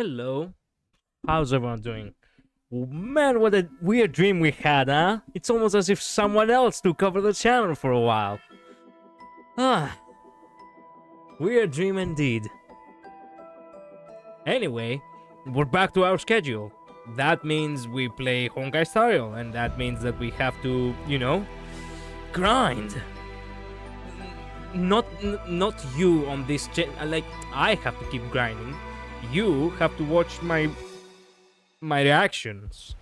Hello. How's everyone doing? Oh, man, what a weird dream we had, huh? It's almost as if someone else took over the channel for a while. Ah, weird dream indeed. Anyway, we're back to our schedule. That means we play Honkai Star Rail, and that means that we have to, grind. not you on this like I have to keep grinding. You have to watch my reactions.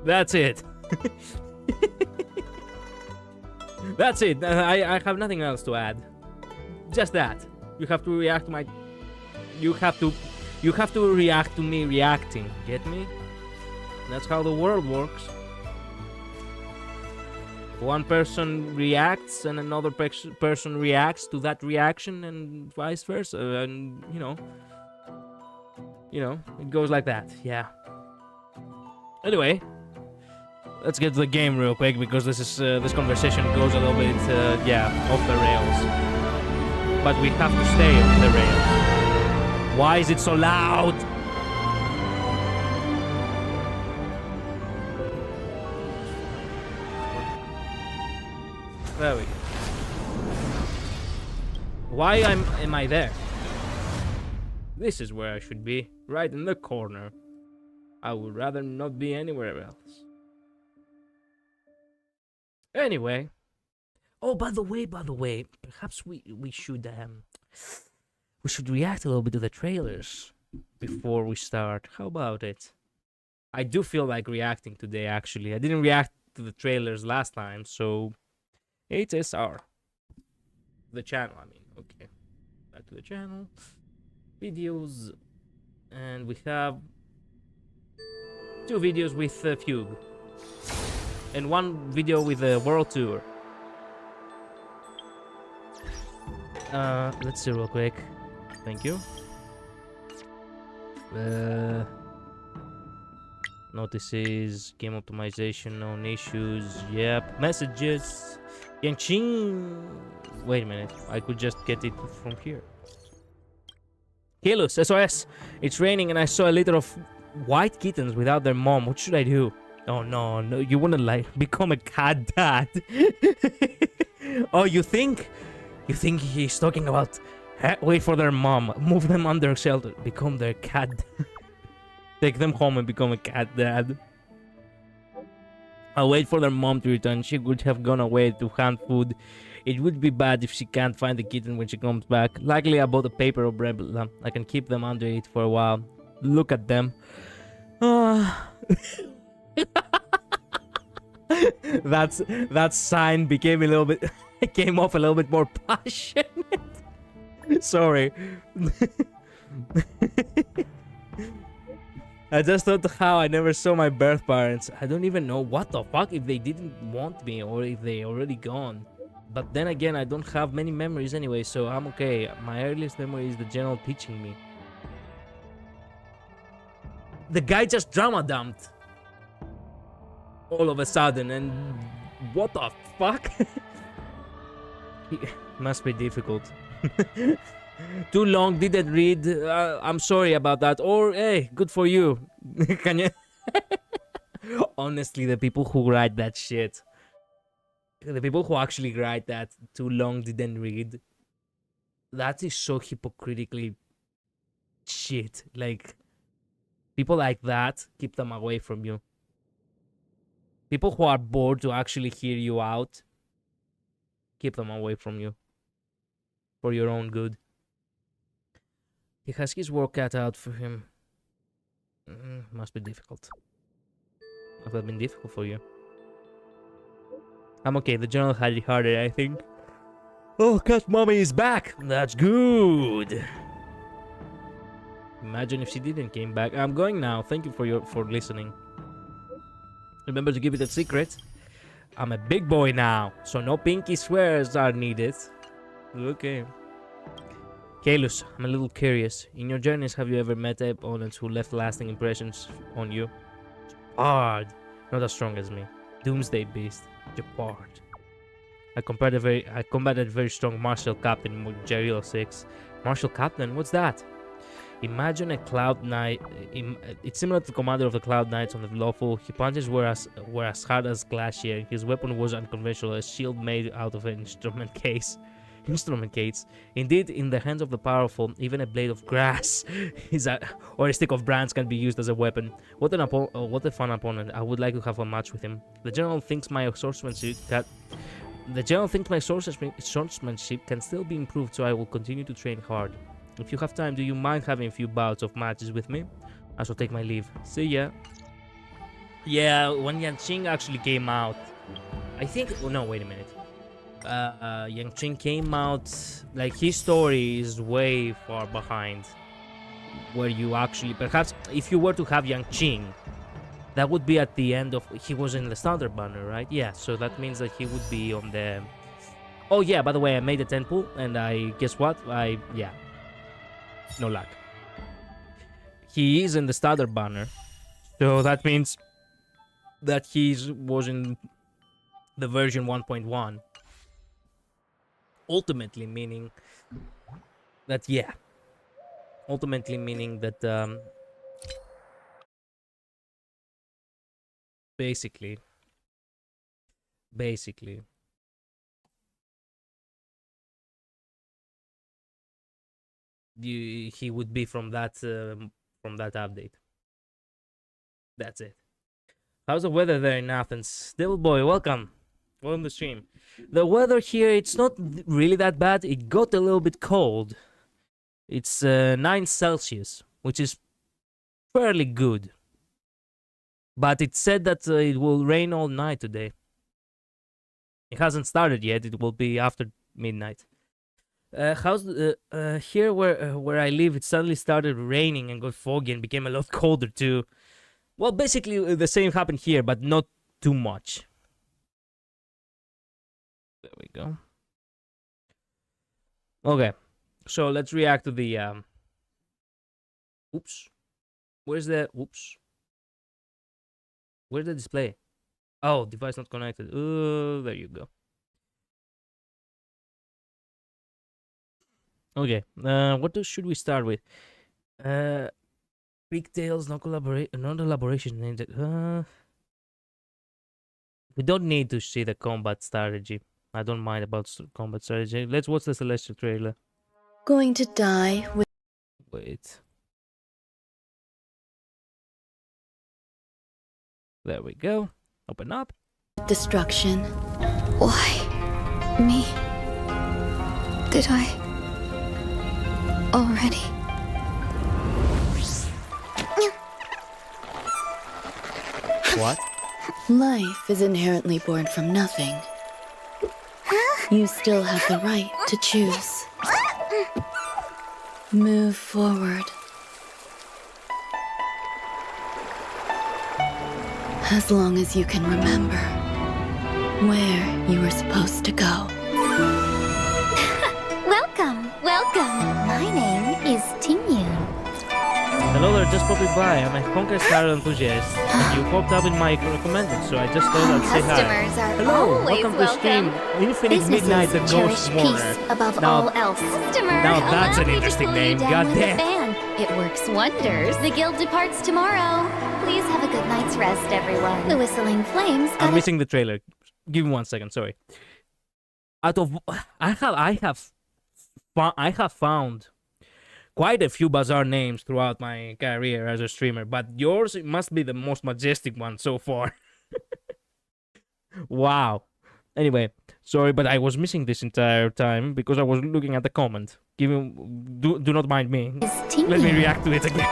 That's it. That's it. I have nothing else to add. Just that. You have to react to my. You have to react to me reacting. Get me? That's how the world works. One person reacts and another person reacts to that reaction, and vice versa. And you know, it goes like that. Yeah. Anyway, let's get to the game real quick because this conversation goes a little bit off the rails. But we have to stay on the rails. Why is it so loud? There we go. Why am I there? This is where I should be, right in the corner. I would rather not be anywhere else. Anyway. Oh, by the way, perhaps we should react a little bit to the trailers before we start. How about it? I do feel like reacting today, actually. I didn't react to the trailers last time, so HSR. The channel, I mean. Okay. Back to the channel. Videos. And we have 2 videos with Fugue. And 1 video with the World Tour. Let's see real quick. Thank you. Notices, game optimization, known issues. Yep. Messages. Yang-ching. Wait a minute. I could just get it from here. Helus, SOS. It's raining and I saw a litter of white kittens without their mom. What should I do? Oh no, you wouldn't like become a cat dad. Oh, you think he's talking about wait for their mom, move them under shelter, become their cat. Take them home and become a cat dad. I'll wait for their mom to return. She would have gone away to hunt food. It would be bad if she can't find the kitten when she comes back. Likely I bought a paper umbrella. I can keep them under it for a while. Look at them. That sign became a little bit came off a little bit more passionate. Sorry. I just thought how I never saw my birth parents. I don't even know what the fuck if they didn't want me or if they already gone. But then again, I don't have many memories anyway, so I'm okay. My earliest memory is the general teaching me. The guy just drama dumped. All of a sudden, and what the fuck? Must be difficult. Too long, didn't read. I'm sorry about that. Or, hey, good for you. Can you? Honestly, the people who write that shit. The people who actually write that too long, didn't read. That is so hypocritically shit. Like, people like that, keep them away from you. People who are bored to actually hear you out, keep them away from you. For your own good. He has his work cut out for him. Must be difficult. Must have been difficult for you. I'm okay, the general had it harder, I think. Oh, Cat Mommy is back! That's good! Imagine if she didn't came back. I'm going now. Thank you for listening. Remember to keep it a secret. I'm a big boy now, so no pinky swears are needed. Okay. Kalus, I'm a little curious. In your journeys, have you ever met opponents who left lasting impressions on you? Hard. Not as strong as me. Doomsday Beast. Japard. I combated a very strong martial captain in Jaril 6. Martial captain? What's that? Imagine a Cloud Knight. It's similar to the commander of the Cloud Knights on the Lawful. His punches were as hard as glacier. His weapon was unconventional, a shield made out of an instrument case. Indeed, in the hands of the powerful, even a blade of grass or a stick of branch can be used as a weapon. What a fun opponent. I would like to have a match with him. The general thinks my swordsmanship The general thinks my swordsmanship can still be improved, so I will continue to train hard. If you have time, do you mind having a few bouts of matches with me? I shall take my leave. See ya. Yeah, when Yanqing actually came out, I think... Oh, no, wait a minute. Yanqing came out... Like, his story is way far behind. Where you actually... Perhaps, if you were to have Yanqing, that would be at the end of... He was in the standard banner, right? Yeah, so that means that he would be on the... Oh, yeah, by the way, I made a 10 pull, and I... Guess what? Yeah. No luck. He is in the standard banner, so that means that he was in the version 1.1. Ultimately meaning that, yeah. Ultimately meaning that, basically, he would be from that update. That's it. How's the weather there in Athens? Devil Boy, welcome. Welcome to the stream. The weather here, it's not really that bad. It got a little bit cold. It's 9 Celsius, which is fairly good. But it said that it will rain all night today. It hasn't started yet. It will be after midnight. How's here where I live? It suddenly started raining and got foggy and became a lot colder too. Well, basically the same happened here, but not too much. There we go. Okay, so let's react to the oops. Where's the Where's the display? Oh, device not connected. Oh, there you go. Okay, what should we start with? Pigtails, no elaboration needed. We don't need to see the combat strategy. I don't mind about combat strategy. Let's watch the Celestial trailer. Going to die with... Wait. There we go. Open up. Destruction. Why? Me? Did I... already? What? Life is inherently born from nothing. You still have the right to choose. Move forward. As long as you can remember where you were supposed to go. Welcome, welcome. My name is Tingyun. Hello there, just popping by. I'm a Honkai Star Rail enthusiast, and you popped up in my recommended, so I just thought I'd say hi. Customers are Hello, always welcome to stream Infinite Midnight the Ghost Warner. Above Now- all else. Customer, now that's allow an me to interesting cool you name. down God with a damn. fan. It works wonders. The guild departs tomorrow. Please have a good night's rest, everyone. The whistling flames I'm got missing the trailer. Give me 1 second, sorry. Out of I have found quite a few bizarre names throughout my career as a streamer, but yours must be the most majestic one so far. Wow. Anyway, sorry, but I was missing this entire time because I was looking at the comment. Do not mind me. is Tingyun. Let me react to it again.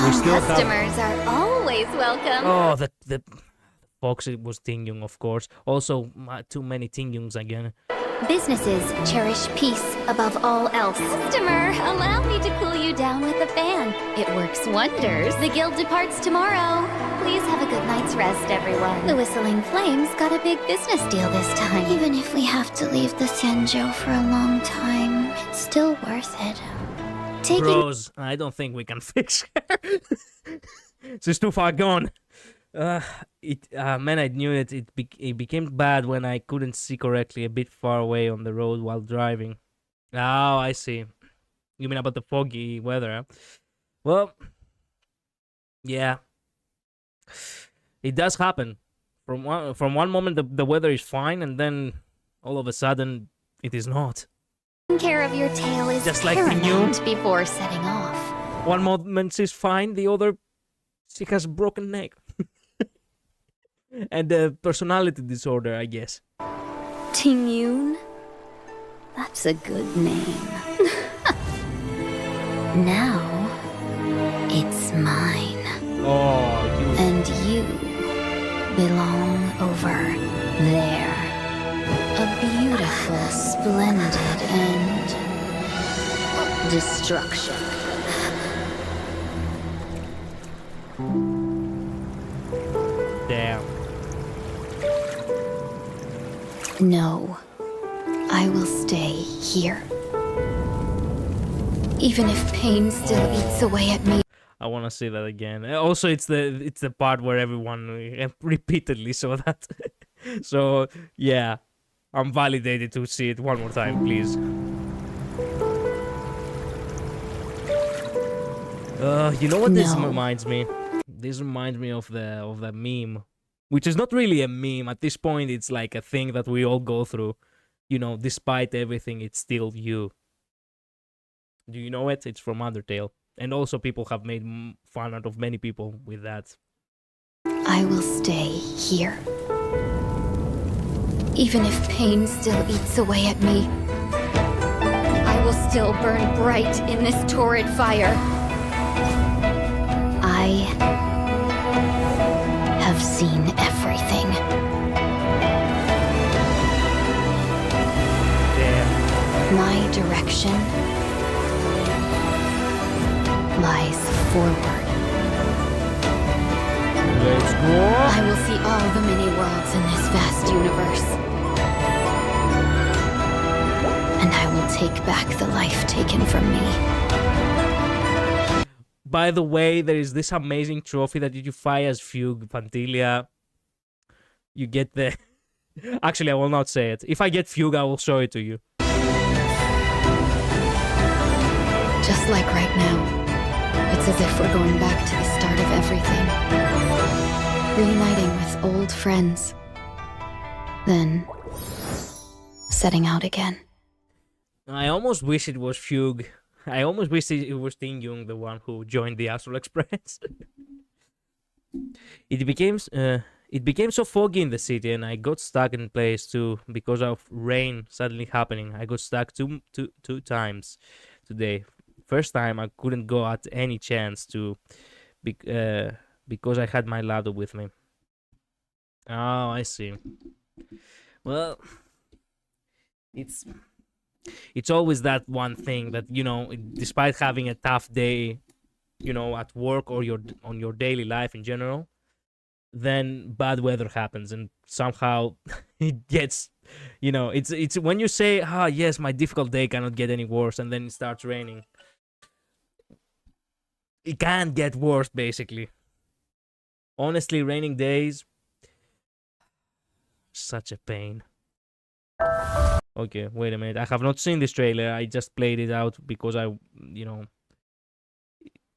We still have... Customers are always welcome. Oh, the Fox, it was Tingyun, of course. Also, too many Tingyuns again. Businesses cherish peace above all else. Customer, allow me to cool you down with a fan. It works wonders. The guild departs tomorrow. Please have a good night's rest, everyone. The Whistling Flames got a big business deal this time. Even if we have to leave the Senjo for a long time, it's still worth it. Taking Bros, I don't think we can fix her. She's too far gone. Man, I knew it. It became bad when I couldn't see correctly a bit far away on the road while driving. Oh, I see. You mean about the foggy weather? Huh? Well, yeah, it does happen. From one moment the weather is fine, and then all of a sudden it is not. care of your tail is Just like paramount before setting off. One moment she's fine, the other she has a broken neck. And the personality disorder, I guess. Tingyun? That's a good name. Now, it's mine. Oh, you. And you belong over there. A beautiful, splendid end. Destruction. Damn. No, I will stay here. Even if pain still eats away at me. I want to see that again. Also, it's the part where everyone repeatedly saw that. So yeah, I'm validated to see it one more time, please. You know what this reminds me? This reminds me of the meme, which is not really a meme at this point. It's like a thing that we all go through. You know, despite everything, it's still you. Do you know it? It's from Undertale. And also people have made fun out of many people with that. I will stay here. Even if pain still eats away at me, I will still burn bright in this torrid fire. I have seen everything. Damn. My direction lies forward. Let's go. I will see all the many worlds in this vast universe. And I will take back the life taken from me. By the way, there is this amazing trophy that you find as Fugue Vantilia. You get the... Actually, I will not say it. If I get Fugue, I will show it to you. Just like right now. It's as if we're going back to the start of everything. Reuniting with old friends. Then, setting out again. I almost wish it was Fugue. I almost wish it was Tingyun, the one who joined the Astral Express. It became so foggy in the city, and I got stuck in place too because of rain suddenly happening. I got stuck two times today. First time I couldn't go at any chance to, because I had my laptop with me. Oh, I see. Well, it's always that one thing that, you know, despite having a tough day, you know, at work or on your daily life in general, then bad weather happens and somehow it gets, you know, it's when you say, ah, yes, my difficult day cannot get any worse, and then it starts raining. It can't get worse, basically. Honestly, raining days, such a pain. Okay, wait a minute. I have not seen this trailer. I just played it out because you know,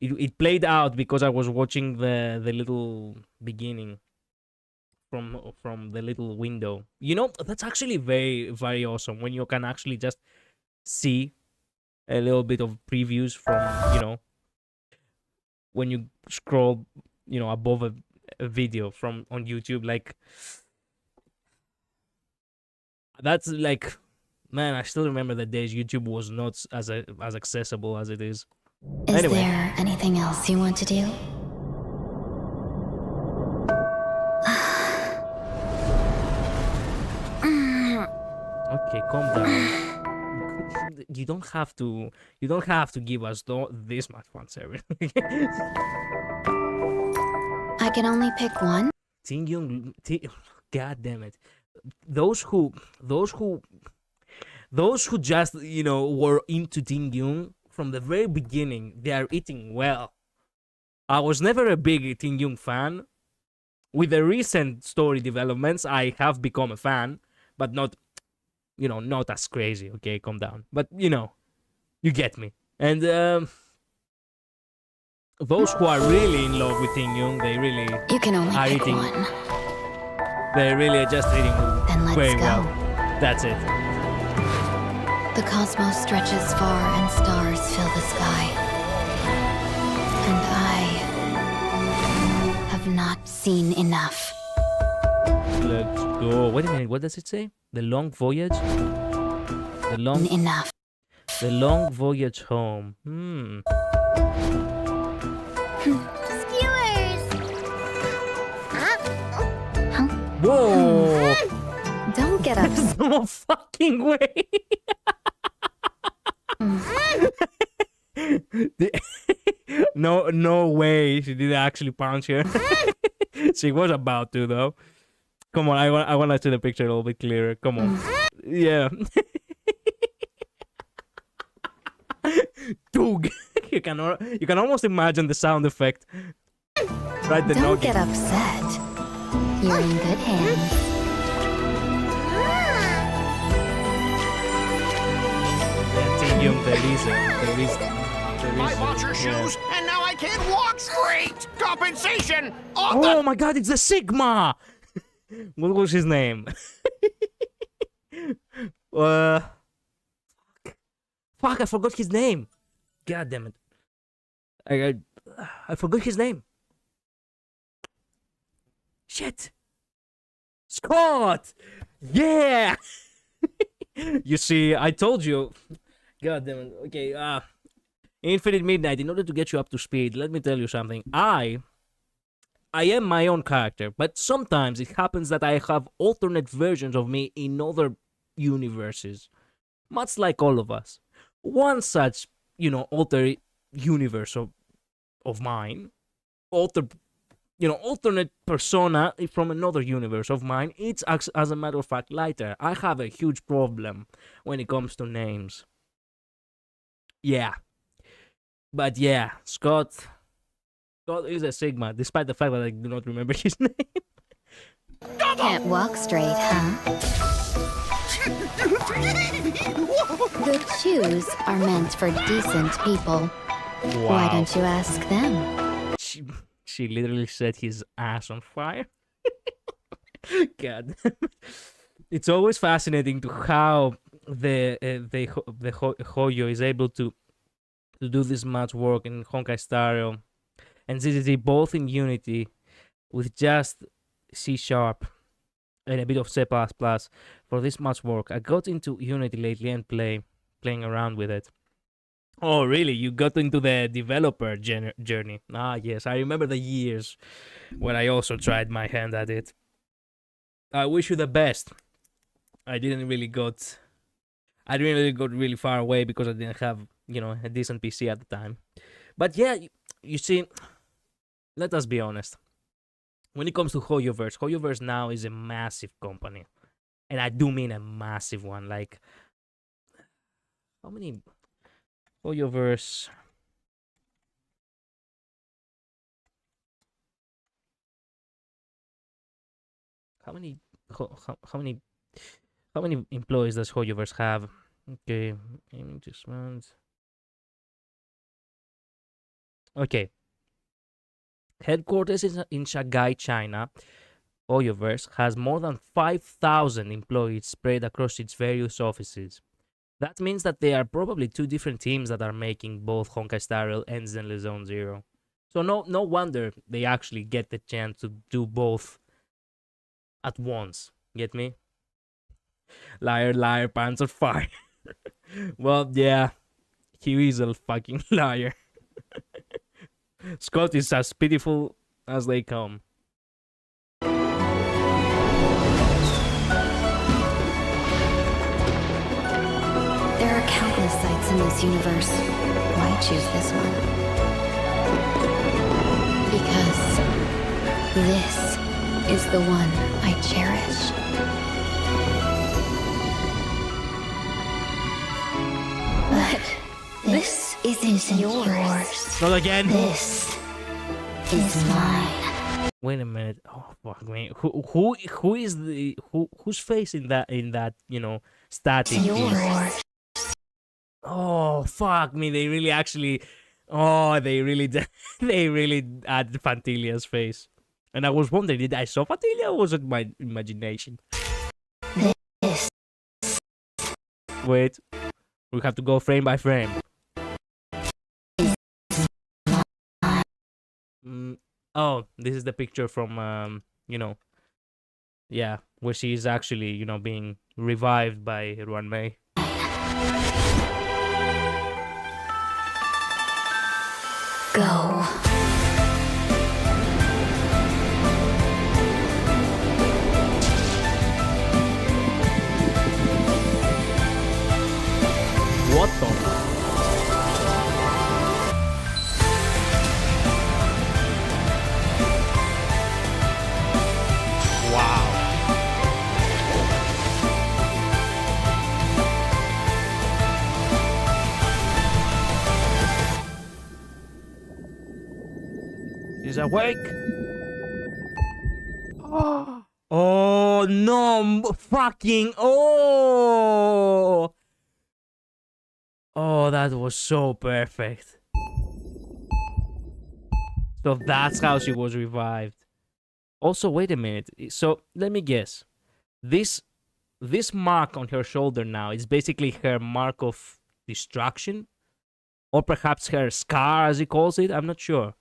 it played out because I was watching the little beginning from the little window. You know, that's actually very, very awesome when you can actually just see a little bit of previews from, you know, when you scroll, you know, above a video from on YouTube. Like, that's like, man, I still remember the days YouTube was not as accessible as it is. Is there anything else you want to do? Okay, calm down. You don't have to give us this much fun service. I can only pick one. Tingyun, God damn it. Those who just, you know, were into Tingyun from the very beginning, they are eating well. I was never a big Tingyun fan. With the recent story developments, I have become a fan, but not, you know, not as crazy. Okay, calm down. But, you know, you get me. And those who are really in love with Tingyun, they really You can only are pick eating. one. They really are just eating Then let's very go. well. That's it. The cosmos stretches far and stars fill the sky. And I have not seen enough. Let's go. Wait a minute, what does it say? The long voyage? Enough. The long voyage home. Skewers! Whoa! Don't get upset. No fucking way! No way she didn't actually punch her. She was about to though. Come on, I want to see the picture a little bit clearer. Come on. Yeah. Doog. You can almost imagine the sound effect. Right, the Don't noggin. get upset. You're in good hands. Yeah, Tingyun, I bought your shoes, and now I can't walk straight! Compensation! Oh my god, it's the Sigma! What was his name? Fuck, I forgot his name. God damn it. I forgot his name. Shit. Scott! Yeah! You see, I told you. God damn it. Okay, Infinite Midnight, in order to get you up to speed, let me tell you something. I am my own character, but sometimes it happens that I have alternate versions of me in other universes. Much like all of us. One such, alter universe of mine, alternate persona from another universe of mine, it's as a matter of fact lighter. I have a huge problem when it comes to names. Yeah. But yeah, Scott is a Sigma, despite the fact that I do not remember his name. Can't walk straight, huh? The shoes are meant for decent people. Wow. Why don't you ask them? She literally set his ass on fire. God. It's always fascinating to how the Hoyo is able to do this much work in Honkai Star Rail and ZZZ both in Unity with just C# and a bit of C++ for this much work. I got into Unity lately and playing around with it. Oh, really? You got into the developer journey? Ah, yes. I remember the years when I also tried my hand at it. I wish you the best. I didn't really got really far away because I didn't have, a decent PC at the time. But yeah, you see, let us be honest. When it comes to Hoyoverse now is a massive company. And I do mean a massive one. Like, how many Hoyoverse? How many employees does Hoyoverse have? Okay, just months. Okay. Headquarters in Shanghai, China. Hoyoverse has more than 5,000 employees spread across its various offices. That means that there are probably two different teams that are making both Honkai Star Rail and Zenless Zone Zero. So no wonder they actually get the chance to do both at once. Get me? Liar, liar, pants are fire. Well, yeah, he is a fucking liar. Scott is as pitiful as they come. There are countless sites in this universe. Why choose this one? Because this is the one I cherish. But this isn't yours. Not again. This is mine. Wait a minute. Oh fuck me. Who is whose face in that static is? Yours. Oh fuck me. They really actually. Oh, they really they really added Fantilia's face. And I was wondering, did I saw Fantilia or was it my imagination? This. Wait. We have to go frame by frame. Oh, this is the picture from Yeah, where she's actually, you know, being revived by Ruanmei. Go. What the? Wow. She's awake. Oh no! Fucking oh! Oh, that was so perfect. So that's how she was revived. Also, wait a minute. So let me guess. This mark on her shoulder now is basically her mark of destruction, or perhaps her scar, as he calls it. I'm not sure.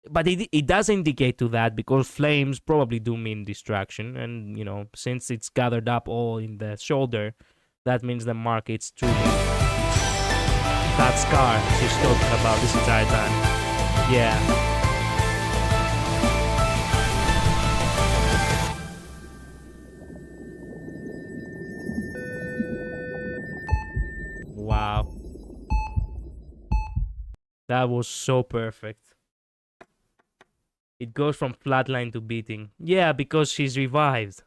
But it does indicate to that, because flames probably do mean distraction, and you know, since it's gathered up all in the shoulder, that means the mark it's truly that scar she's talking about this entire time. Yeah. Wow. That was so perfect. It goes from flatline to beating. Yeah, because she's revived.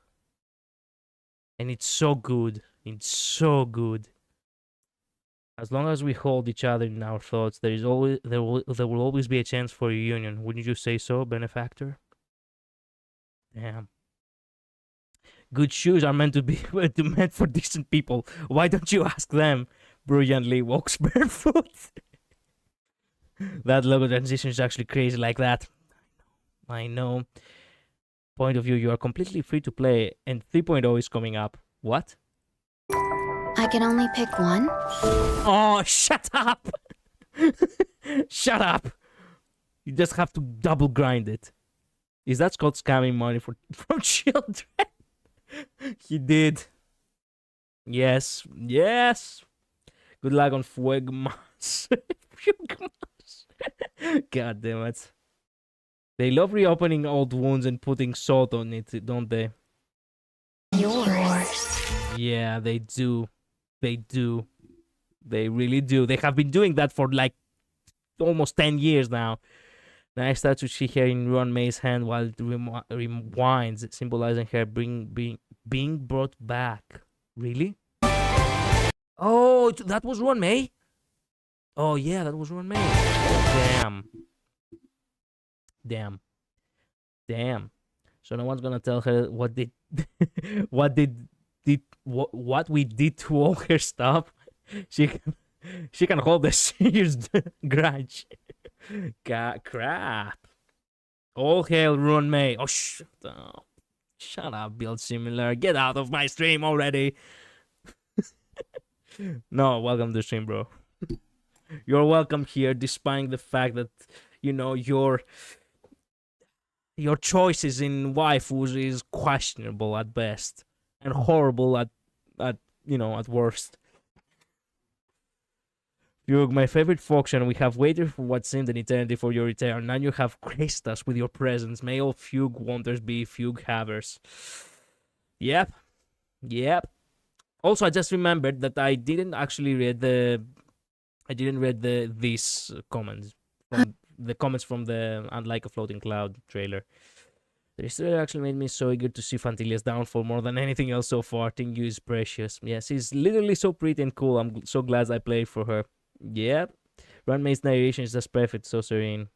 And it's so good. It's so good. As long as we hold each other in our thoughts, there will always be a chance for reunion. Wouldn't you say so, benefactor? Damn. Good shoes are meant to be meant for decent people. Why don't you ask them? Brilliantly walks barefoot. That logo transition is actually crazy like that. I know. Point of view, you are completely free to play, and 3.0 is coming up. What? I can only pick one? Oh, shut up! Shut up! You just have to double grind it. Is that called scamming money from children? He did. Yes. Yes. Good luck on Fuegmas. God damn it. They love reopening old wounds and putting salt on it, don't they? Yours. Yeah, they do. They do. They really do. They have been doing that for like almost 10 years now. Nice statue she here in Ruanmei's hand while it rewinds, symbolizing her being brought back. Really? Oh, that was Ruanmei? Oh, yeah, that was Ruanmei. Damn. Damn. Damn. So no one's gonna tell her what did what we did to all her stuff. She can hold a serious grudge. God, crap. All hail Ruanmei. Oh, shut up, Build Similar. Get out of my stream already. No, welcome to the stream, bro. You're welcome here, despite the fact that, you know, your choices in waifus is questionable at best and horrible at worst. Fugue, my favorite function. We have waited for what seemed an eternity for your return. Now you have graced us with your presence. May all Fugue wonders be Fugue havers. Yep. Also, I just remembered that I didn't actually read these comments from the comments from the Unlike a Floating Cloud trailer. The story actually made me so eager to see Fantilia's downfall more than anything else so far. Tingyun is precious. Yes, she's literally so pretty and cool. I'm so glad I played for her. Yeah. Runmay's narration is just perfect, so serene.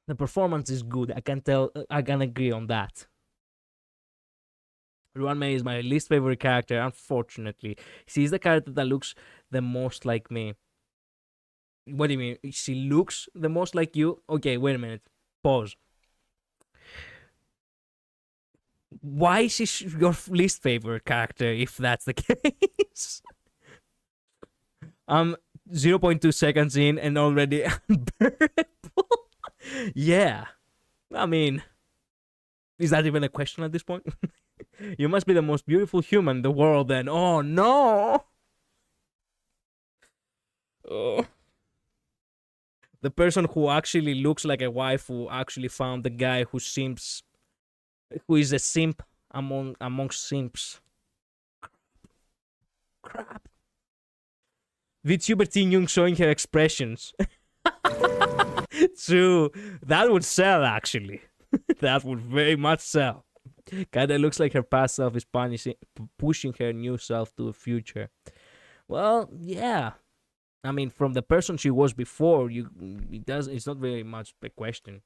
The performance is good. I can agree on that. Runmei is my least favorite character, unfortunately. She's the character that looks the most like me. What do you mean? She looks the most like you? Okay, wait a minute. Pause. Why is she your least favorite character if that's the case? I'm 0.2 seconds in and already unbearable. Yeah. I mean, Is that even a question at this point? You must be the most beautiful human in the world then. Oh no! Oh. The person who actually looks like a wife who actually found the guy who is a simp amongst simps. Crap. Vtuber Tingyun showing her expressions. True. That would sell, actually. That would very much sell. Kinda looks like her past self is pushing her new self to the future. Well, yeah. I mean, from the person she was before, it's not very much a question.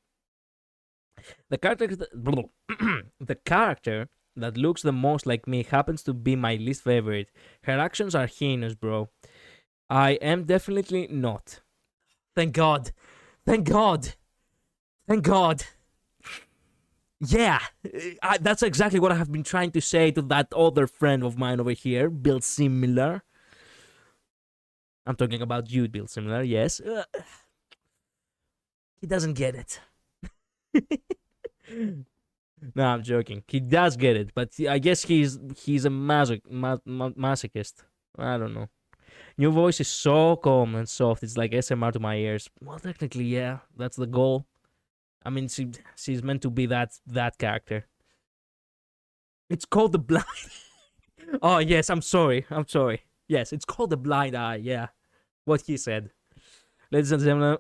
The character, the character that looks the most like me happens to be my least favorite. Her actions are heinous, bro. I am definitely not. Thank God. Thank God. Thank God. Yeah, that's exactly what I have been trying to say to that other friend of mine over here, Bill Similar. I'm talking about you, Bill Similar, yes. He doesn't get it. No, I'm joking. He does get it, but I guess he's a masochist. I don't know. Your voice is so calm and soft. It's like SMR to my ears. Well, technically, yeah, that's the goal. I mean, she's meant to be that character. It's called the blind. Oh yes, I'm sorry. Yes, it's called the blind eye. Yeah, what he said. Ladies and gentlemen,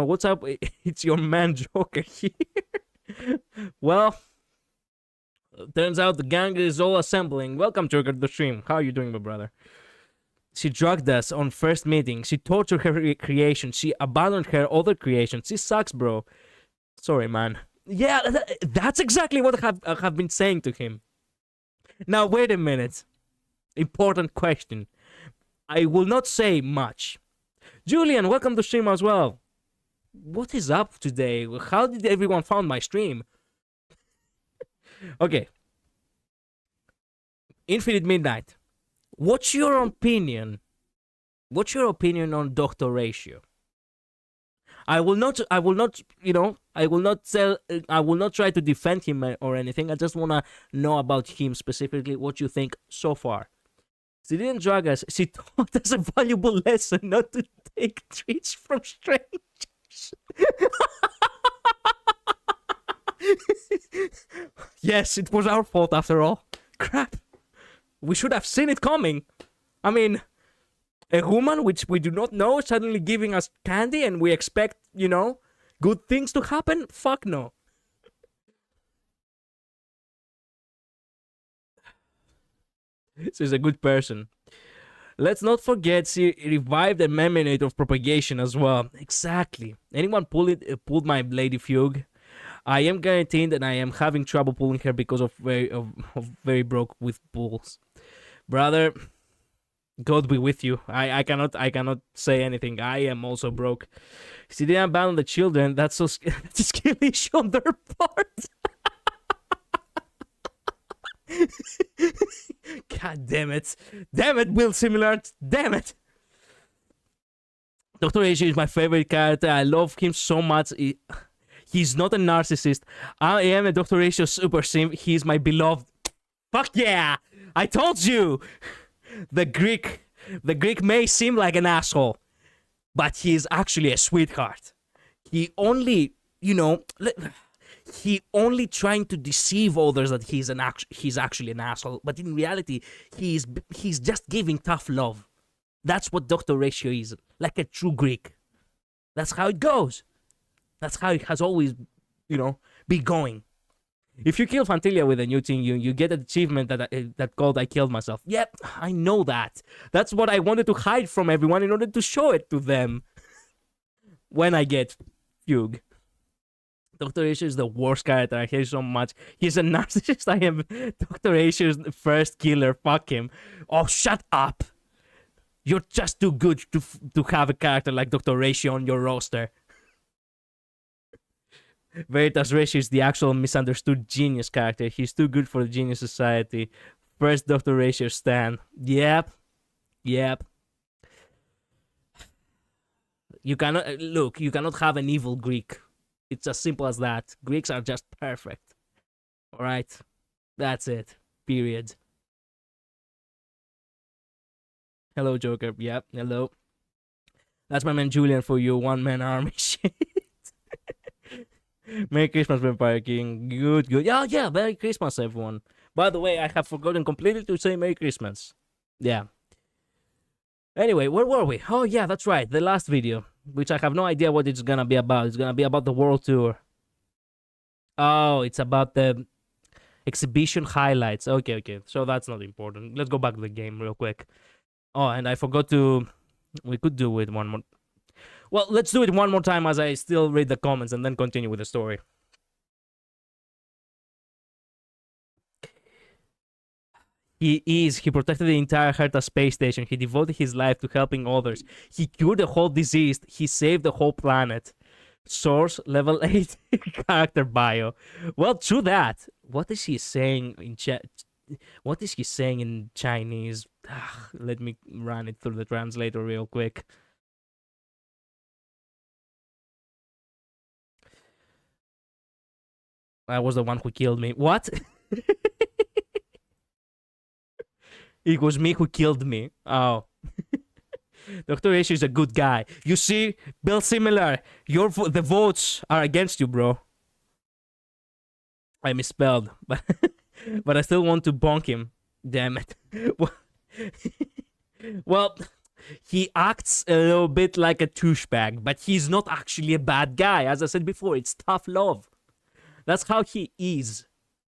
what's up? It's your man Joker here. Well, turns out the gang is all assembling. Welcome, Joker, to the stream. How are you doing, my brother? She drugged us on first meeting. She tortured her creation. She abandoned her other creations. She sucks, bro. Sorry, man. Yeah, that's exactly what I have been saying to him. Now, wait a minute. Important question. I will not say much. Julian, welcome to stream as well. What is up today? How did everyone find my stream? Okay. Infinite Midnight. What's your opinion? What's your opinion on Dr. Ratio? I will not try to defend him or anything. I just want to know about him specifically, what you think so far. She didn't drug us. She taught us a valuable lesson not to take treats from strangers. Yes, it was our fault after all. Crap. We should have seen it coming. I mean, a woman which we do not know suddenly giving us candy and we expect, good things to happen? Fuck no. She's a good person. Let's not forget she revived the meminate of propagation as well. Exactly. Anyone pulled my Lady Fugue? I am guaranteed and I am having trouble pulling her because of very broke with pulls. Brother, God be with you. I cannot say anything. I am also broke. She didn't abandon the children. That's so skillish on their part. God damn it. Damn it, Will Similar. Damn it. Dr. Asia is my favorite character. I love him so much. He's not a narcissist. I am a Dr. Asia super simp. He's my beloved. Fuck yeah. I told you. The Greek may seem like an asshole, but he's actually a sweetheart. He only trying to deceive others that he's actually an asshole, but in reality, he's just giving tough love. That's what Dr. Ratio is, like a true Greek. That's how it goes. That's how it has always, been going. If you kill Fantilia with a new Tingyun, you get an achievement that called I killed myself. Yep, I know that. That's what I wanted to hide from everyone in order to show it to them. When I get Fugue. Dr. Asia is the worst character. I hate so much. He's a narcissist. I am Dr. Asia's first killer. Fuck him. Oh, shut up. You're just too good to have a character like Dr. Ratio on your roster. Veritas Ratio is the actual misunderstood genius character. He's too good for the genius society. First Dr. Ratio stan. Yep. You cannot have an evil Greek. It's as simple as that. Greeks are just perfect. All right, that's it. Period. Hello, Joker. Yep. Hello. That's my man Julian for you. One-man army shit. Merry Christmas, Vampire King. Good, good. Yeah, yeah. Merry Christmas, everyone. By the way, I have forgotten completely to say Merry Christmas. Yeah. Anyway, where were we? Oh, yeah, that's right. The last video, which I have no idea what it's gonna be about. It's gonna be about the world tour. Oh, it's about the exhibition highlights. Okay, okay. So that's not important. Let's go back to the game real quick. Oh, and I forgot to... We could do it one more... Well, let's do it one more time as I still read the comments and then continue with the story. He protected the entire Herta space station. He devoted his life to helping others. He cured the whole disease. He saved the whole planet. Source, level 8, character bio. Well, true that. What is he saying in chat? What is he saying in Chinese? Let me run it through the translator real quick. I was the one who killed me. What? It was me who killed me. Oh. Dr. Ash is a good guy. You see, Bill Similar, the votes are against you, bro. I misspelled, but I still want to bonk him. Damn it. Well, he acts a little bit like a douchebag, but he's not actually a bad guy. As I said before, it's tough love. That's how he is.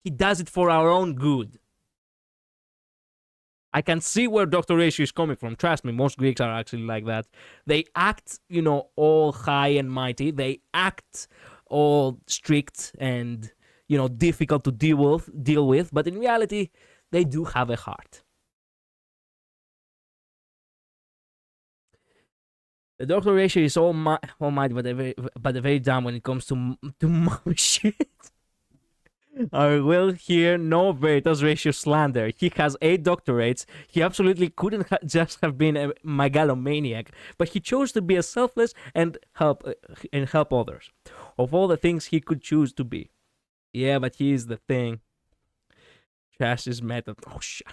He does it for our own good. I can see where Dr. Ratio is coming from. Trust me, most Greeks are actually like that. They act, you know, all high and mighty. They act all strict and, you know, difficult to deal with. But in reality, they do have a heart. The Dr. Ratio is all mighty, but very dumb when it comes to mom shit. I will hear no Veritas Ratio slander. He has 8 doctorates. He absolutely couldn't just have been a megalomaniac, but he chose to be a selfless and help others. Of all the things he could choose to be. Yeah, but here's the thing. Trash is method. Oh shit.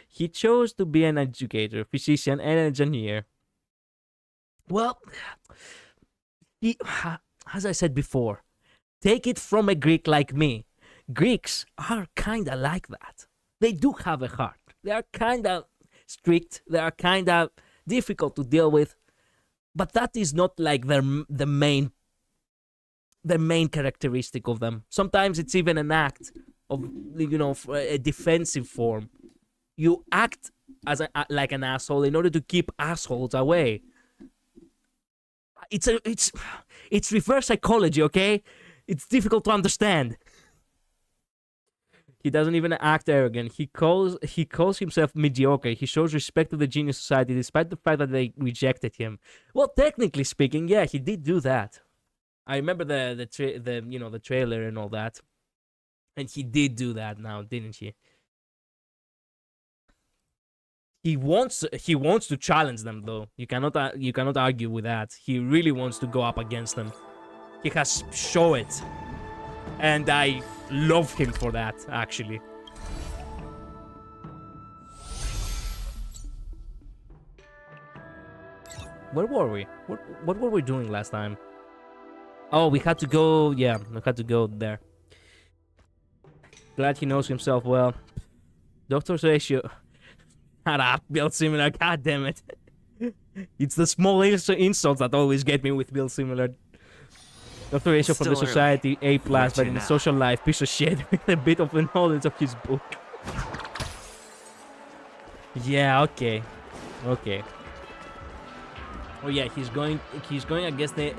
He chose to be an educator, physician, and engineer. Well, as I said before, take it from a Greek like me. Greeks are kinda like that. They do have a heart. They are kinda strict. They are kinda difficult to deal with. But that is not like the main characteristic of them. Sometimes it's even an act of, you know, a defensive form. You act as like an asshole in order to keep assholes away. It's reverse psychology, okay? It's difficult to understand. He doesn't even act arrogant. He calls himself mediocre. He shows respect to the genius society despite the fact that they rejected him. Well, technically speaking, yeah, he did do that. I remember the trailer and all that. And he did do that now, didn't he? He wants to challenge them though. You cannot argue with that. He really wants to go up against them. He has shown it. And I love him for that, actually. Where were we? What were we doing last time? Oh, we had to go, yeah, we had to go there. Glad he knows himself well. Doctor's ratio. Shut up, Bill Similar, god damn it. It's the small insults that always get me with Bill Similar. Dr. Ratio from the society, A+, but in the social life, piece of shit with a bit of the knowledge of his book. Yeah, okay. Okay. Oh yeah, he's going against the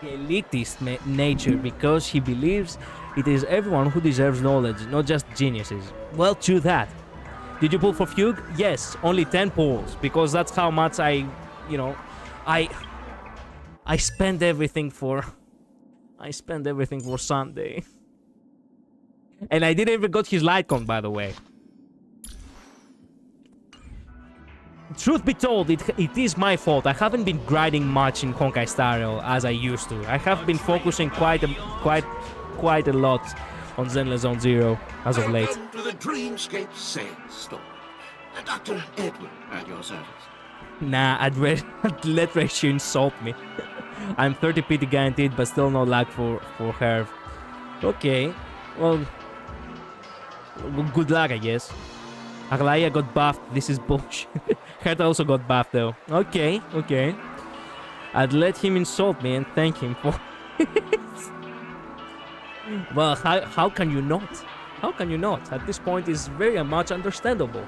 elitist nature because he believes it is everyone who deserves knowledge, not just geniuses. Well, true that. Did you pull for Fugue? Yes, only 10 pulls, because that's how much I spend everything for Sunday. And I didn't even got his light con, by the way. truth be told, it is my fault. I haven't been grinding much in Honkai Star Rail as I used to. I have been focusing quite a lot on Zenless Zone Zero as of late. Welcome to the Dreamscape sales store. Dr. Edward at your service. Nah, I'd let Rachel insult me. I'm 30 PT guaranteed, but still no luck for her. Okay, well, good luck, I guess. Aglaya got buffed. This is bullshit. Herta also got buffed, though. Okay. I'd let him insult me and thank him for it. Well, how can you not? How can you not? At this point, it's very much understandable.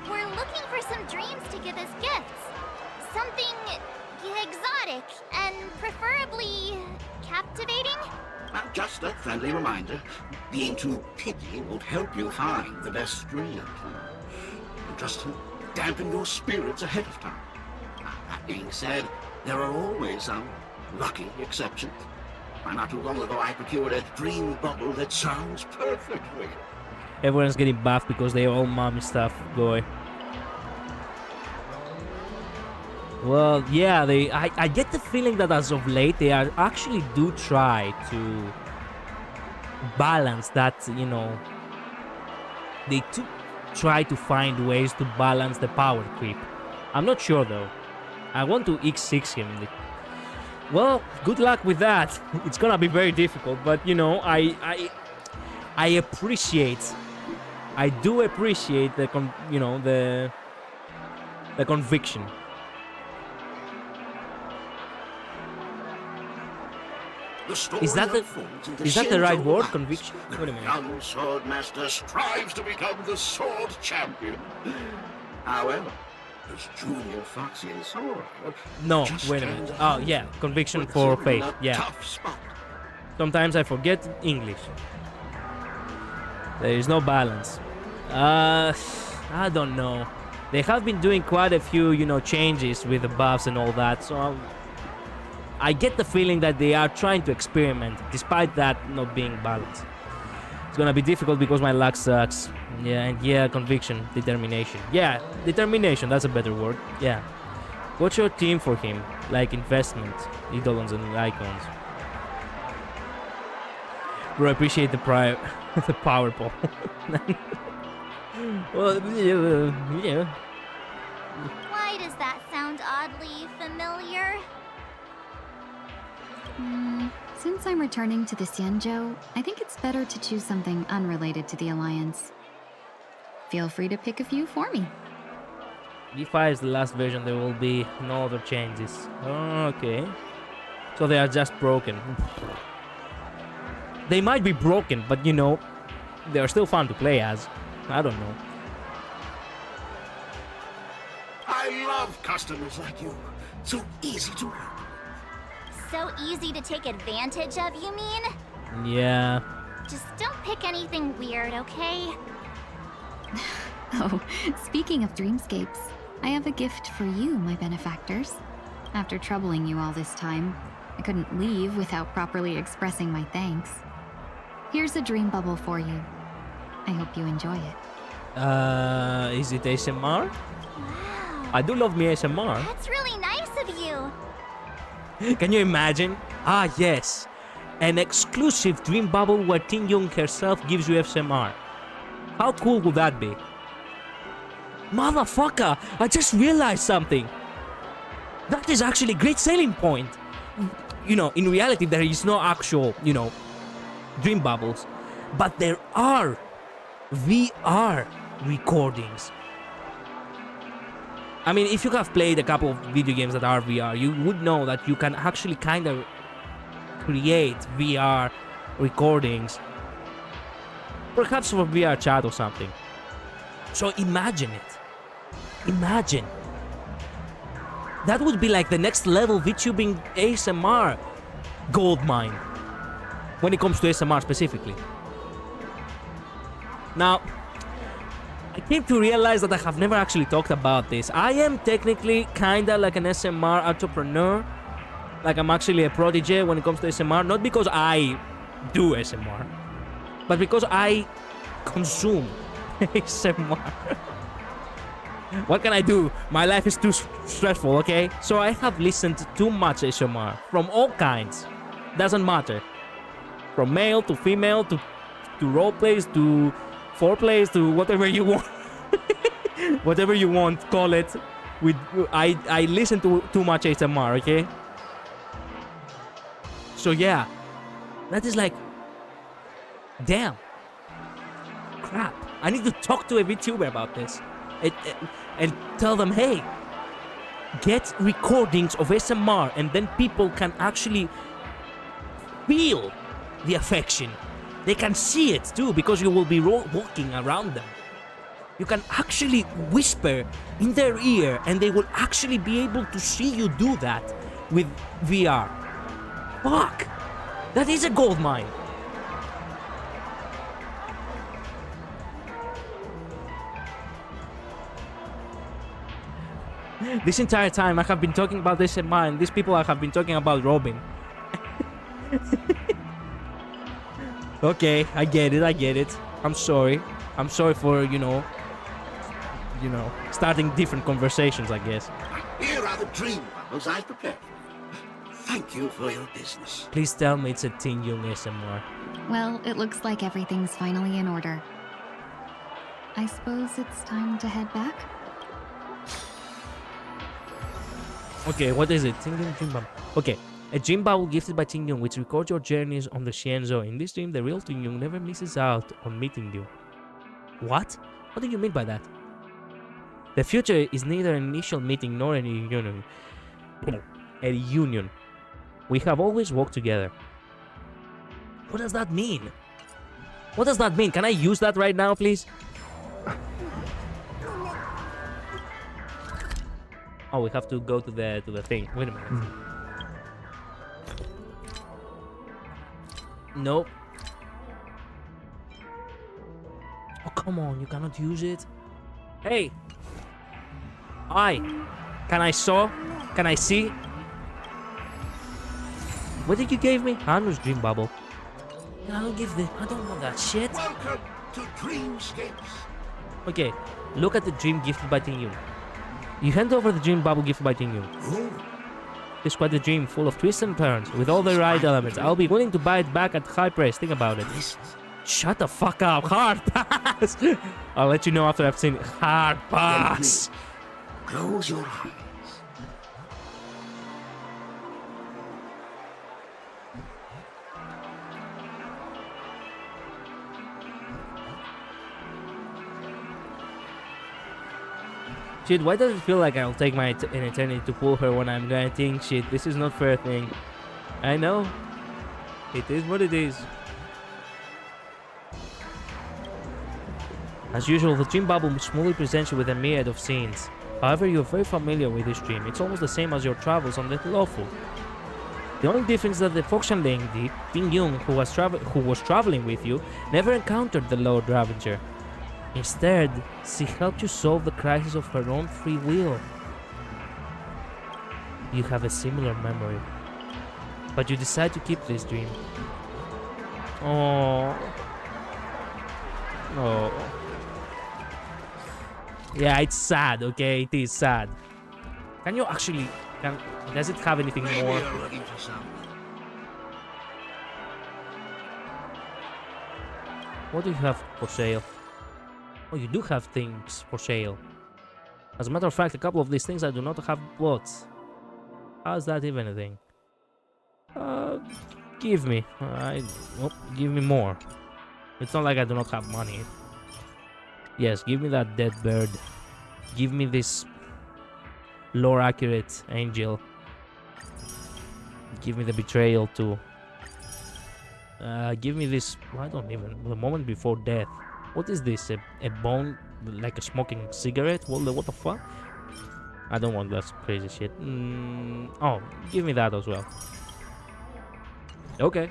We're looking for some dreams to give as gifts. Something exotic and preferably captivating. Just a friendly reminder, being too picky won't help you find the best dream. Just to dampen your spirits ahead of time. That being said, there are always some lucky exceptions. Not too long ago, I procured a dream bubble that sounds perfectly. Everyone's getting buffed because they all mommy stuff going. Well, yeah, I get the feeling that as of late they are actually do try to balance that, you know. They try to find ways to balance the power creep. I'm not sure though. I want to X6 him. Well, good luck with that. It's gonna be very difficult, but you know, I appreciate. I do appreciate the the conviction. Is that the right word? Conviction? Wait a minute. Young sword master strives to become the sword champion. However, as Junior Foxy and Sora, No, wait a minute. Oh yeah, conviction for faith. Yeah. Tough spot. Sometimes I forget English. There is no balance. I don't know. They have been doing quite a few, you know, changes with the buffs and all that. So I get the feeling that they are trying to experiment, despite that not being balanced. It's gonna be difficult because my luck sucks. Yeah, and yeah, conviction, determination. Yeah, determination, that's a better word. Yeah. What's your team for him? Like investment, idolons and icons. Bro, I appreciate the the power ball. Well, yeah. Why does that sound oddly familiar? Since I'm returning to the Xianzhou, I think it's better to choose something unrelated to the Alliance. Feel free to pick a few for me. D5 is the last version, there will be no other changes. Okay. So they are just broken. They might be broken, but you know, they are still fun to play as. I don't know. I love customers like you. So easy to help. So easy to take advantage of, you mean? Yeah. Just don't pick anything weird, okay? Oh, speaking of dreamscapes, I have a gift for you, my benefactors. After troubling you all this time, I couldn't leave without properly expressing my thanks. Here's a dream bubble for you. I hope you enjoy it. Is it ASMR? Wow. I do love me ASMR. That's really nice of you. Can you imagine? Ah, yes. An exclusive dream bubble where Tingyun herself gives you ASMR. How cool would that be? Motherfucker, I just realized something. That is actually a great selling point. You know, in reality, there is no actual, you know, dream bubbles. But there are VR recordings. I mean, if you have played a couple of video games that are VR, you would know that you can actually kind of create VR recordings. Perhaps for VR chat or something. So imagine it. Imagine. That would be like the next level VTubing ASMR goldmine. When it comes to ASMR specifically. Now, I came to realize that I have never actually talked about this. I am technically kinda like an ASMR entrepreneur. Like I'm actually a protege when it comes to ASMR. Not because I do ASMR, but because I consume ASMR. What can I do? My life is too stressful, okay? So I have listened to too much ASMR from all kinds. Doesn't matter. From male to female to role plays to foreplays to whatever you want. Whatever you want, call it. I listen to too much ASMR, okay? So yeah, that is like, damn, crap. I need to talk to a VTuber about this, and tell them, hey, get recordings of ASMR, and then people can actually feel the affection. They can see it too, because you will be walking around them. You can actually whisper in their ear, and they will actually be able to see you do that with VR. Fuck! That is a gold mine! This entire time I have been talking about this in mind. These people I have been talking about Robin. Okay, I get it. I'm sorry. I'm sorry for, you know, starting different conversations, I guess. Here are the dream bubbles I prepared for you. Thank you for your business. Please tell me it's a Tingyun ASMR. Well, it looks like everything's finally in order. I suppose it's time to head back? Okay, what is it? Tingyun Dream Bubble. Okay, a dream bubble gifted by Tingyun which records your journeys on the Xianzhou. In this dream, the real Tingyun never misses out on meeting you. What? What do you mean by that? The future is neither an initial meeting nor a reunion. A reunion. We have always walked together. What does that mean? What does that mean? Can I use that right now, please? Oh, we have to go to the thing. Wait a minute. Nope. Oh, come on. You cannot use it. Hey. Hi. Can I saw? Can I see? What did you give me? Hanu's dream bubble. I don't give the. I don't want that shit. Welcome to Dreamscapes. Okay, look at the dream gifted by Tingyun. You hand over the dream bubble gifted by Tingyun. Oh, It's quite a dream full of twists and turns, with all the right elements. I'll be willing to buy it back at high price. Think about it. this Shut the fuck up. Hard pass. I'll let you know after I've seen it. Hard pass. close your eyes. Shit, why does it feel like I'll take an eternity to pull her when I'm gonna think, shit, this is not fair thing. I know. It is what it is. As usual, the dream bubble smoothly presents you with a myriad of scenes. However, you're very familiar with this dream. It's almost the same as your travels on the Lawful. The only difference is that the Foxhanling, the Tingyun, who was traveling with you, never encountered the Lord Ravager. Instead, she helped you solve the crisis of her own free will. You have a similar memory, but you decide to keep this dream. Oh. Oh. Yeah, it's sad, okay? It is sad. Can you actually... does it have anything Maybe more? you're looking for some. What do you have for sale? Oh, you do have things for sale. As a matter of fact, a couple of these things I do not have bought. How's that even a thing? Give me. Give me more. It's not like I do not have money. Yes, give me that dead bird. Give me this lore accurate angel. Give me the betrayal too. Give me this. I don't even. The moment before death. What is this? A bone, like a smoking cigarette? What the fuck? I don't want that crazy shit. Oh, give me that as well. Okay.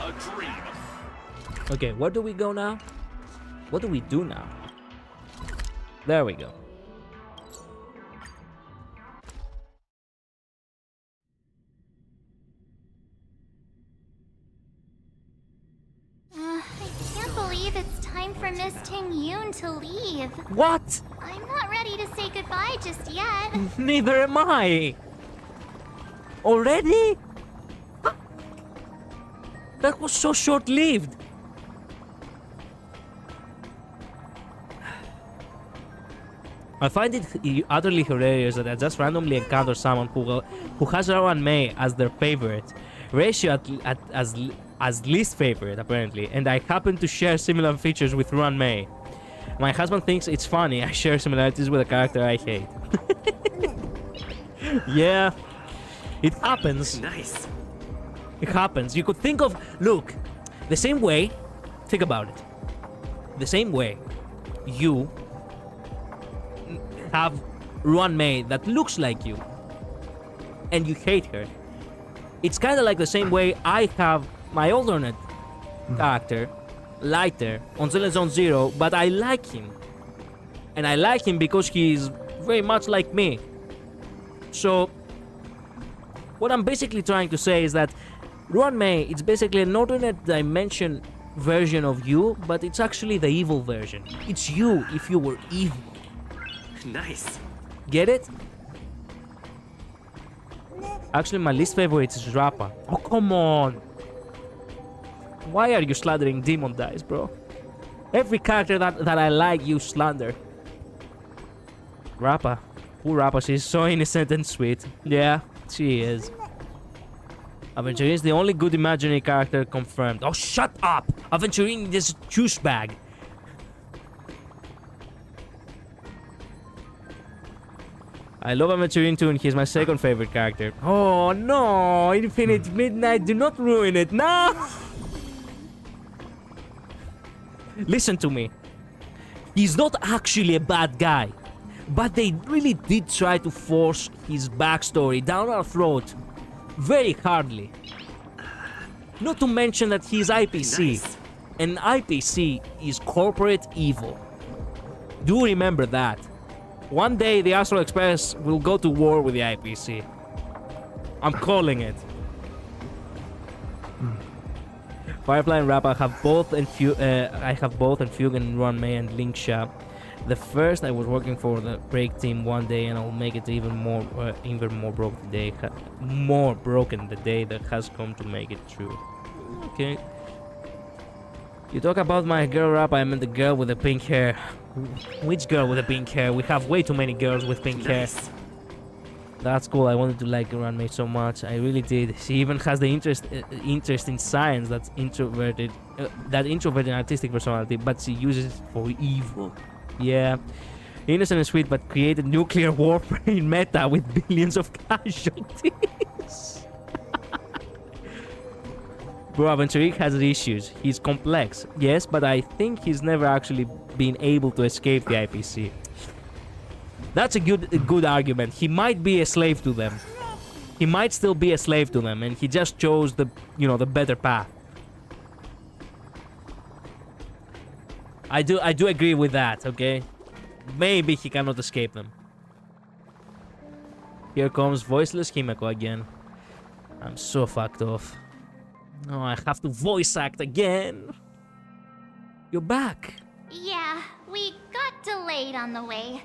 A dream. Okay, where do we go now? What do we do now? There we go. Miss Tingyun to leave. What? I'm not ready to say goodbye just yet. Neither am I. Already? That was so short-lived. I find it utterly hilarious that I just randomly encounter someone who has Ruan Mei as their favorite, Ratio as least favorite apparently, and I happen to share similar features with Ruan Mei. My husband thinks it's funny I share similarities with a character I hate. Yeah, it happens. Nice. It happens. You could think of, look, the same way, think about it. The same way you have Ruan Mei that looks like you and you hate her. It's kind of like the same way I have my alternate character, Lighter, on Zenless Zone Zero, but I like him. And I like him because he's very much like me. So, what I'm basically trying to say is that Ruan Mei, it's basically an alternate dimension version of you, but it's actually the evil version. It's you if you were evil. Nice. Get it? Actually, my least favorite is Rappa. Oh, come on. Why are you slandering Demon Dice, bro? Every character that I like, you slander. Rappa. Poor Rappa, she's so innocent and sweet. Yeah, she is. Aventurine is the only good imaginary character confirmed. Oh, shut up! Aventurine is a juice bag. I love Aventurine too, and he's my second favorite character. Oh no! Infinite Midnight, do not ruin it. No! Listen to me. He's not actually a bad guy, but they really did try to force his backstory down our throat very hardly. Not to mention that he's IPC, Nice. and IPC is corporate evil. Do remember that. One day the Astral Express will go to war with the IPC. I'm calling it. Firefly and Rappa have both and I have both and Fugue and Ruan Mei and Linksha. The first I was working for the break team one day, and I'll make it even more broken the day that has come to make it true. Okay. You talk about my girl Rappa, I meant the girl with the pink hair. Which girl with the pink hair? We have way too many girls with pink hair. Nice. That's cool. I wanted to like Ruan Mei so much. I really did. She even has the interest in science that introverted artistic personality, but she uses it for evil. Yeah, innocent and sweet, but created nuclear warfare in meta with billions of casualties. Bro, Aventurine has issues. He's complex, yes, but I think he's never actually been able to escape the IPC. That's a good argument. He might be a slave to them. He might still be a slave to them, and he just chose the better path. I do agree with that, okay? Maybe he cannot escape them. Here comes voiceless Himeko again. I'm so fucked off. No, I have to voice act again. You're back. Yeah, we got delayed on the way.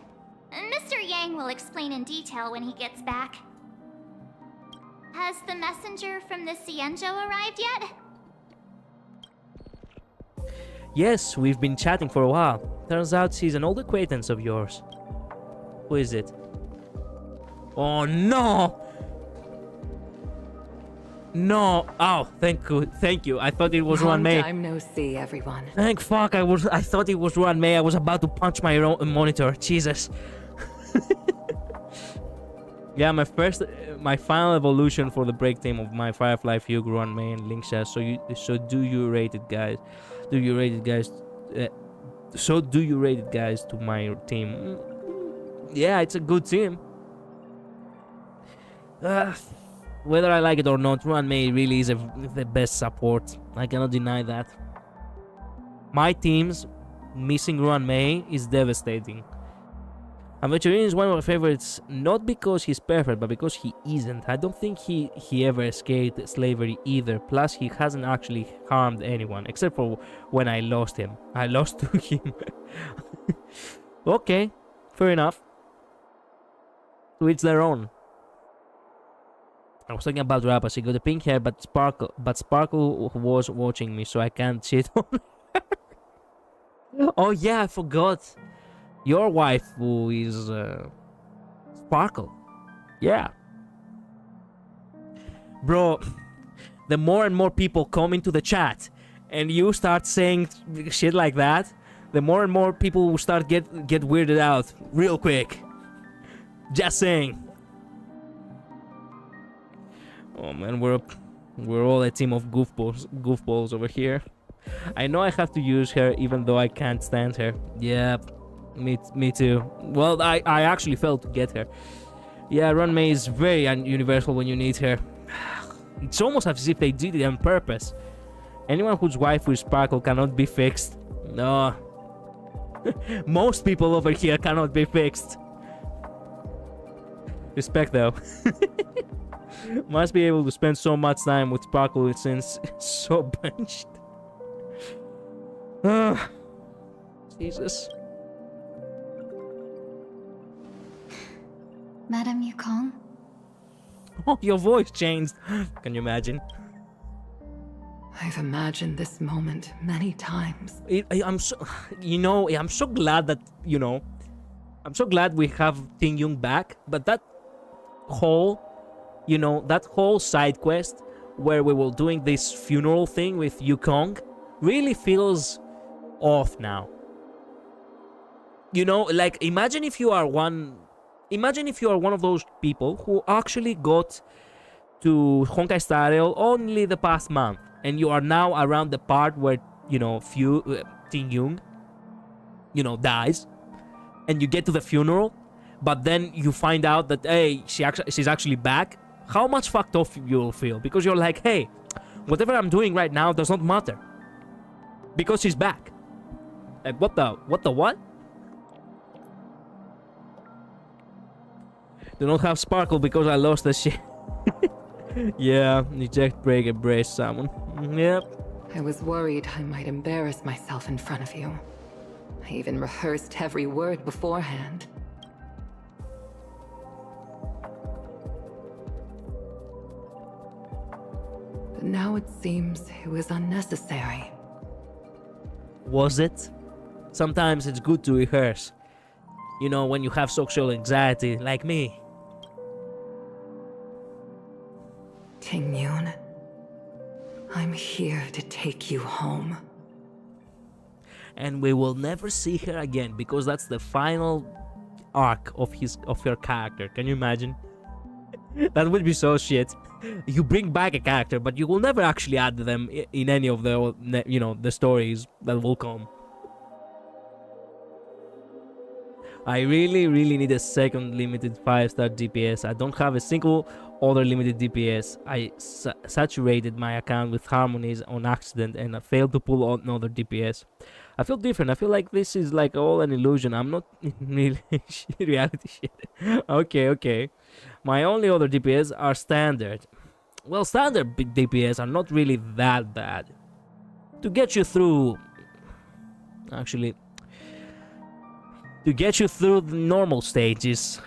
Mr. Yang will explain in detail when he gets back. Has the messenger from the Cienjo arrived yet? Yes, we've been chatting for a while. Turns out she's an old acquaintance of yours. Who is it? Oh no! No! Oh, thank you. I thought it was Ruan Mei. Long time no see, everyone. Thank fuck! I thought it was Ruan Mei. I was about to punch my own monitor. Jesus. Yeah, my final evolution for the break team of my Firefly, Fugue, Ruan Mei, and Linksha. So do you rate it, guys? Do you rate it, guys? So do you rate it, guys, to my team? Yeah, it's a good team. Whether I like it or not, Ruan Mei really is the best support. I cannot deny that. My team's missing Ruan Mei is devastating. Aventurine is one of my favorites, not because he's perfect, but because he isn't. I don't think he ever escaped slavery either. Plus, he hasn't actually harmed anyone, except for when I lost him. I lost to him. Okay, fair enough. To each their own. I was talking about Rappa. She got the pink hair, but Sparkle was watching me, so I can't shit on her. Oh yeah, I forgot. Your wife, who is Sparkle. Yeah. Bro, the more and more people come into the chat and you start saying shit like that, the more and more people will start get weirded out real quick. Just saying. Oh man, we're all a team of goofballs over here. I know I have to use her even though I can't stand her. Yeah. Me too. Well, I actually failed to get her. Yeah, Run May is very universal when you need her. It's almost as if they did it on purpose. Anyone whose wife with Sparkle cannot be fixed. No. Most people over here cannot be fixed. Respect though. Must be able to spend so much time with Sparkle since so bunched. Jesus. Madame Yukong? Oh, your voice changed. Can you imagine? I've imagined this moment many times. I'm so, I'm so glad that, I'm so glad we have Tingyun back. But that whole, that whole side quest where we were doing this funeral thing with Yukong really feels off now. Like, imagine if you are one of those people who actually got to Honkai Star Rail only the past month, and you are now around the part where, Tingyun, dies, and you get to the funeral, but then you find out that, hey, she's actually back. How much fucked off you'll feel, because you're like, hey, whatever I'm doing right now does not matter, because she's back. Like, what the what? Do not have Sparkle because I lost the shit. Yeah, eject, break, embrace someone. Yep. I was worried I might embarrass myself in front of you. I even rehearsed every word beforehand. But now it seems it was unnecessary. Was it? Sometimes it's good to rehearse. When you have social anxiety, like me. Tingyun, I'm here to take you home. And we will never see her again, because that's the final arc of her character. Can you imagine? That would be so shit. You bring back a character, but you will never actually add them in any of the, the stories that will come. I really need a second limited 5-star DPS. I don't have a single other limited DPS. I saturated my account with harmonies on accident and I failed to pull on another DPS. I feel different. I feel like this is like all an illusion. I'm not in reality shit. Okay. My only other DPS are standard. Well, standard DPS are not really that bad. To get you through... Actually... To get you through the normal stages.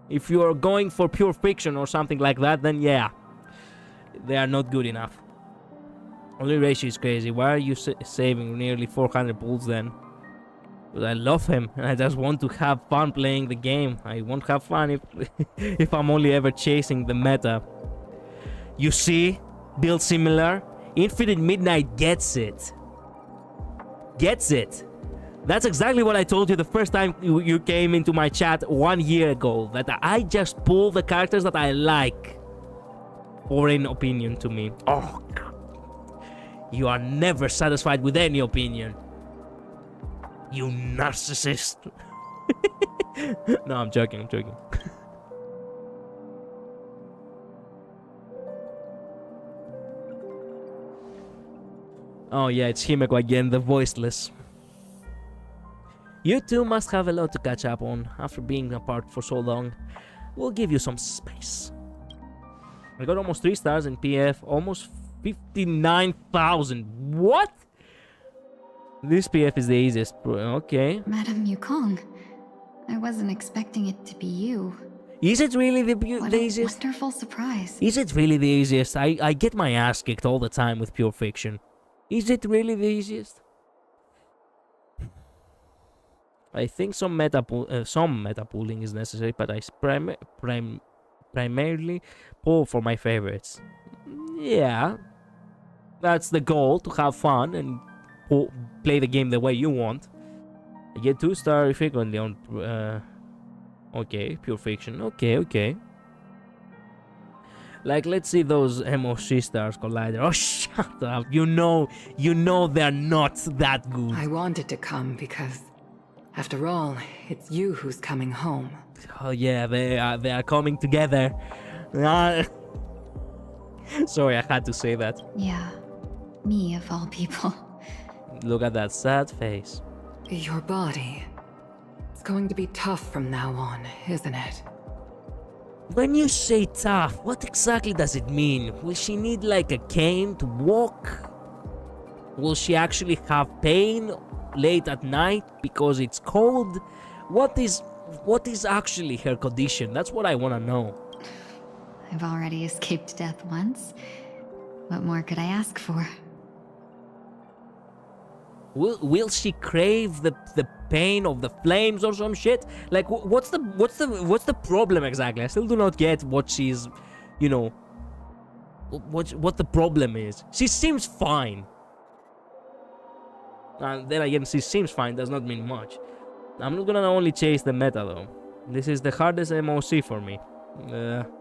If you are going for pure fiction or something like that, then yeah. They are not good enough. Only ratio is crazy. Why are you saving nearly 400 pulls then? Because I love him and I just want to have fun playing the game. I won't have fun if if I'm only ever chasing the meta. You see? Build similar. Infinite Midnight gets it. Gets it. That's exactly what I told you the first time you came into my chat 1 year ago. That I just pull the characters that I like. Or in opinion to me. Oh, God. You are never satisfied with any opinion. You narcissist. No, I'm joking. Oh yeah, it's Himeko again, the voiceless. You two must have a lot to catch up on after being apart for so long. We'll give you some space. I got almost 3 stars in PF, almost 59,000. What? This PF is the easiest. Okay. Madame Yukong, I wasn't expecting it to be you. Is it really the What easiest? a wonderful surprise. Is it really the easiest? I get my ass kicked all the time with pure fiction. Is it really the easiest? I think some meta pooling is necessary, but I primarily pull for my favorites. Yeah, that's the goal, to have fun and play the game the way you want. I get 2 stars frequently on okay, pure fiction. Okay. Like, let's see those MOC stars collider. Oh, shut up. You know they're not that good. I wanted to come because, after all, it's you who's coming home. Oh yeah, they are coming together. Sorry, I had to say that. Yeah, me of all people. Look at that sad face. Your body. It's going to be tough from now on, isn't it? When you say tough, what exactly does it mean? Will she need like a cane to walk? Will she actually have pain late at night because it's cold? What is actually her condition? That's what I want to know. I've already escaped death once. What more could I ask for? Will she crave the pain of the flames or some shit? Like, what's the problem exactly? I still do not get what she's, you know, what the problem is. She seems fine. And then again, she seems fine does not mean much. I'm not gonna only chase the meta though. This is the hardest MOC for me.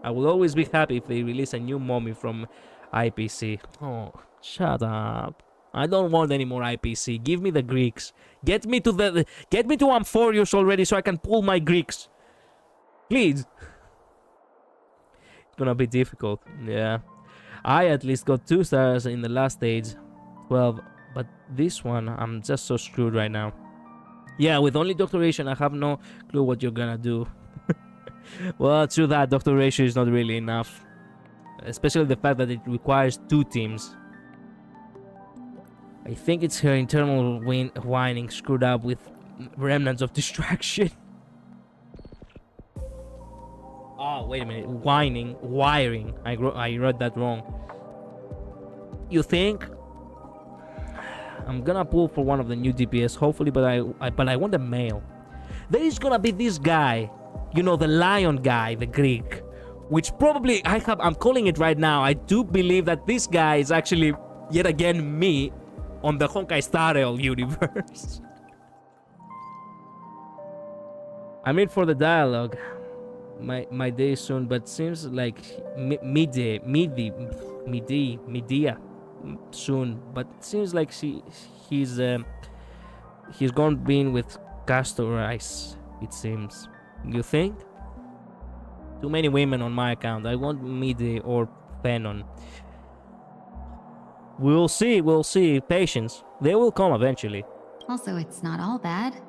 I will always be happy if they release a new mommy from IPC. Oh, shut up. I don't want any more IPC. Give me the Greeks. Get me to Amphorius already so I can pull my Greeks. Please. It's gonna be difficult. Yeah. I at least got 2 stars in the last stage. 12. But this one, I'm just so screwed right now. Yeah, with only doctoration, I have no clue what you're gonna do. Well, true that. Doctoration is not really enough. Especially the fact that it requires 2 teams. I think it's her internal whining screwed up with remnants of distraction. Oh, wait a minute. Wiring. I read that wrong. You think? I'm gonna pull for one of the new DPS, hopefully, but I want a male. There is gonna be this guy, you know, the lion guy, the Greek, which probably I'm calling it right now. I do believe that this guy is actually yet again me on the Honkai Star Rail universe. I'm in for the dialogue. My day is soon, but seems like midday soon. But seems like he's gone being with castor ice. It seems. You think? Too many women on my account. I want midday or Penon. We'll see. Patience. They will come eventually. Also, it's not all bad.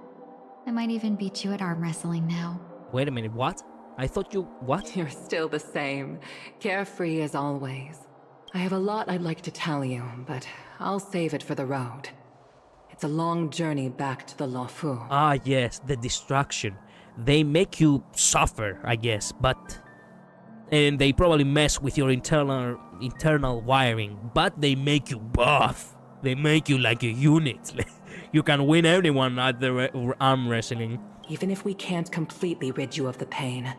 I might even beat you at arm wrestling now. Wait a minute, what? I thought you... what? You're still the same, carefree as always. I have a lot I'd like to tell you, but I'll save it for the road. It's a long journey back to the Luofu. Ah, yes, the distraction. They make you suffer, I guess, but... and they probably mess with your internal wiring, but they make you buff. They make you like a unit. You can win anyone at the arm wrestling. Even if we can't completely rid you of the pain,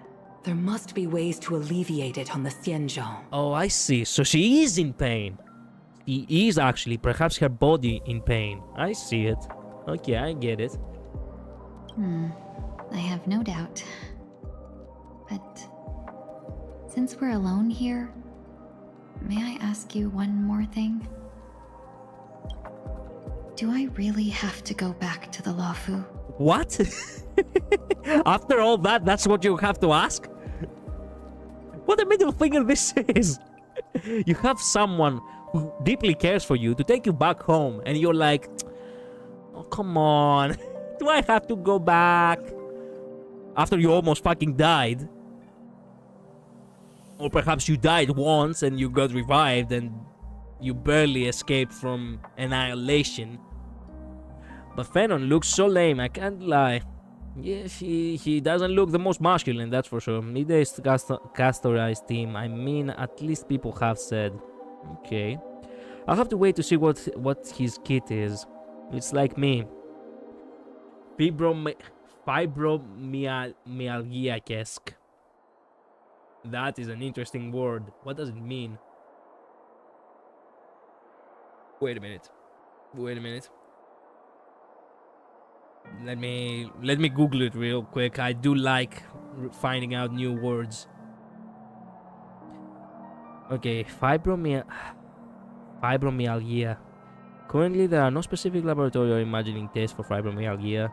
there must be ways to alleviate it on the Xianzhou. Oh, I see. So she is in pain. She is actually, perhaps her body in pain. I see it. Okay, I get it. I have no doubt. But since we're alone here, may I ask you one more thing? Do I really have to go back to the Luofu? What? After all that, that's what you have to ask? What a middle finger this is! You have someone who deeply cares for you to take you back home, and you're like, oh, come on. Do I have to go back? After you almost fucking died? Or perhaps you died once and you got revived and you barely escaped from annihilation. But Fenon looks so lame, I can't lie. Yeah, he doesn't look the most masculine, that's for sure. Midday castorized team. I mean, at least people have said. Okay. I'll have to wait to see what his kit is. It's like me. Fibromyalgia-esque. That is an interesting word. What does it mean? Wait a minute. Let me Google it real quick. I do like finding out new words. Okay, fibromyalgia. Currently, there are no specific laboratory or imaging tests for fibromyalgia.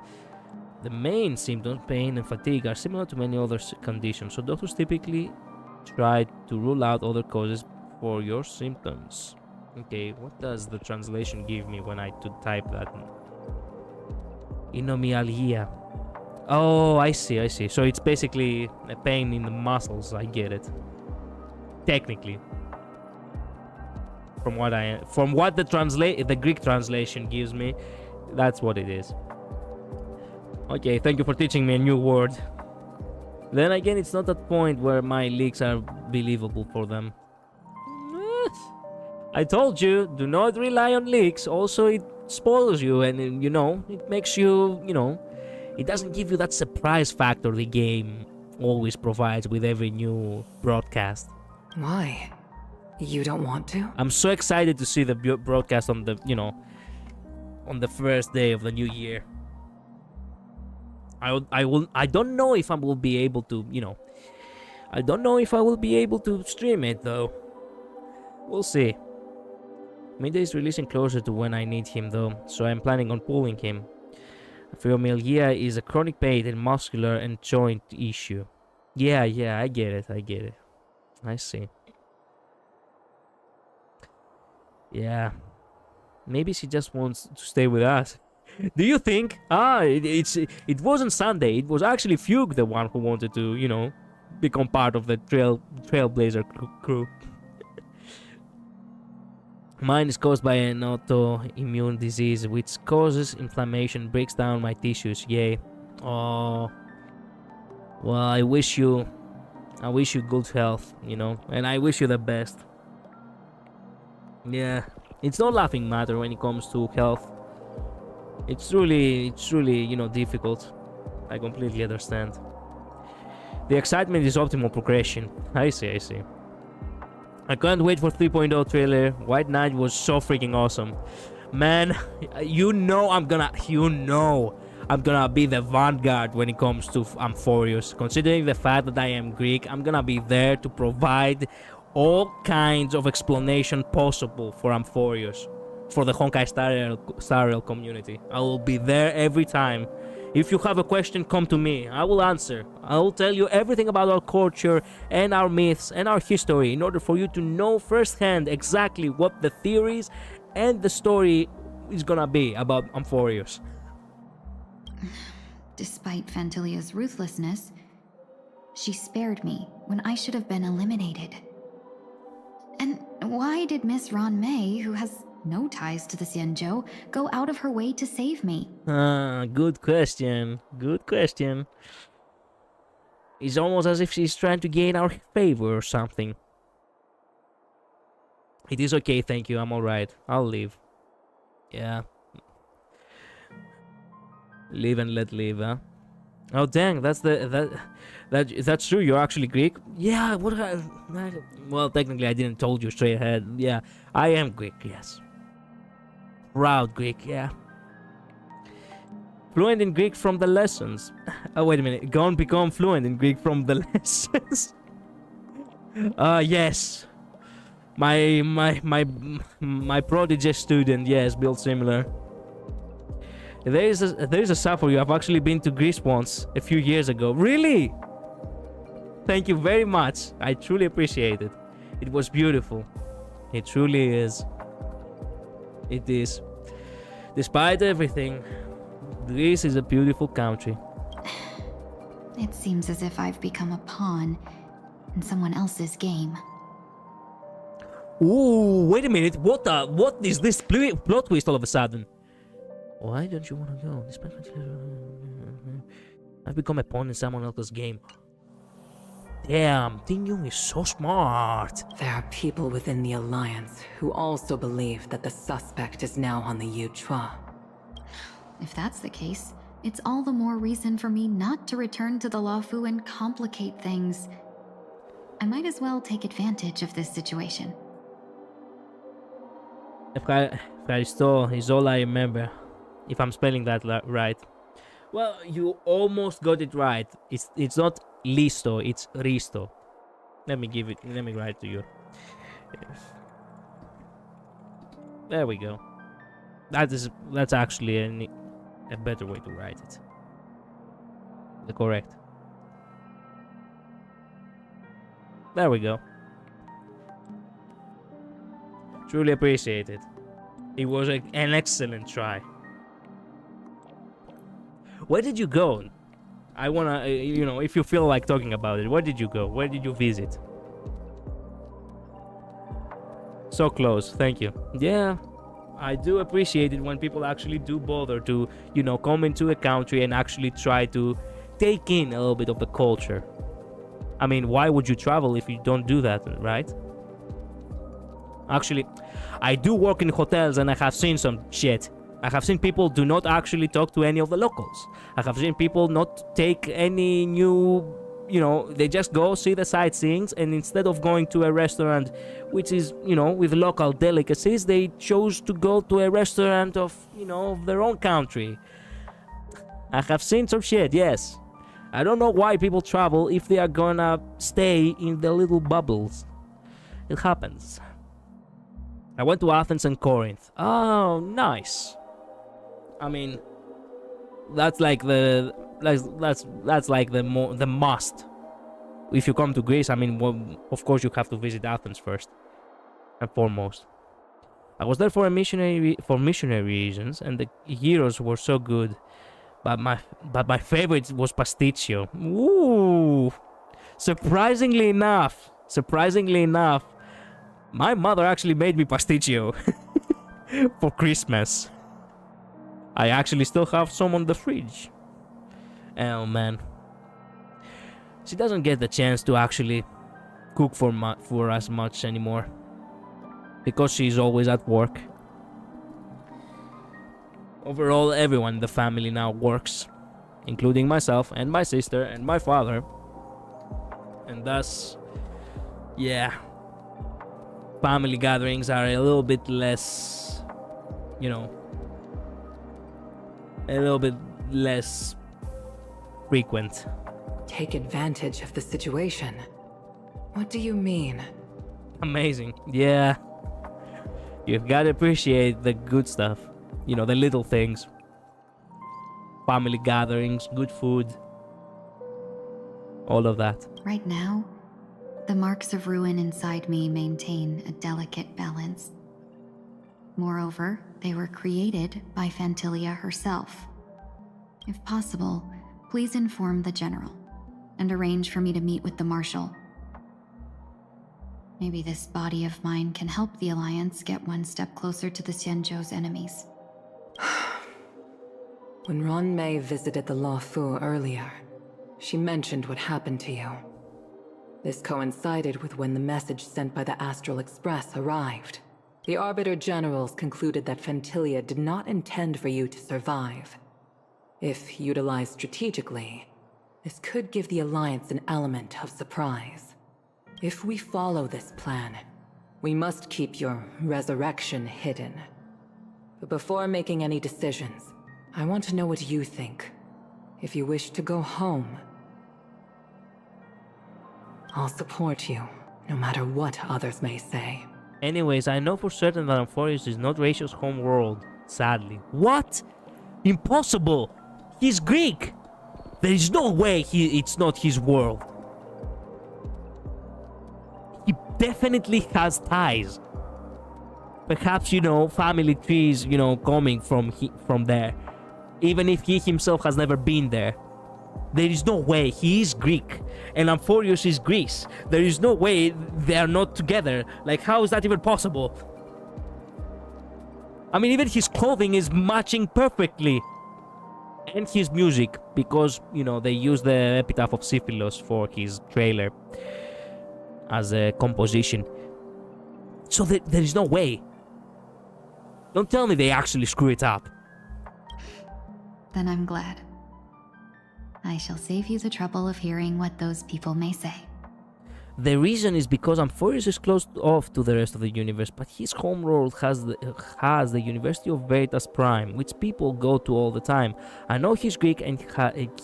The main symptoms, pain and fatigue, are similar to many other conditions, so doctors typically try to rule out other causes for your symptoms. Okay, what does the translation give me when I type that? Inomyalgia. Oh, I see. So it's basically a pain in the muscles. I get it. Technically. From what the Greek translation gives me, that's what it is. Okay, thank you for teaching me a new word. Then again, it's not that point where my leaks are believable for them. I told you, do not rely on leaks. Also, it spoils you and, it makes you, it doesn't give you that surprise factor the game always provides with every new broadcast. Why? You don't want to? I'm so excited to see the broadcast on the, on the first day of the new year. I don't know if I will be able to, I don't know if I will be able to stream it though. We'll see. Midday is releasing closer to when I need him though, so I'm planning on pulling him. Fibromyalgia is a chronic pain and muscular and joint issue. Yeah, I get it. I see. Yeah. Maybe she just wants to stay with us. Do you think? It wasn't Sunday. It was actually Fugue, the one who wanted to, become part of the Trailblazer crew. Mine is caused by an autoimmune disease which causes inflammation, breaks down my tissues. Yay. Oh. Well, I wish you good health, and I wish you the best. Yeah. It's no laughing matter when it comes to health. It's really, difficult. I completely understand. The excitement is optimal progression. I see. I can't wait for 3.0 trailer. White Knight was so freaking awesome. Man, I'm gonna be the vanguard when it comes to Amphorius. Considering the fact that I am Greek, I'm gonna be there to provide all kinds of explanation possible for Amphorius, for the Honkai Star Rail community. I will be there every time. If you have a question, come to me. I will answer. I will tell you everything about our culture and our myths and our history in order for you to know firsthand exactly what the theories and the story is gonna be about Amphorius. Despite Fantilia's ruthlessness, she spared me when I should have been eliminated. And why did Miss Ron May, who has no ties to the Xianzhou, go out of her way to save me? Good question. It's almost as if she's trying to gain our favor or something. It is okay, thank you, I'm alright. I'll leave. Yeah. Live and let live, huh? Oh dang, that's true. You're actually Greek. Yeah. Well, technically, I didn't told you straight ahead. Yeah, I am Greek. Yes. Proud Greek. Yeah. Fluent in Greek from the lessons. Oh wait a minute. Go and become fluent in Greek from the lessons. Yes. My prodigy student. Yes, built similar. There is a sub for you. I've actually been to Greece once, a few years ago. Really? Thank you very much. I truly appreciate it. It was beautiful. It truly is. It is. Despite everything, Greece is a beautiful country. It seems as if I've become a pawn in someone else's game. Ooh, wait a minute. What is this plot twist all of a sudden? Why don't you want to go? I've become a pawn in someone else's game. Damn, Tingyun is so smart. There are people within the Alliance who also believe that the suspect is now on the Yuchua. If that's the case, it's all the more reason for me not to return to the Luofu and complicate things. I might as well take advantage of this situation. Ευχαριστώ is all I remember. If I'm spelling that right. Well, you almost got it right. It's not listo, it's risto. Let me write to you. There we go. That's actually a better way to write it. The correct. There we go. Truly appreciate it. It was an excellent try. Where did you go? I wanna, if you feel like talking about it, where did you go? Where did you visit? So close, thank you. Yeah, I do appreciate it when people actually do bother to, come into a country and actually try to take in a little bit of the culture. I mean, why would you travel if you don't do that, right? Actually, I do work in hotels and I have seen some shit. I have seen people do not actually talk to any of the locals. I have seen people not take any new, they just go see the sightseeings, and instead of going to a restaurant which is, with local delicacies, they chose to go to a restaurant of, of their own country. I have seen some shit, yes. I don't know why people travel if they are gonna stay in their little bubbles. It happens. I went to Athens and Corinth. Oh, nice. I mean, that's like the must. If you come to Greece, I mean, well, of course you have to visit Athens first and foremost. I was there for missionary reasons, and the heroes were so good. But my favorite was pasticcio. Ooh, surprisingly enough, my mother actually made me pasticcio for Christmas. I actually still have some on the fridge. Oh man, she doesn't get the chance to actually cook for us much anymore because she's always at work. Overall, everyone in the family now works, including myself and my sister and my father, and thus, yeah, family gatherings are a little bit less, a little bit less frequent. Take advantage of the situation. What do you mean? Amazing. Yeah. You've got to appreciate the good stuff. The little things. Family gatherings, good food. All of that. Right now, the marks of ruin inside me maintain a delicate balance. Moreover, they were created by Phantilia herself. If possible, please inform the General and arrange for me to meet with the Marshal. Maybe this body of mine can help the Alliance get one step closer to the Xianzhou's enemies. When Ron Mei visited the Luofu earlier, she mentioned what happened to you. This coincided with when the message sent by the Astral Express arrived. The Arbiter Generals concluded that Phantilia did not intend for you to survive. If utilized strategically, this could give the Alliance an element of surprise. If we follow this plan, we must keep your resurrection hidden. But before making any decisions, I want to know what you think. If you wish to go home, I'll support you, no matter what others may say. Anyways, I know for certain that Amphorius is not Ratio's home world, sadly. What? Impossible! He's Greek! There is no way it's not his world. He definitely has ties. Perhaps, family trees, coming from there. even if he himself has never been there. There is no way. He is Greek, and Amphorius is Greece. There is no way they are not together. Like, how is that even possible? I mean, even his clothing is matching perfectly. And his music, because, you know, they use the epitaph of Syphilos for his trailer as a composition. So there is no way. Don't tell me they actually screw it up. Then I'm glad. I shall save you the trouble of hearing what those people may say. The reason is because Amphorius is closed off to the rest of the universe, but his homeworld has the University of Veritas Prime, which people go to all the time. I know he's Greek and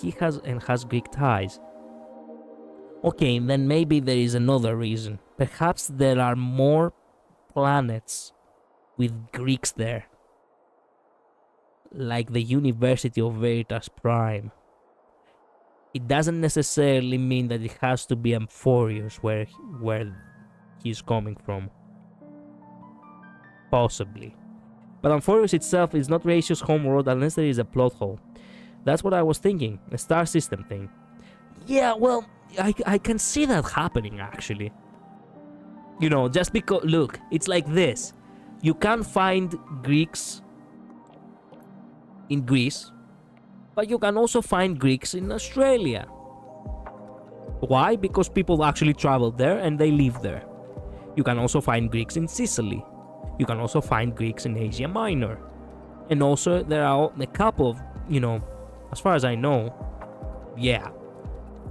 he has Greek ties. Okay, then maybe there is another reason. Perhaps there are more planets with Greeks there, like the University of Veritas Prime. It doesn't necessarily mean that it has to be Amphorius where he's coming from. Possibly. But Amphorius itself is not Ratio's homeworld unless there is a plot hole. That's what I was thinking, a star system thing. Yeah, well, I can see that happening actually. You know, just because, look, it's like this. You can't find Greeks in Greece, but you can also find Greeks in Australia. Why? Because people actually travel there and they live there. You can also find Greeks in Sicily. You can also find Greeks in Asia Minor. And also there are a couple of, you know, as far as I know, yeah,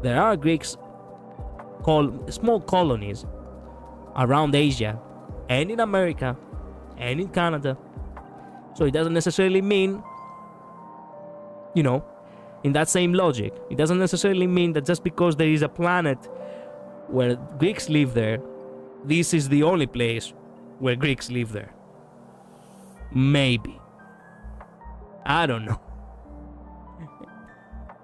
there are Greeks, small colonies around Asia and in America and in Canada. So it doesn't necessarily mean, you know, in that same logic, it doesn't necessarily mean that just because there is a planet where Greeks live there, this is the only place where Greeks live there. Maybe. I don't know.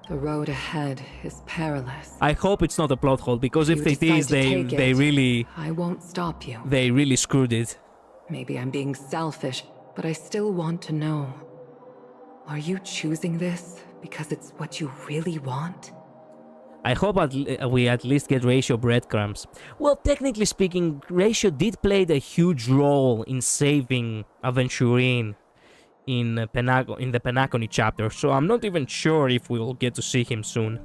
The road ahead is perilous. I hope it's not a plot hole, because if it is, they really... I won't stop you. They really screwed it. Maybe I'm being selfish, but I still want to know. Are you choosing this because it's what you really want? I hope we at least get Ratio breadcrumbs. Well, technically speaking, Ratio did play a huge role in saving Aventurine in the Penacony chapter, so I'm not even sure if we will get to see him soon.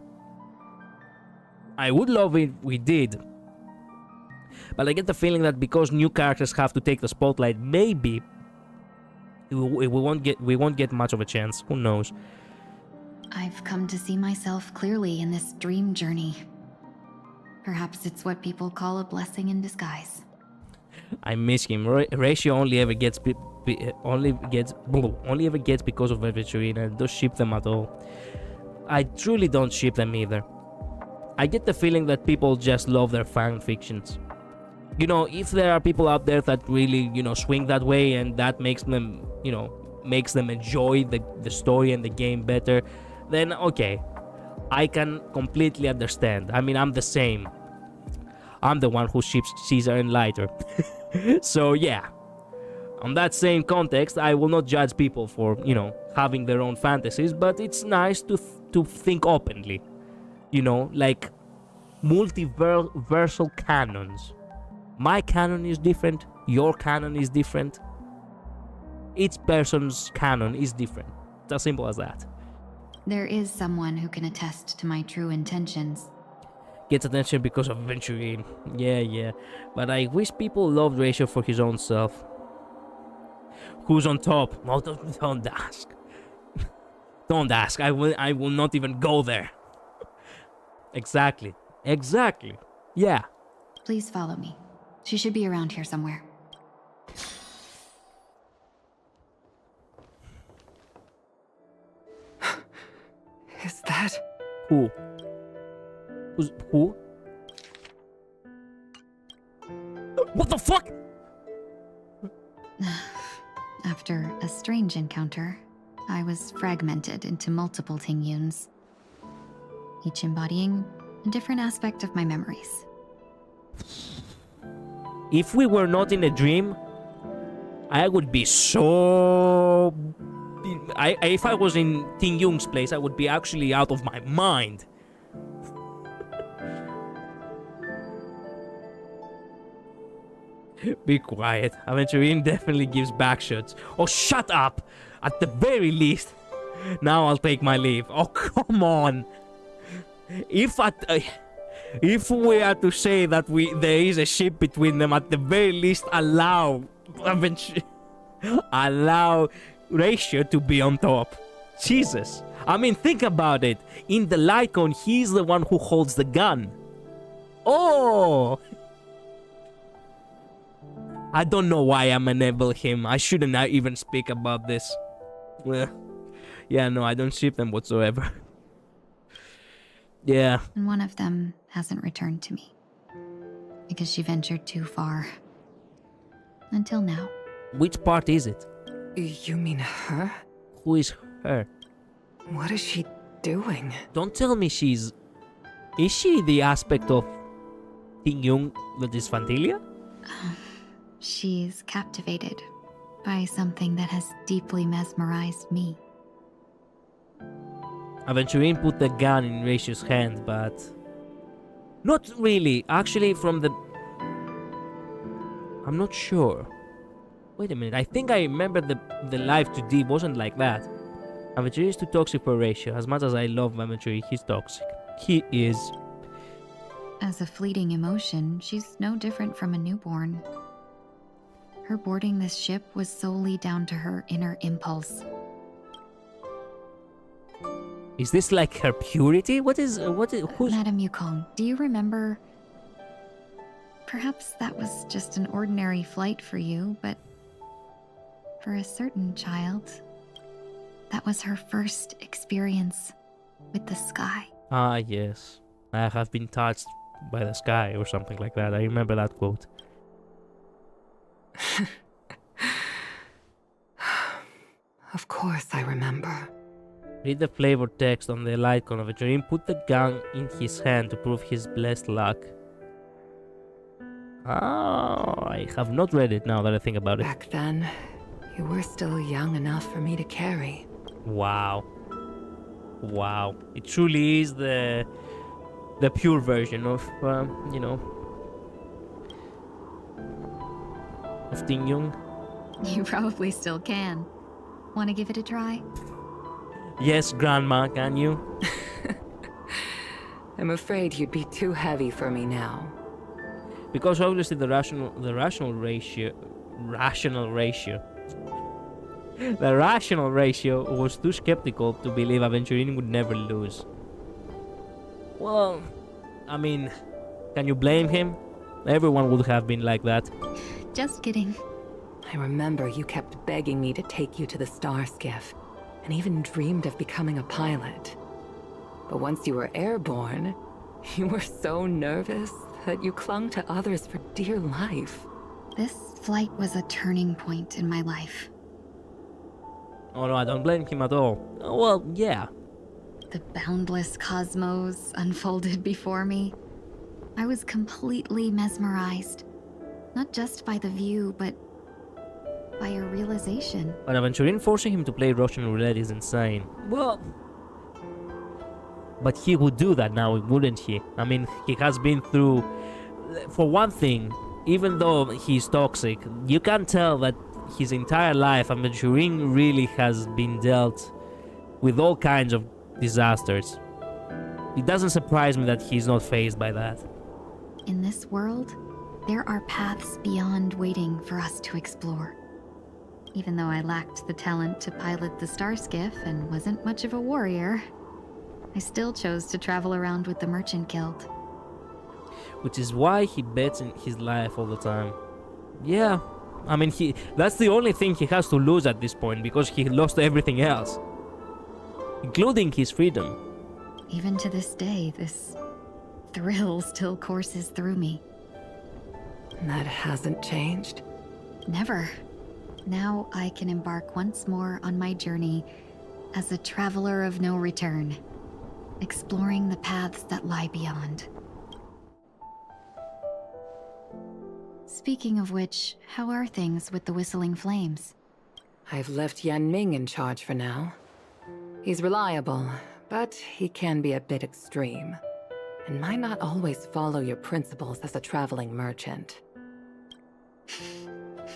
I would love it if we did. But I get the feeling that because new characters have to take the spotlight, maybe we won't get much of a chance. Who knows? I've come to see myself clearly in this dream journey. Perhaps it's what people call a blessing in disguise. I miss him. Ratio only ever gets because of Aventurine. I don't ship them at all. I truly don't ship them either. I get the feeling that people just love their fan fictions. You know, if there are people out there that really, you know, swing that way and that makes them, you know, makes them enjoy the story and the game better, then okay, I can completely understand. I mean, I'm the same. I'm the one who ships Caesar and Lighter. So yeah, on that same context, I will not judge people for, you know, having their own fantasies, but it's nice to think openly. You know, like multiversal canons. My canon is different, your canon is different. Each person's canon is different. It's as simple as that. There is someone who can attest to my true intentions. Gets attention because of Aventurine. Yeah. But I wish people loved Ratio for his own self. Who's on top? No, don't ask. Don't ask. I will not even go there. Exactly. Yeah. Please follow me. She should be around here somewhere. Is that... Who? Who? What the fuck? After a strange encounter, I was fragmented into multiple Tingyuns, each embodying a different aspect of my memories. If we were not in a dream, I would be so if I was in Tingyun's place, I would be actually out of my mind. Be quiet. Aventurine definitely gives back shots. Oh, shut up! At the very least. Now I'll take my leave. Oh, come on. If we are to say that there is a ship between them, at the very least allow Ratio to be on top. Jesus. I mean, think about it. In the Lycon, he's the one who holds the gun. Oh! I don't know why I'm enable him. I shouldn't even speak about this. Well, yeah, no, I don't ship them whatsoever. Yeah. And one of them hasn't returned to me. Because she ventured too far. Until now. Which part is it? You mean her? Who is her? What is she doing? Don't tell me she's... Is she the aspect of Tingyun that is Fantilia? She's captivated by something that has deeply mesmerized me. Aventurine put the gun in Ratio's hand, but... Not really. Actually, from the... I'm not sure. Wait a minute. I think I remember the life 2D wasn't like that. Aventurine is too toxic for Ratio. As much as I love Aventurine, he's toxic. He is. As a fleeting emotion, she's no different from a newborn. Her boarding this ship was solely down to her inner impulse. Is this like her purity? who's... Madame Yukong, do you remember? Perhaps that was just an ordinary flight for you, but for a certain child, that was her first experience with the sky. Ah, yes. I have been touched by the sky or something like that. I remember that quote. Of course I remember. Read the flavor text on the Lycon of a dream. Put the gun in his hand to prove his blessed luck. Oh, I have not read it now that I think about it. Back then, you were still young enough for me to carry. Wow. Wow. It truly is the pure version of, you know, of Tingyun. You probably still can. Want to give it a try? Yes, Grandma, can you? I'm afraid you'd be too heavy for me now. Because obviously the rational ratio was too skeptical to believe Aventurine would never lose. Well, I mean, can you blame him? Everyone would have been like that. Just kidding. I remember you kept begging me to take you to the star skiff, and even dreamed of becoming a pilot. But once you were airborne, you were so nervous that you clung to others for dear life. This flight was a turning point in my life. Oh no, I don't blame him at all. Oh, well, yeah. The boundless cosmos unfolded before me. I was completely mesmerized. Not just by the view, but by a realization. But Aventurine forcing him to play Russian roulette is insane. Well... But he would do that now, wouldn't he? I mean, he has been through... For one thing, even though he's toxic, you can tell that his entire life, Aventurine really has been dealt with all kinds of disasters. It doesn't surprise me that he's not fazed by that. In this world, there are paths beyond waiting for us to explore. Even though I lacked the talent to pilot the star skiff and wasn't much of a warrior, I still chose to travel around with the Merchant Guild. Which is why he bets in his life all the time. Yeah, I mean, that's the only thing he has to lose at this point, because he lost everything else. Including his freedom. Even to this day, this thrill still courses through me. That hasn't changed? Never. Now I can embark once more on my journey as a traveler of no return, exploring the paths that lie beyond. Speaking of which, how are things with the Whistling Flames? I've left Yan Ming in charge for now. He's reliable, but he can be a bit extreme, and might not always follow your principles as a traveling merchant.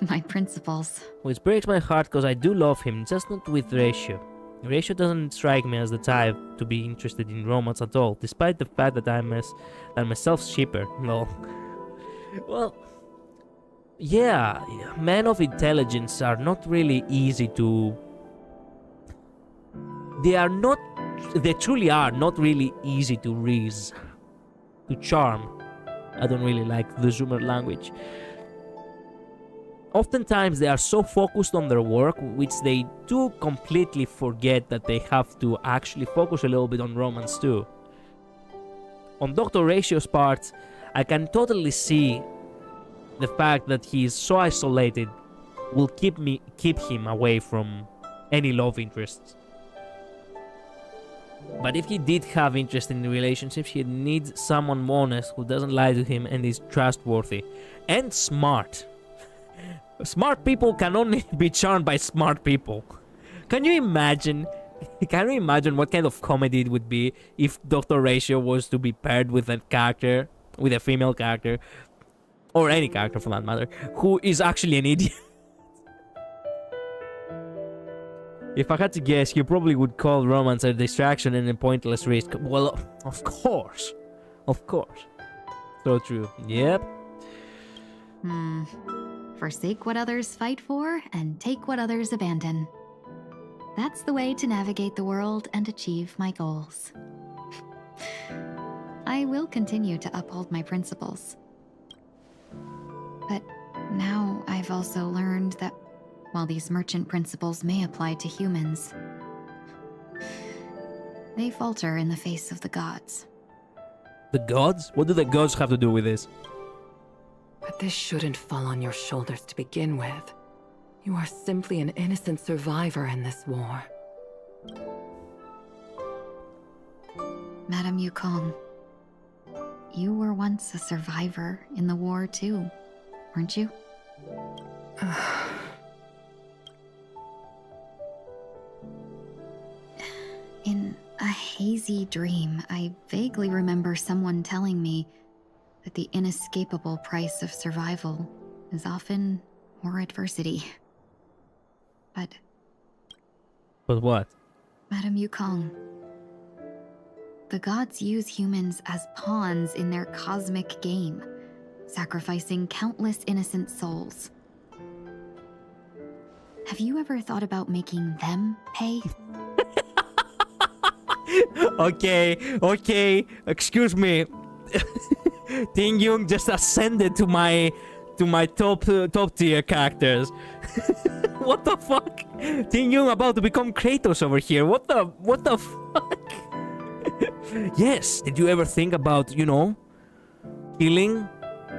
My principles. Which breaks my heart because I do love him, just not with Ratio. Ratio doesn't strike me as the type to be interested in romance at all, despite the fact that I'm a self-shipper. No. Well, yeah, men of intelligence are not really easy to... They truly are not really easy to reason, to charm. I don't really like the Zoomer language. Oftentimes they are so focused on their work, which they do completely forget that they have to actually focus a little bit on romance too. On Dr. Ratio's part, I can totally see the fact that he is so isolated will keep him away from any love interests. But if he did have interest in the relationships, he needs someone honest who doesn't lie to him and is trustworthy and smart. Smart people can only be charmed by smart people. Can you imagine? Can you imagine what kind of comedy it would be if Dr. Ratio was to be paired with a character, with a female character, or any character for that matter, who is actually an idiot? If I had to guess, he probably would call romance a distraction and a pointless risk. Well, of course. Of course. So true. Yep. Forsake what others fight for and take what others abandon. That's the way to navigate the world and achieve my goals. I will continue to uphold my principles. But now I've also learned that while these merchant principles may apply to humans, they falter in the face of the gods. The gods? What do the gods have to do with this? But this shouldn't fall on your shoulders to begin with. You are simply an innocent survivor in this war. Madame Yukong, you were once a survivor in the war too, weren't you? In a hazy dream, I vaguely remember someone telling me that the inescapable price of survival is often more adversity. But what? Madame Yukong, the gods use humans as pawns in their cosmic game, sacrificing countless innocent souls. Have you ever thought about making them pay? Okay, excuse me. Tingyun just ascended to my top tier characters. What the fuck? Tingyun about to become Kratos over here. What the fuck? Yes, did you ever think about, killing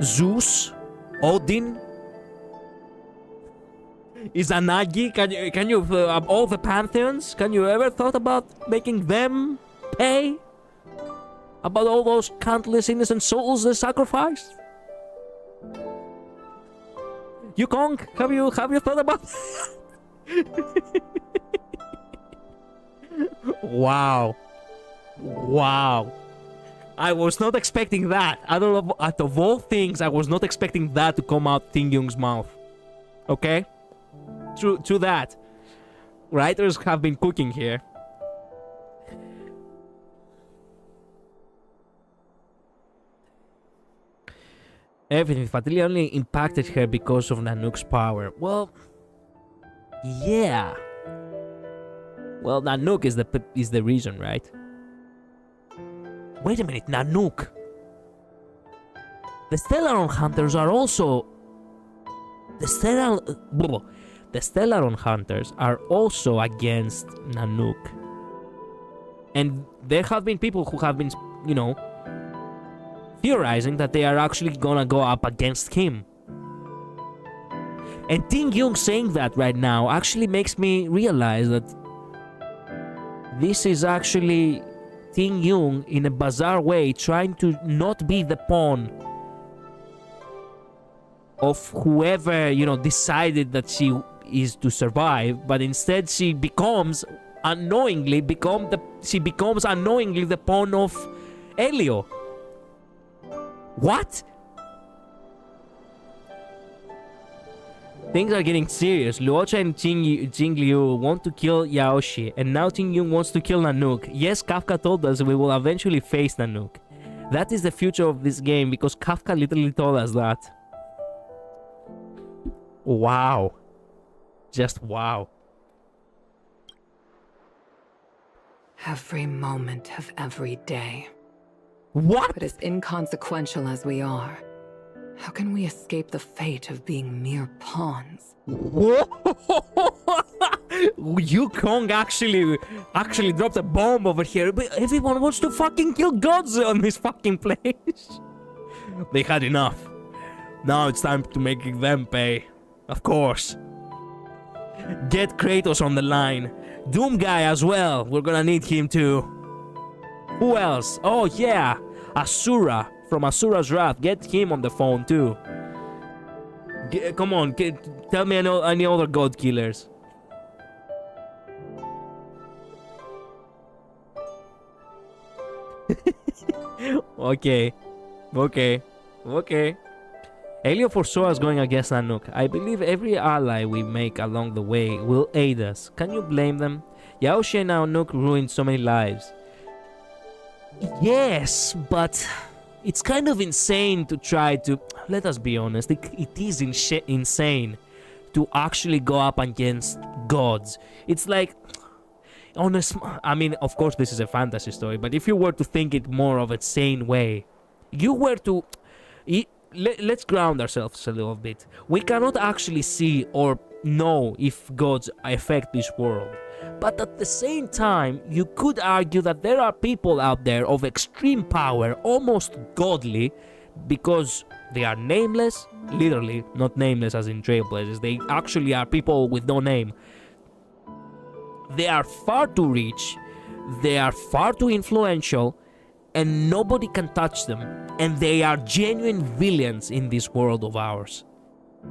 Zeus, Odin, Izanagi? Can you all the pantheons? Can you ever thought about making them pay? About all those countless innocent souls they sacrificed? Yukong, have you thought about Wow. I was not expecting that. Out of all things, I was not expecting that to come out Tingyun's mouth. Okay? True that. Writers have been cooking here. Everything fatally only impacted her because of Nanook's power. Well, yeah. Well, Nanook is the reason, right? Wait a minute, Nanook. The Stellaron Hunters are also... The Stellaron Hunters are also against Nanook. And there have been people who have been, theorizing that they are actually gonna go up against him. And Tingyun saying that right now actually makes me realize that this is actually Tingyun in a bizarre way trying to not be the pawn of whoever, decided that she is to survive, but instead she becomes unknowingly the pawn of Elio. What? Things are getting serious. Luocha and Jingliu want to kill Yaoshi, and now Tingyun wants to kill Nanook. Yes, Kafka told us we will eventually face Nanook. That is the future of this game, because Kafka literally told us that. Wow. Just wow. Every moment of every day. What? But as inconsequential as we are, how can we escape the fate of being mere pawns? Yukong actually dropped a bomb over here, but everyone wants to fucking kill gods on this fucking place. They had enough. Now it's time to make them pay. Of course. Get Kratos on the line. Doom guy as well. We're gonna need him too. Who else? Oh yeah, Asura from Asura's Wrath. Get him on the phone too. Come on, tell me any other god killers. Okay. Elio foresaw us going against Nanook. I believe every ally we make along the way will aid us. Can you blame them? Yaoshi and Nanook ruined so many lives. Yes, but it's kind of insane to try to... Let us be honest, it is insane to actually go up against gods. It's like... I mean, of course this is a fantasy story, but if you were to think it more of a sane way, you were to... Let's ground ourselves a little bit. We cannot actually see or know if gods affect this world. But at the same time, you could argue that there are people out there of extreme power, almost godly, because they are nameless, literally, not nameless as in trailblazers. They actually are people with no name. They are far too rich, they are far too influential, and nobody can touch them. And they are genuine villains in this world of ours.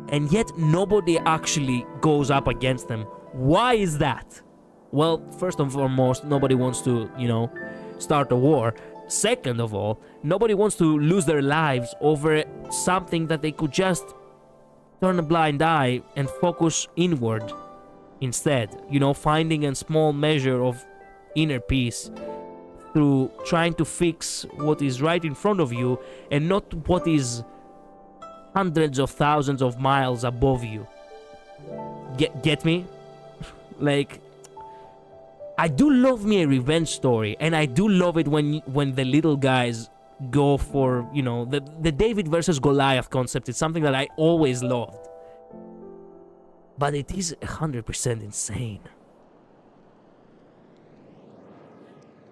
And yet nobody actually goes up against them. Why is that? Well, first and foremost, nobody wants to, start a war. Second of all, nobody wants to lose their lives over something that they could just turn a blind eye and focus inward instead. Finding a small measure of inner peace through trying to fix what is right in front of you and not what is hundreds of thousands of miles above you. Get me? Like, I do love me a revenge story, and I do love it when the little guys go for, the David versus Goliath concept. It's something that I always loved. But it is 100% insane.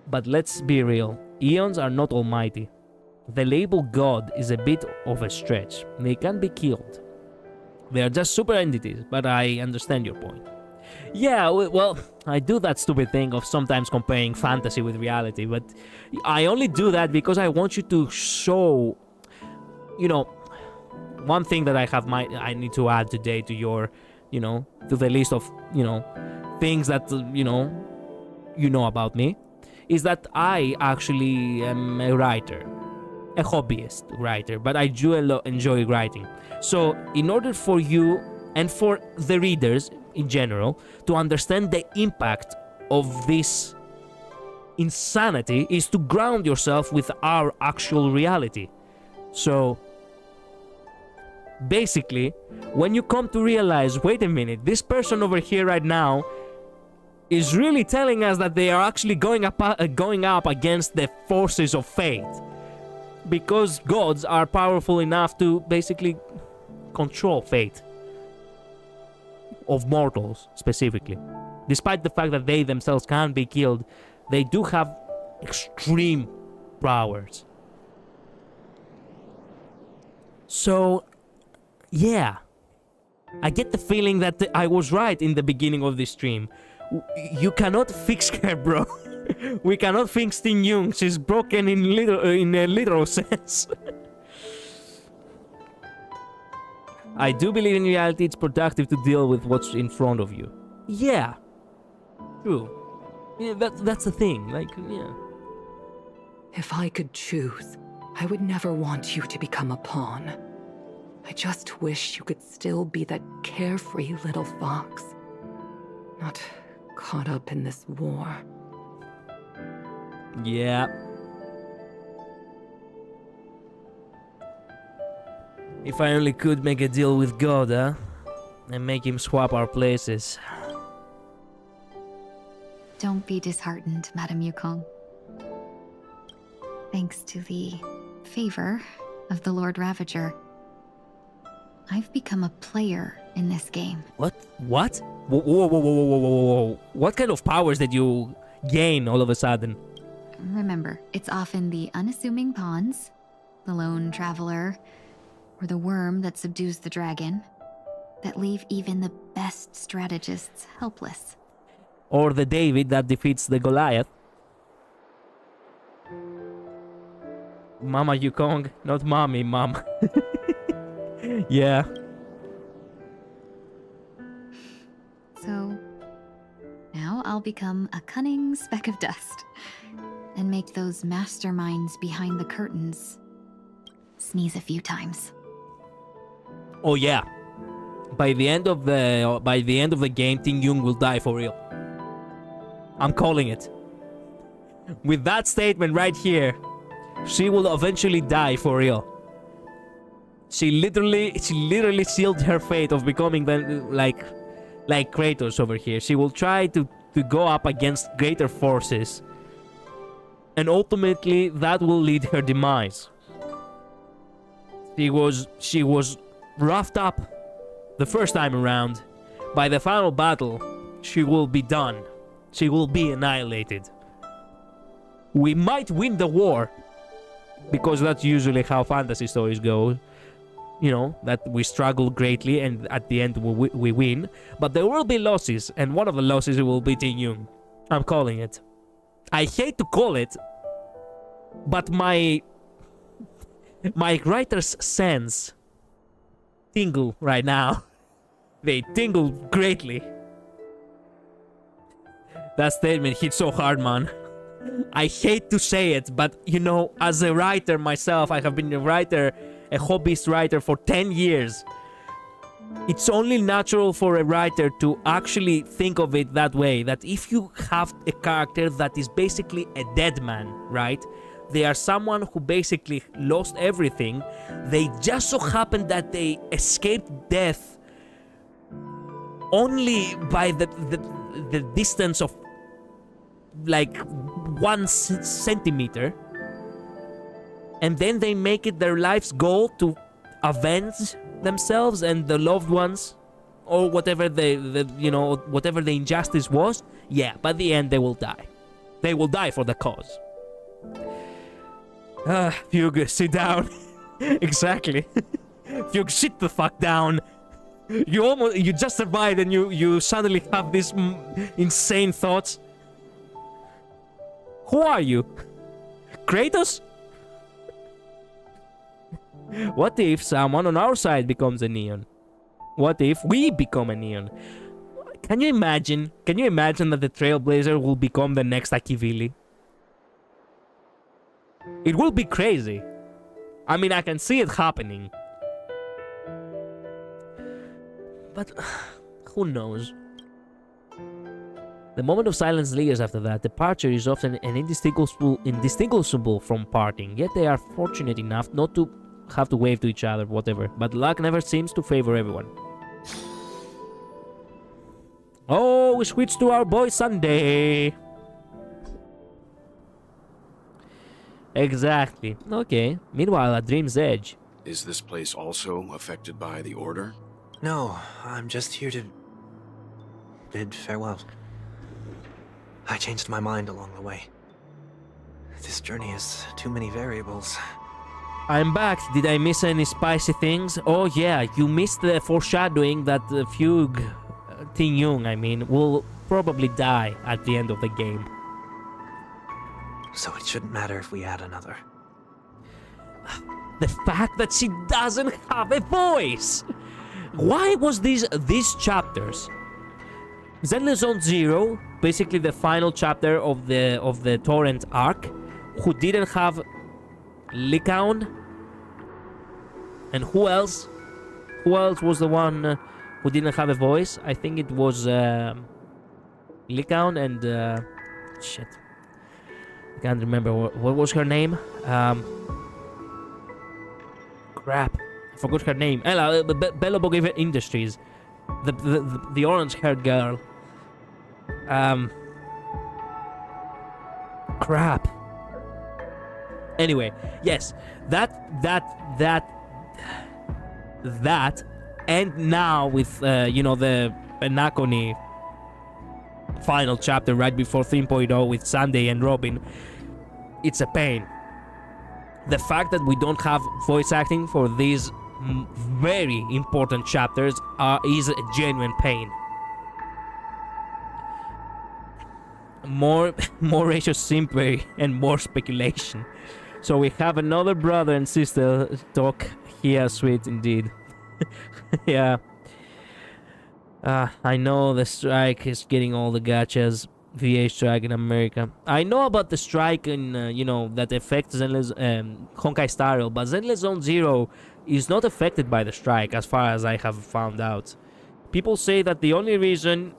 But let's be real, Eons are not almighty. The label God is a bit of a stretch. They can be killed. They are just super entities, but I understand your point. Yeah, well, I do that stupid thing of sometimes comparing fantasy with reality, but I only do that because I want you to show, one thing that I need to add today to your, to the list of, things that, you know about me, is that I actually am a writer, a hobbyist writer, but I do enjoy writing. So in order for you and for the readers in general to understand the impact of this insanity is to ground yourself with our actual reality. So basically, when you come to realize, wait a minute, this person over here right now is really telling us that they are actually going up against the forces of fate, because gods are powerful enough to basically control fate of mortals specifically. Despite the fact that they themselves can't be killed, they do have extreme powers. So yeah, I get the feeling that I was right in the beginning of this stream. You cannot fix her, bro. We cannot fix Tingyun. She's broken in a literal sense. I do believe in reality it's productive to deal with what's in front of you. Yeah. True. Yeah, that's the thing. Like, yeah. If I could choose, I would never want you to become a pawn. I just wish you could still be that carefree little fox. Not caught up in this war. Yeah. If I only could make a deal with God, huh? And make him swap our places. Don't be disheartened, Madame Yukong. Thanks to the favor of the Lord Ravager, I've become a player in this game. What? What? Whoa, whoa, whoa, whoa, whoa, whoa, whoa. What kind of powers did you gain all of a sudden? Remember, it's often the unassuming pawns, the lone traveler, or the worm that subdues the dragon, that leave even the best strategists helpless. Or the David that defeats the Goliath. Mama Yukong, not mommy, mom. Yeah. So, now I'll become a cunning speck of dust, and make those masterminds behind the curtains sneeze a few times. Oh yeah. By the end of the game, Tingyun will die for real. I'm calling it. With that statement right here, she will eventually die for real. She literally sealed her fate of becoming like Kratos over here. She will try to go up against greater forces, and ultimately that will lead her demise. She was roughed up the first time around. By the final battle, she will be done. She will be annihilated. We might win the war, because that's usually how fantasy stories go. You know, that we struggle greatly and at the end we win. But there will be losses, and one of the losses will be Tingyun. I'm calling it. I hate to call it, but my writer's sense tingle right now. They tingle greatly. That statement hit so hard, man. I hate to say it, but you know, as a writer myself, I have been a hobbyist writer for 10 years. It's only natural for a writer to actually think of it that way, that if you have a character that is basically a dead man, right? They are someone who basically lost everything. They just so happen that they escaped death only by the distance of like 1 centimeter, and then they make it their life's goal to avenge themselves and the loved ones, or whatever whatever the injustice was. Yeah, by the end they will die. They will die for the cause. Fugue, sit down. Exactly. Fugue, sit the fuck down. You just survived and you suddenly have these insane thoughts. Who are you? Kratos? What if someone on our side becomes a neon? What if we become a neon? Can you imagine that the Trailblazer will become the next Akivili? It will be crazy. I mean, I can see it happening. But who knows? The moment of silence lingers after that. Departure is often an indistinguishable from parting, yet they are fortunate enough not to have to wave to each other, whatever. But luck never seems to favor everyone. Oh, we switched to our boy Sunday. Exactly. Okay. Meanwhile, at Dream's Edge. Is this place also affected by the Order? No, I'm just here to bid farewell. I changed my mind along the way. This journey has too many variables. I'm back. Did I miss any spicy things? Oh yeah, you missed the foreshadowing that the Fugue, Tingyun, I mean, will probably die at the end of the game. So it shouldn't matter if we add another. The fact that she doesn't have a voice! Why was these chapters? Zenless Zone Zero, basically the final chapter of the Torrent arc, who didn't have Lycaon, and who else? Who else was the one who didn't have a voice? I think it was Lycaon and shit. I can't remember what was her name. Crap, I forgot her name. Bellobog Industries, the orange-haired girl. Crap. Anyway, yes, that, and now with you know, the Anacony final chapter right before 3.0 with Sunday and Robin, it's a pain. The fact that we don't have voice acting for these very important chapters is a genuine pain. More ratio simpery and more speculation. So we have another brother and sister talk here, sweet indeed. Yeah. I know the strike is getting all the gachas. VA strike in America. I know about the strike in, you know, that affects Zenless, Honkai Star Rail, but Zenless Zone Zero is not affected by the strike, as far as I have found out. People say that the only reason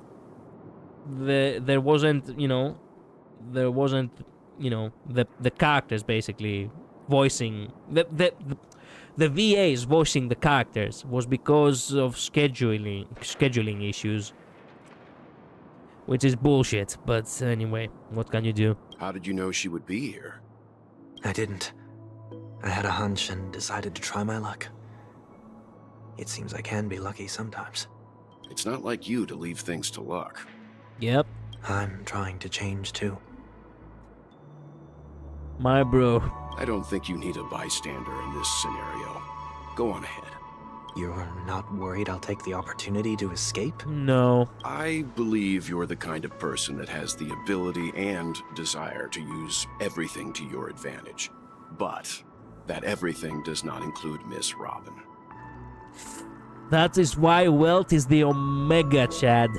there wasn't, you know, the characters basically voicing the VAs voicing the characters was because of scheduling issues, which is bullshit. But anyway, what can you do? How did you know she would be here? I didn't. I had a hunch and decided to try my luck. It seems I can be lucky sometimes. It's not like you to leave things to luck. Yep, I'm trying to change too. my bro. I don't think you need a bystander in this scenario. Go on ahead. You're not worried I'll take the opportunity to escape? No. I believe you're the kind of person that has the ability and desire to use everything to your advantage. But that everything does not include Miss Robin. That is why wealth is the Omega, Chad.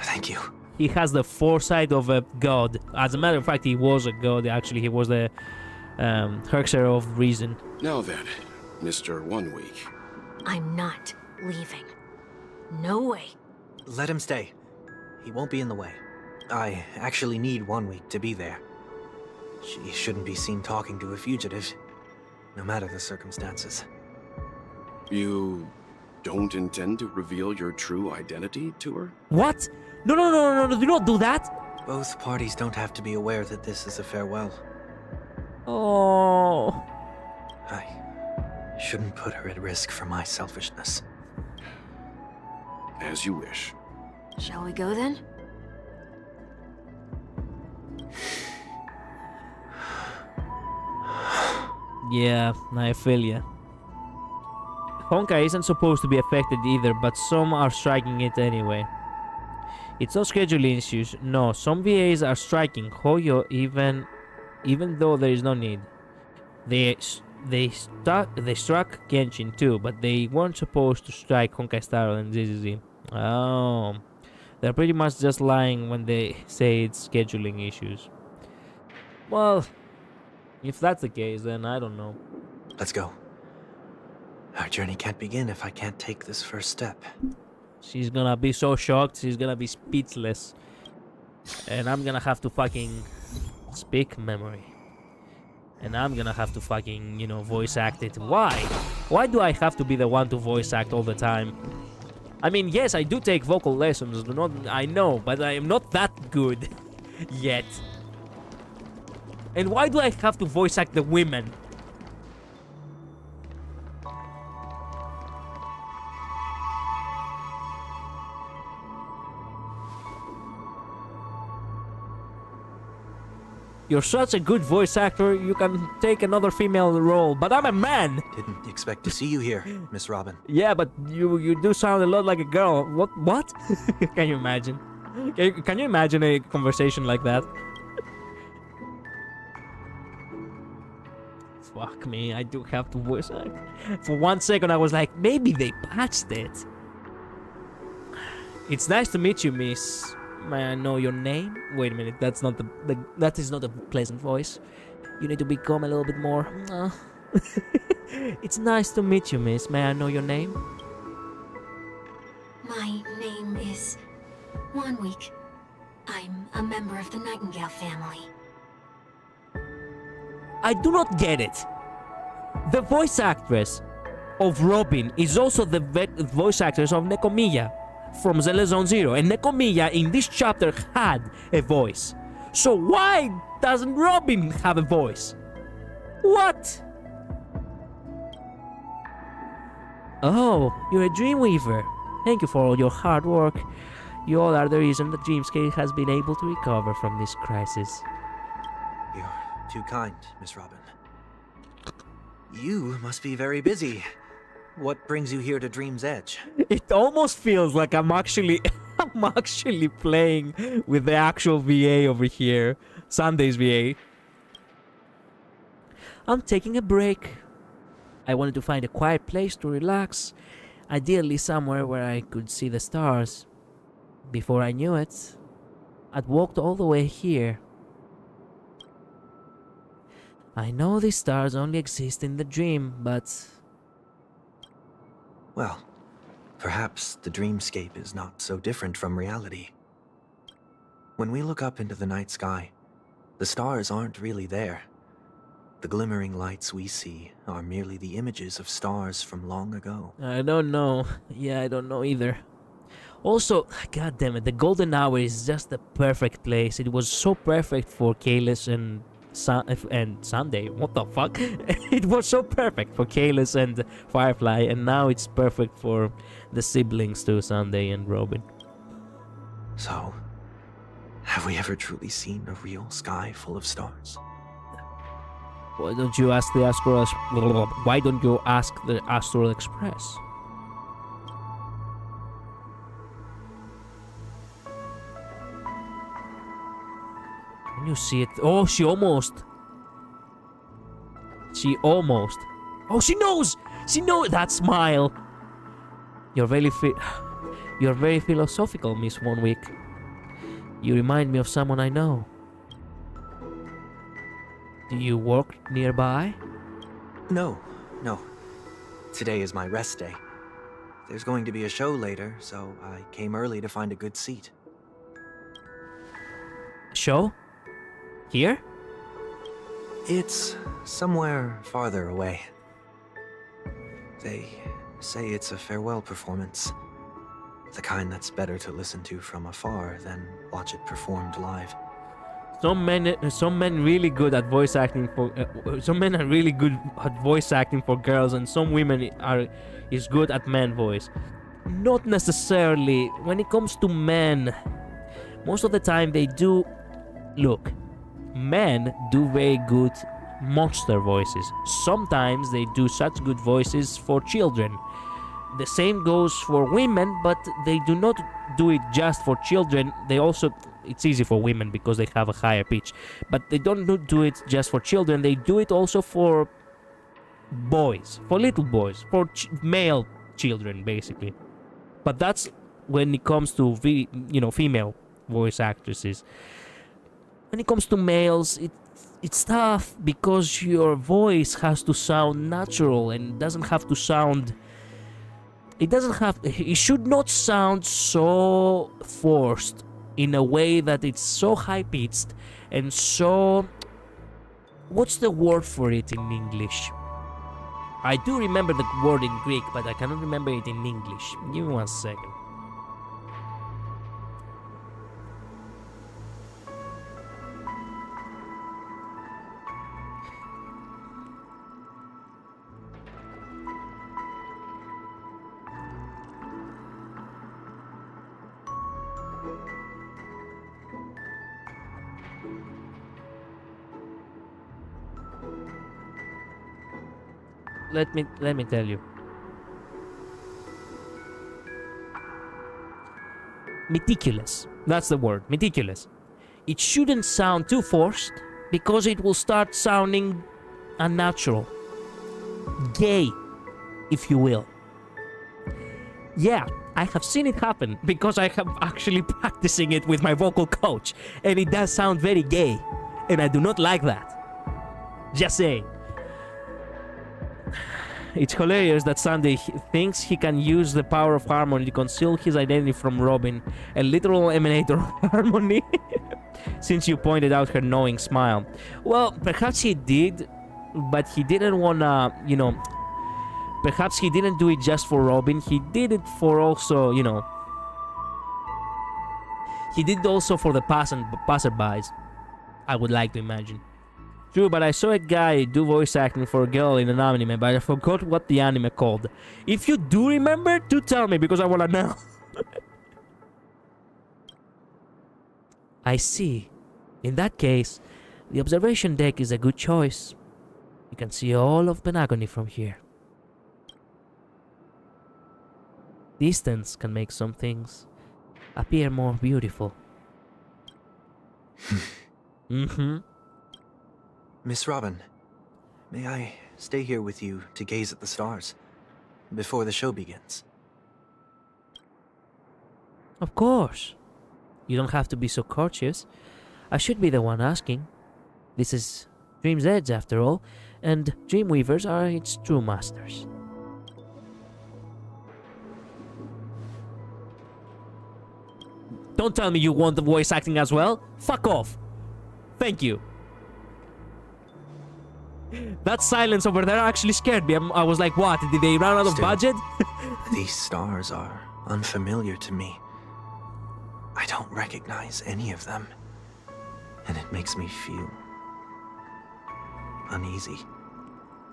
Thank you. He has the foresight of a god. As a matter of fact, he was a god. Actually, he was the Herxer of Reason. Now then, Mr. 1 Week. I'm not leaving. No way. Let him stay. He won't be in the way. I actually need 1 week to be there. She shouldn't be seen talking to a fugitive, no matter the circumstances. You don't intend to reveal your true identity to her? What? No, do not do that. Both parties don't have to be aware that this is a farewell. Oh. I shouldn't put her at risk for my selfishness. As you wish. Shall we go then? Yeah, I feel ya. Honkai isn't supposed to be affected either, but some are striking it anyway. It's not scheduling issues. No, some VAs are striking Hoyo even though there is no need. They struck Genshin too, but they weren't supposed to strike Honkai Star Rail and ZZZ. Oh, they're pretty much just lying when they say it's scheduling issues. Well, if that's the case, then I don't know. Let's go. Our journey can't begin if I can't take this first step. She's gonna be so shocked, she's gonna be speechless. And I'm gonna have to fucking speak memory. And I'm gonna have to fucking, you know, voice act it. Why? Why do I have to be the one to voice act all the time? I mean, yes, I do take vocal lessons, I know, but I am not that good yet. And why do I have to voice act the women? You're such a good voice actor, you can take another female role, but I'm a man! Didn't expect to see you here, Miss Robin. Yeah, but you do sound a lot like a girl. What? Can you imagine? Can you imagine a conversation like that? fuck me, I do have to voice act. For 1 second I was like, maybe they patched it. It's nice to meet you, miss. May I know your name? Wait a minute, that's not that is not a pleasant voice. You need to become a little bit more... It's nice to meet you, miss. May I know your name? My name is Wanweek. I'm a member of the Nightingale family. I do not get it. The voice actress of Robin is also the voice actress of Nekomiya from Zelda Zone Zero, and Nekomiya in this chapter had a voice. So why doesn't Robin have a voice? What? Oh, you're a Dreamweaver. Thank you for all your hard work. You all are the reason the Dreamscape has been able to recover from this crisis. You're too kind, Miss Robin. You must be very busy. What brings you here to Dream's Edge? It almost feels like I'm actually playing with the actual VA over here. Sunday's VA. I'm taking a break. I wanted to find a quiet place to relax. Ideally somewhere where I could see the stars. Before I knew it, I'd walked all the way here. I know these stars only exist in the dream, but... Well, perhaps the dreamscape is not so different from reality. When we look up into the night sky, the stars aren't really there. The glimmering lights we see are merely the images of stars from long ago. I don't know. Yeah, I don't know either. Also, god damn it, the golden hour is just the perfect place. It was so perfect for Kalis and Sunday. What the fuck? It was so perfect for Kalis and Firefly, and now it's perfect for the siblings to Sunday and Robin. So, have we ever truly seen a real sky full of stars? Why don't you ask the Astral? Why don't you ask the Astral Express? Can you see it? Oh, she almost. Oh, she knows. She knows that smile. You're very philosophical, Miss Wanweek. You remind me of someone I know. Do you work nearby? No. Today is my rest day. There's going to be a show later, so I came early to find a good seat. Show? Here? It's somewhere farther away. They say it's a farewell performance. The kind that's better to listen to from afar than watch it performed live. Some men really good at voice acting for some men are really good at voice acting for girls, and some women is good at man voice. Not necessarily. When it comes to men, most of the time they do. Look, men do very good monster voices. Sometimes they do such good voices for children. The same goes for women, but they do not do it just for children. They also, it's easy for women because they have a higher pitch, but they don't do it just for children. They do it also for boys, for little boys, for male children, basically. But that's when it comes to female voice actresses. When it comes to males, it's tough because your voice has to sound natural and doesn't have to sound. It should not sound so forced in a way that it's so high pitched and so. What's the word for it in English? I do remember the word in Greek, but I cannot remember it in English. Give me 1 second. Let me tell you. Meticulous. That's the word. Meticulous. It shouldn't sound too forced because it will start sounding unnatural. Gay, if you will. Yeah, I have seen it happen because I have actually practicing it with my vocal coach, and it does sound very gay, and I do not like that. Just saying. It's hilarious that Sunday thinks he can use the power of harmony to conceal his identity from Robin, a literal emanator of harmony. Since you pointed out her knowing smile. Well, perhaps he did, but he didn't wanna, you know... Perhaps he didn't do it just for Robin, he did it for also, you know... He did it also for the passerbys, I would like to imagine. True, but I saw a guy do voice acting for a girl in an anime, but I forgot what the anime called. If you do remember, do tell me, because I wanna know. I see. In that case, the observation deck is a good choice. You can see all of Penagony from here. Distance can make some things appear more beautiful. Miss Robin, may I stay here with you to gaze at the stars before the show begins? Of course. You don't have to be so courteous. I should be the one asking. This is Dream's Edge, after all, and Dreamweavers are its true masters. Don't tell me you want the voice acting as well. Fuck off. Thank you. That silence over there actually scared me. I was like, what? Did they run out of budget? These stars are unfamiliar to me. I don't recognize any of them. And it makes me feel uneasy.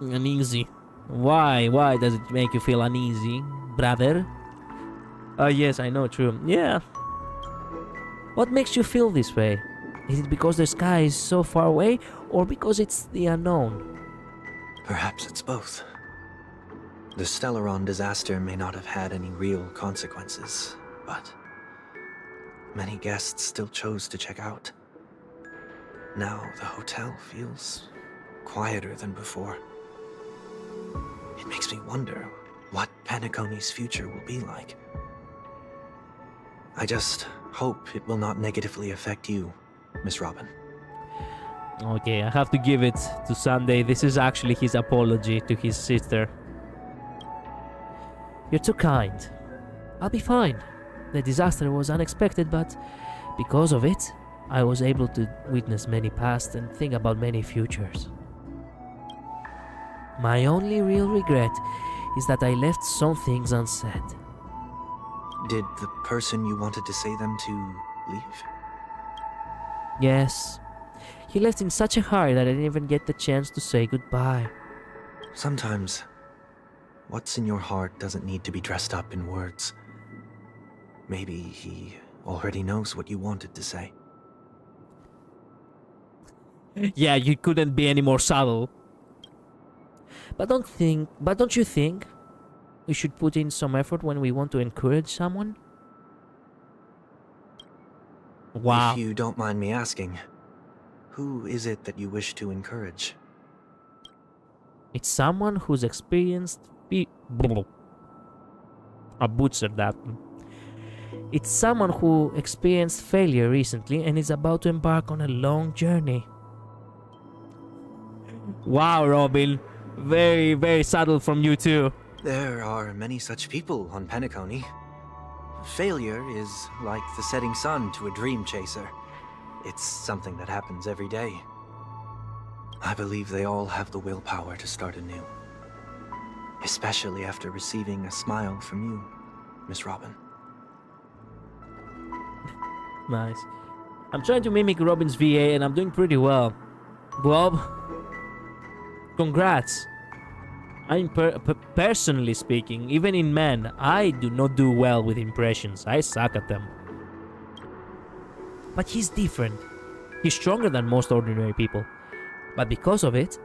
Uneasy. Why? Why does it make you feel uneasy, brother? Yes, I know, true. Yeah. What makes you feel this way? Is it because the sky is so far away, or because it's the unknown? Perhaps it's both. The Stellaron disaster may not have had any real consequences, but many guests still chose to check out. Now the hotel feels quieter than before. It makes me wonder what Penacony's future will be like. I just hope it will not negatively affect you, Miss Robin. Okay, I have to give it to Sunday. This is actually his apology to his sister. You're too kind. I'll be fine. The disaster was unexpected, but because of it, I was able to witness many past and think about many futures. My only real regret is that I left some things unsaid. Did the person you wanted to say them to leave? Yes. He left in such a hurry that I didn't even get the chance to say goodbye. Sometimes, what's in your heart doesn't need to be dressed up in words. Maybe he already knows what you wanted to say. Yeah, you couldn't be any more subtle. But don't you think we should put in some effort when we want to encourage someone? Wow. If you don't mind me asking, who is it that you wish to encourage? It's someone who's experienced I butchered that. It's someone who experienced failure recently and is about to embark on a long journey. Wow, Robin. Very, very subtle from you too. There are many such people on Penacony. Failure is like the setting sun to a dream chaser. It's something that happens every day. I believe they all have the willpower to start anew. Especially after receiving a smile from you, Miss Robin. Nice. I'm trying to mimic Robin's VA and I'm doing pretty well. Bob, congrats. I'm personally speaking, even in men, I do not do well with impressions. I suck at them. But he's different. He's stronger than most ordinary people. But because of it...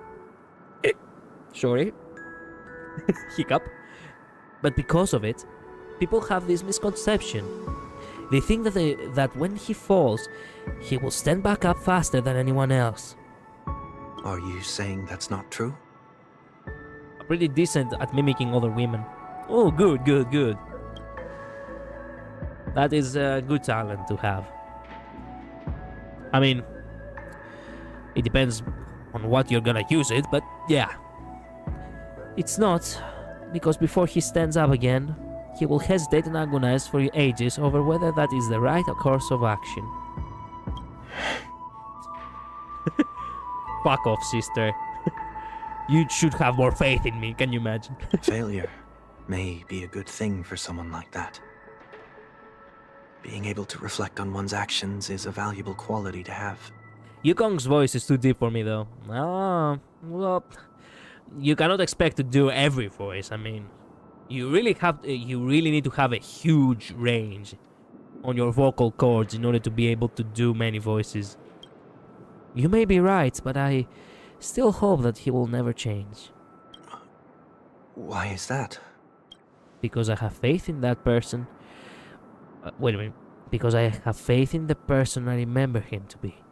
sorry. Hiccup. But because of it, people have this misconception. They think that when he falls, he will stand back up faster than anyone else. Are you saying that's not true? Pretty decent at mimicking other women. Oh, good, good, good. That is a good talent to have. I mean, it depends on what you're gonna use it, but yeah. It's not, because before he stands up again, he will hesitate and agonize for ages over whether that is the right course of action. Fuck off, sister. You should have more faith in me, can you imagine? Failure may be a good thing for someone like that. Being able to reflect on one's actions is a valuable quality to have. Yukong's voice is too deep for me, though. Well, you cannot expect to do every voice. I mean, you really need to have a huge range on your vocal cords in order to be able to do many voices. You may be right, but I still hope that he will never change. Why is that? Because I have faith in that person. Wait a minute. Because I have faith in the person I remember him to be.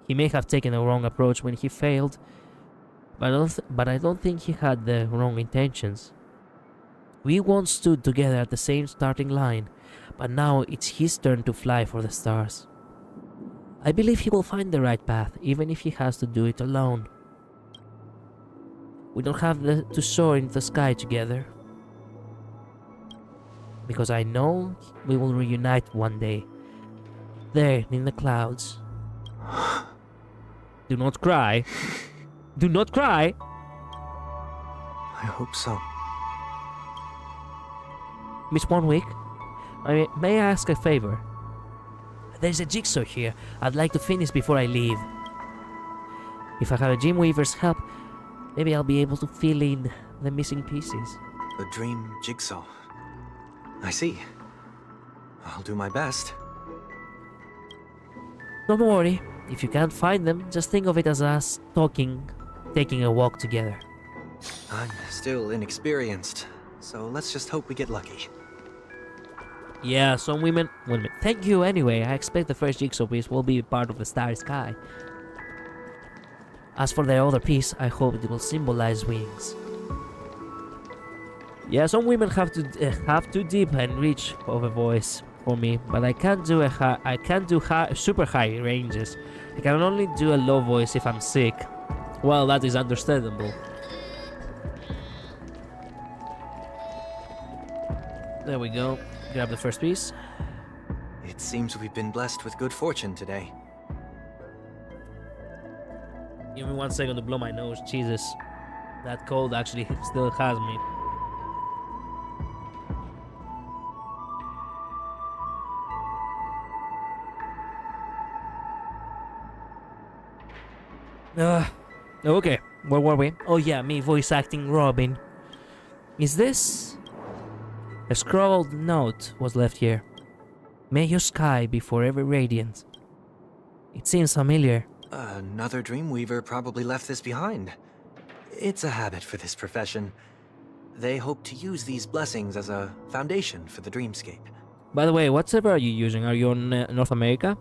He may have taken a wrong approach when he failed, but I don't think he had the wrong intentions. We once stood together at the same starting line, but now it's his turn to fly for the stars. I believe he will find the right path, even if he has to do it alone. We don't have to soar into the sky together, because I know we will reunite one day, there in the clouds. Do not cry. Do not cry. I hope so. Miss 1 week, may I ask a favor? There's a jigsaw here I'd like to finish before I leave. If I have a Dreamweaver's help, maybe I'll be able to fill in the missing pieces. The dream jigsaw. I see. I'll do my best. Don't worry, if you can't find them, just think of it as us taking a walk together. I'm still inexperienced, so let's just hope we get lucky. Yeah, some women... Wait a minute. Thank you anyway. I expect the first jigsaw piece will be part of the starry sky. As for the other piece, I hope it will symbolize wings. Yeah, some women have too deep and rich of a voice for me, but I can't do super high ranges. I can only do a low voice if I'm sick. Well, that is understandable. There we go. Grab the first piece. It seems we've been blessed with good fortune today. Give me 1 second to blow my nose. Jesus. That cold actually still has me. Okay, where were we? Oh yeah, me voice acting Robin. Is this... A scrawled note was left here. May your sky be forever radiant. It seems familiar. Another Dreamweaver probably left this behind. It's a habit for this profession. They hope to use these blessings as a foundation for the dreamscape. By the way, what server are you using? Are you on North America?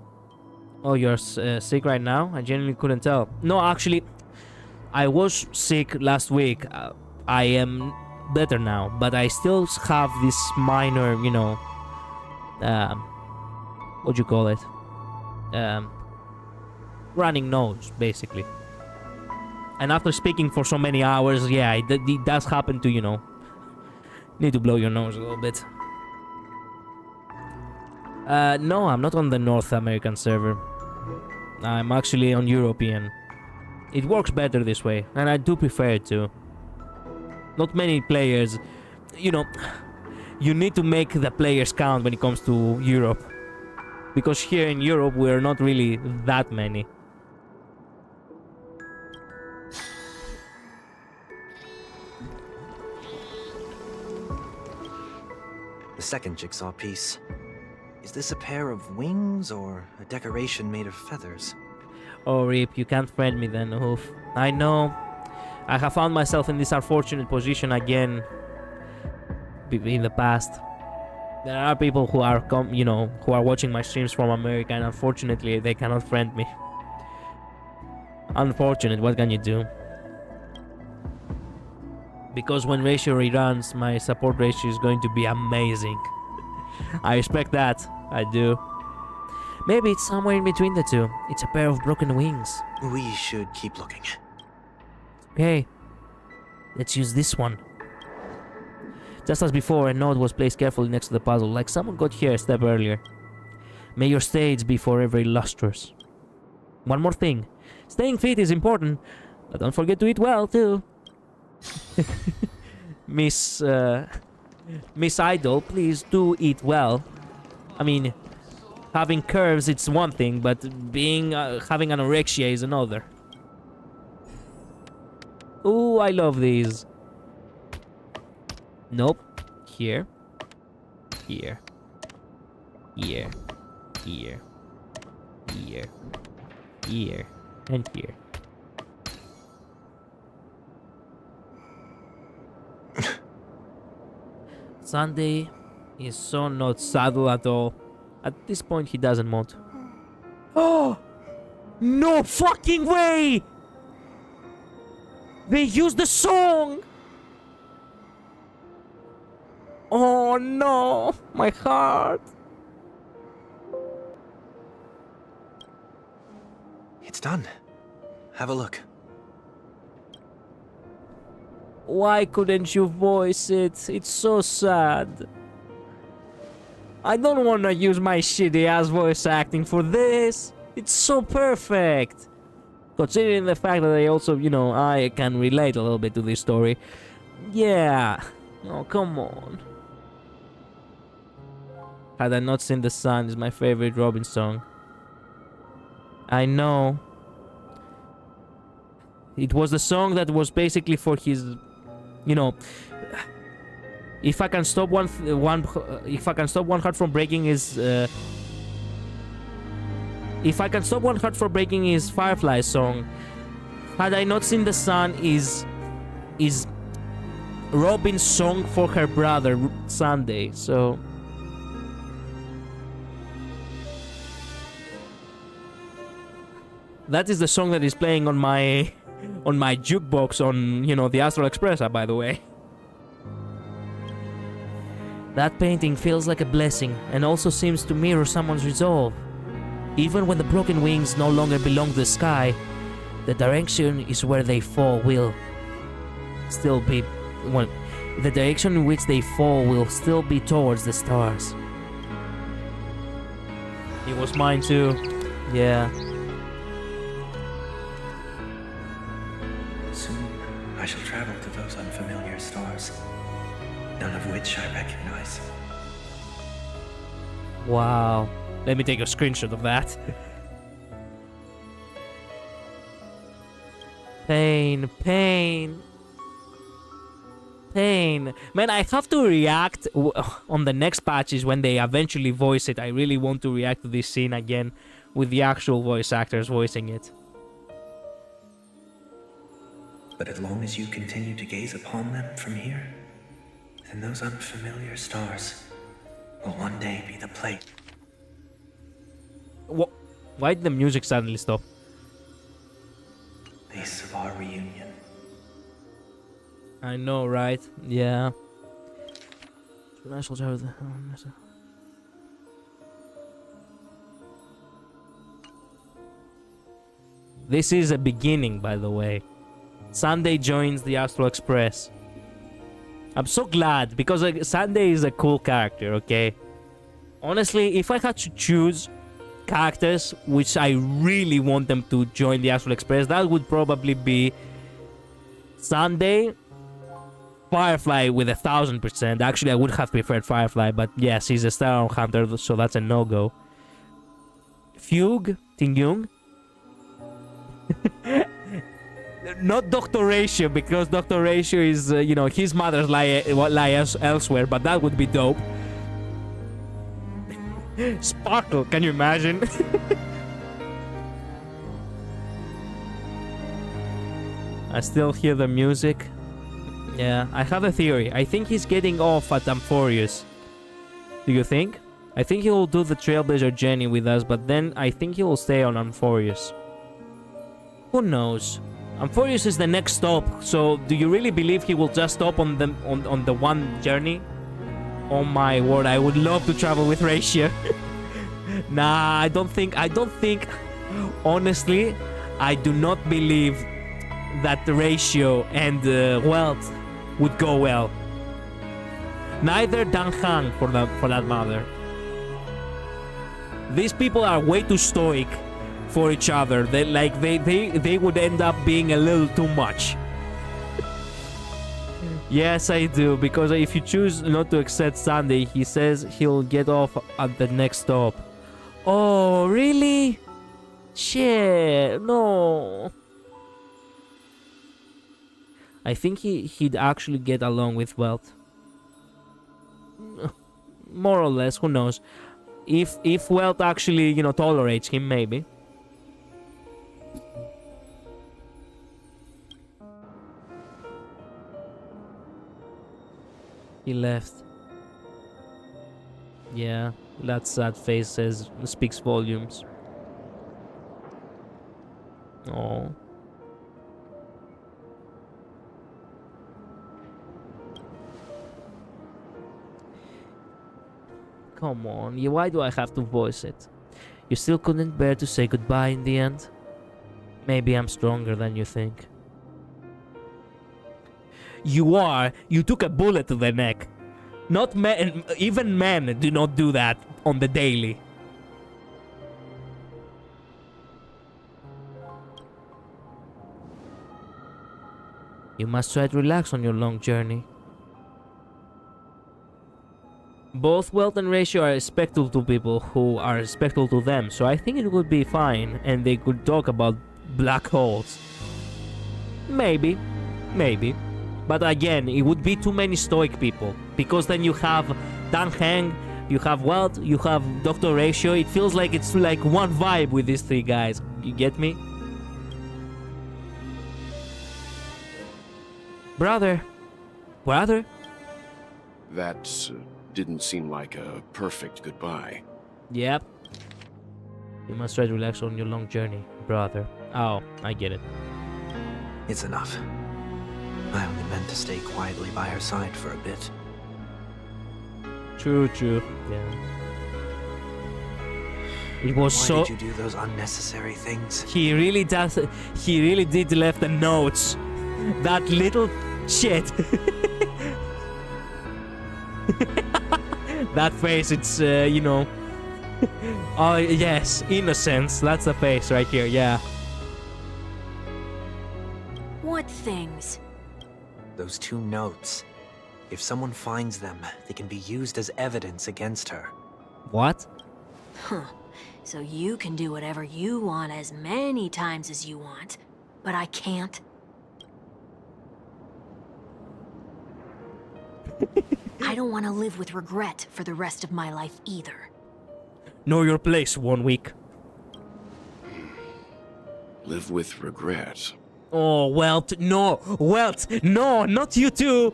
Oh, you're sick right now? I genuinely couldn't tell. No, actually, I was sick last week. I am better now, but I still have this minor, you know, what do you call it? Running nose, basically. And after speaking for so many hours, yeah, it does happen to, you know, need to blow your nose a little bit. No, I'm not on the North American server. I'm actually on European. It works better this way, and I do prefer it too. Not many players, you know, you need to make the players count when it comes to Europe. Because here in Europe, we're not really that many. The second jigsaw piece. Is this a pair of wings or a decoration made of feathers? Oh, Rip, you can't friend me then, oof. I know. I have found myself in this unfortunate position again in the past. There are people who are, who are watching my streams from America, and unfortunately, they cannot friend me. Unfortunate, what can you do? Because when ratio reruns, my support ratio is going to be amazing. I respect that. I do. Maybe it's somewhere in between the two. It's a pair of broken wings. We should keep looking. Okay. Let's use this one. Just as before, a note was placed carefully next to the puzzle, like someone got here a step earlier. May your stage be forever illustrious. One more thing. Staying fit is important, but don't forget to eat well, too. Miss Idol, please do eat well. I mean, having curves, it's one thing, but having anorexia is another. Ooh, I love these. Nope. Here. Here. Here. Here. Here. Here. And here. Sunday is so not saddle at all. At this point, he doesn't want. Oh! No fucking way! They used the song! Oh no! My heart! It's done. Have a look. Why couldn't you voice it? It's so sad. I don't want to use my shitty ass voice acting for this. It's so perfect. Considering the fact that I also, I can relate a little bit to this story. Yeah. Oh, come on. Had I Not Seen the Sun is my favorite Robin song. I know. It was the song that was basically for his, if I can stop one heart from breaking is, if I can stop one heart from breaking is Firefly song. Had I Not Seen the Sun is Robin's song for her brother Sunday. So that is the song that is playing on my jukebox on, the Astral Express, by the way. That painting feels like a blessing and also seems to mirror someone's resolve. Even when the broken wings no longer belong to the sky, the direction is where they fall will still be... Well, the direction in which they fall will still be towards the stars. It was mine too. Yeah. Soon, I shall travel to those unfamiliar stars, none of which I recognize. Wow. Let me take a screenshot of that. Pain, pain. Pain. Man, I have to react on the next patches when they eventually voice it. I really want to react to this scene again with the actual voice actors voicing it. But as long as you continue to gaze upon them from here, then those unfamiliar stars will one day be the place. Why did the music suddenly stop? Place of our reunion. I know, right? Yeah. This is a beginning, by the way. Sunday joins the Astral Express. I'm so glad, because Sunday is a cool character, okay? Honestly, if I had to choose characters which I really want them to join the Astral Express, that would probably be Sunday, Firefly with 1000%. Actually, I would have preferred Firefly, but yes, he's a Star Hunter, so that's a no-go. Fugue, Tingyun. Not Dr. Ratio, because Dr. Ratio is, his mother's lie elsewhere, but that would be dope. Sparkle, can you imagine? I still hear the music. Yeah, I have a theory. I think he's getting off at Amphorius. Do you think? I think he will do the Trailblazer journey with us, but then I think he will stay on Amphorius. Who knows? Amphorius is the next stop, so do you really believe he will just stop on the one journey? Oh my word, I would love to travel with Ratio. Nah, I don't think, honestly, I do not believe that the Ratio and Wealth would go well. Neither Dan Hang, for that matter. These people are way too stoic for each other. They would end up being a little too much. Yes, I do, because if you choose not to accept Sunday, he says he'll get off at the next stop. Oh, really? Shit, no. I think he'd actually get along with Wealth. More or less, who knows? If Wealth actually, tolerates him, maybe. He left. Yeah, that sad face speaks volumes. Oh. Come on, why do I have to voice it? You still couldn't bear to say goodbye in the end? Maybe I'm stronger than you think. You are. You took a bullet to the neck. Not men, even men do not do that on the daily. You must try to relax on your long journey. Both Wealth and Ratio are respectful to people who are respectful to them, so I think it would be fine and they could talk about black holes. Maybe. But again, it would be too many stoic people, because then you have Dan Heng, you have Wealth, you have Dr. Ratio. It feels like it's like one vibe with these three guys. You get me? Brother. That didn't seem like a perfect goodbye. Yep. You must try to relax on your long journey, brother. Oh, I get it. It's enough. I only meant to stay quietly by her side for a bit. True. Yeah. It was Why so... did you do those unnecessary things? He really did left the notes. That little shit. That face, it's, Oh, yes, innocence. That's the face right here, yeah. What things? Those 2 notes. If someone finds them, they can be used as evidence against her. What? Huh. So you can do whatever you want as many times as you want, but I can't? I don't want to live with regret for the rest of my life either. Know your place, 1 week. Live with regret. Oh, Wealth, no, not you too.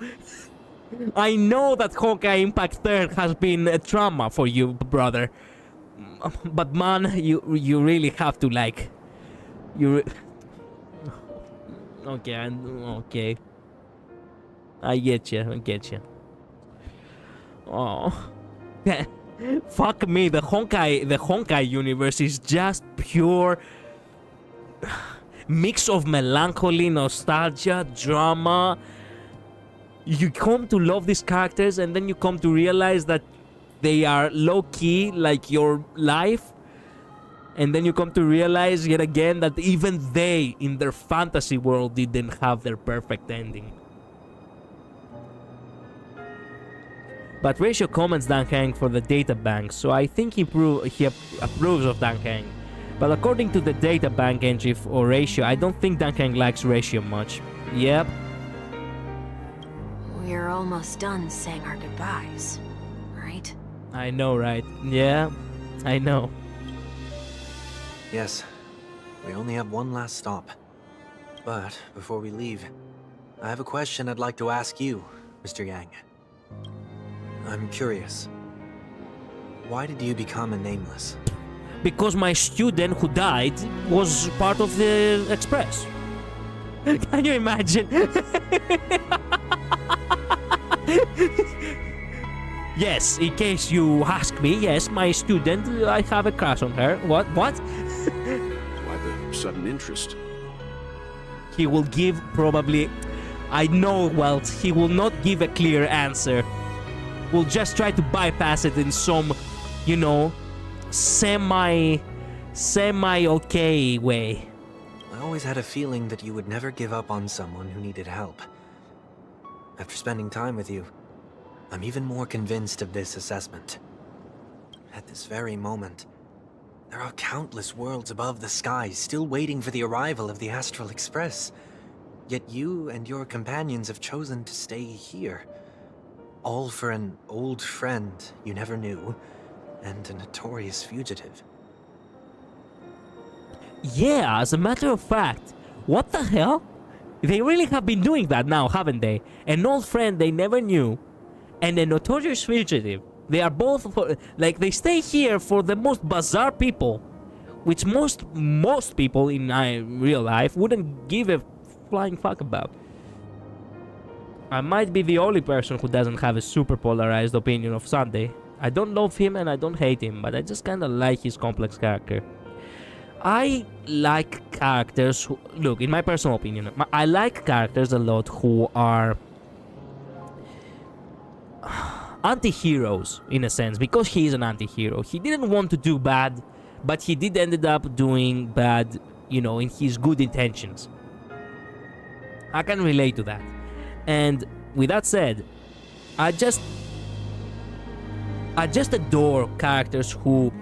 I know that Honkai Impact 3rd has been a trauma for you, brother. But man, you really have to Okay. I get you. Oh. Fuck me, the Honkai universe is just pure mix of melancholy, nostalgia, drama. You come to love these characters and then you come to realize that they are low-key like your life, and then you come to realize yet again that even they in their fantasy world didn't have their perfect ending. But Ratio comments Dan Heng for the data bank, so I think he approves of Dan Heng. But according to the data bank entry for Ratio, I don't think Dan Heng likes Ratio much. Yep. We're almost done saying our goodbyes, right? I know, right? Yeah, I know. Yes, we only have one last stop. But before we leave, I have a question I'd like to ask you, Mr. Yang. I'm curious. Why did you become a nameless? because my student who died was part of the Express. Can you imagine? Yes, in case you ask me, yes, my student, I have a crush on her. What? Why the sudden interest? He will give probably... I know, well, he will not give a clear answer. We'll just try to bypass it in some, you know, semi-okay way. I always had a feeling that you would never give up on someone who needed help. After spending time with you, I'm even more convinced of this assessment. At this very moment, there are countless worlds above the sky still waiting for the arrival of the Astral Express. Yet you and your companions have chosen to stay here. All for an old friend you never knew, and a notorious fugitive. Yeah, as a matter of fact, what the hell? They really have been doing that now, haven't they? An old friend they never knew, and a notorious fugitive. They are both, like, they stay here for the most bizarre people, which most people in real life wouldn't give a flying fuck about. I might be the only person who doesn't have a super polarized opinion of Sunday. I don't love him and I don't hate him, but I just kinda like his complex character. I like characters who... Look, in my personal opinion, I like characters a lot who are... anti-heroes, in a sense, because he is an anti-hero. He didn't want to do bad, but he did ended up doing bad, you know, in his good intentions. I can relate to that. And with that said, I just adore characters who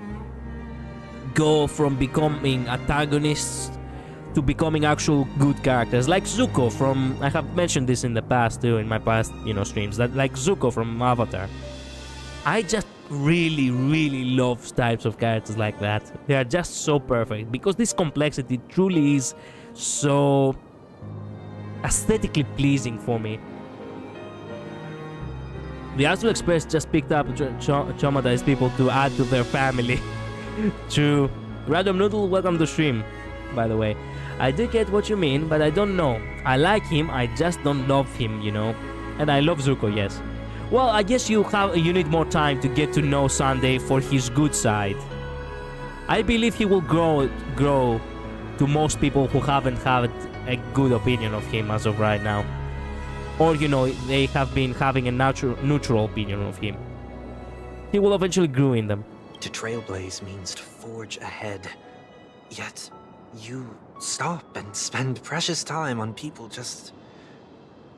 go from becoming antagonists to becoming actual good characters, like Zuko from... I have mentioned this in the past too, in my past, you know, streams, that like Zuko from Avatar. I just really love types of characters like that. They are just so perfect, because this complexity truly is so aesthetically pleasing for me. The Astral Express just picked up traumatized people to add to their family. True. Random Noodle, welcome to stream, by the way. I do get what you mean, but I don't know. I like him, I just don't love him, you know. And I love Zuko, yes. Well, I guess you need more time to get to know Sunday for his good side. I believe he will grow to most people who haven't had a good opinion of him as of right now. Or, you know, they have been having a neutral opinion of him. He will eventually grow in them. To trailblaze means to forge ahead. Yet, you stop and spend precious time on people just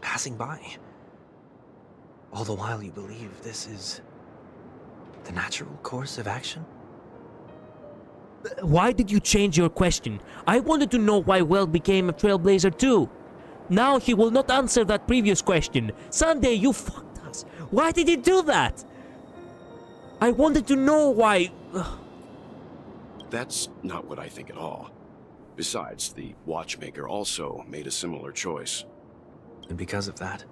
passing by. All the while you believe this is the natural course of action? Why did you change your question? I wanted to know why Welt became a trailblazer too. Now he will not answer that previous question. Sunday, you fucked us. Why did you do that? I wanted to know why... That's not what I think at all. Besides, the watchmaker also made a similar choice. And because of that,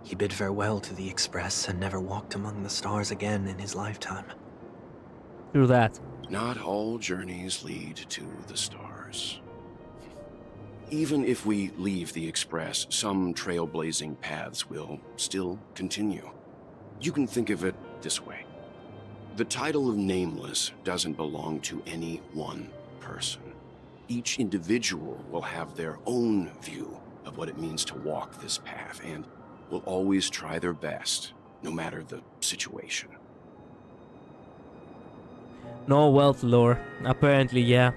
he bid farewell to the Express and never walked among the stars again in his lifetime. Through that. Not all journeys lead to the stars. Even if we leave the Express, some trailblazing paths will still continue. You can think of it this way. The title of Nameless doesn't belong to any one person. Each individual will have their own view of what it means to walk this path, and will always try their best, no matter the situation. No wealth lore. Apparently, yeah.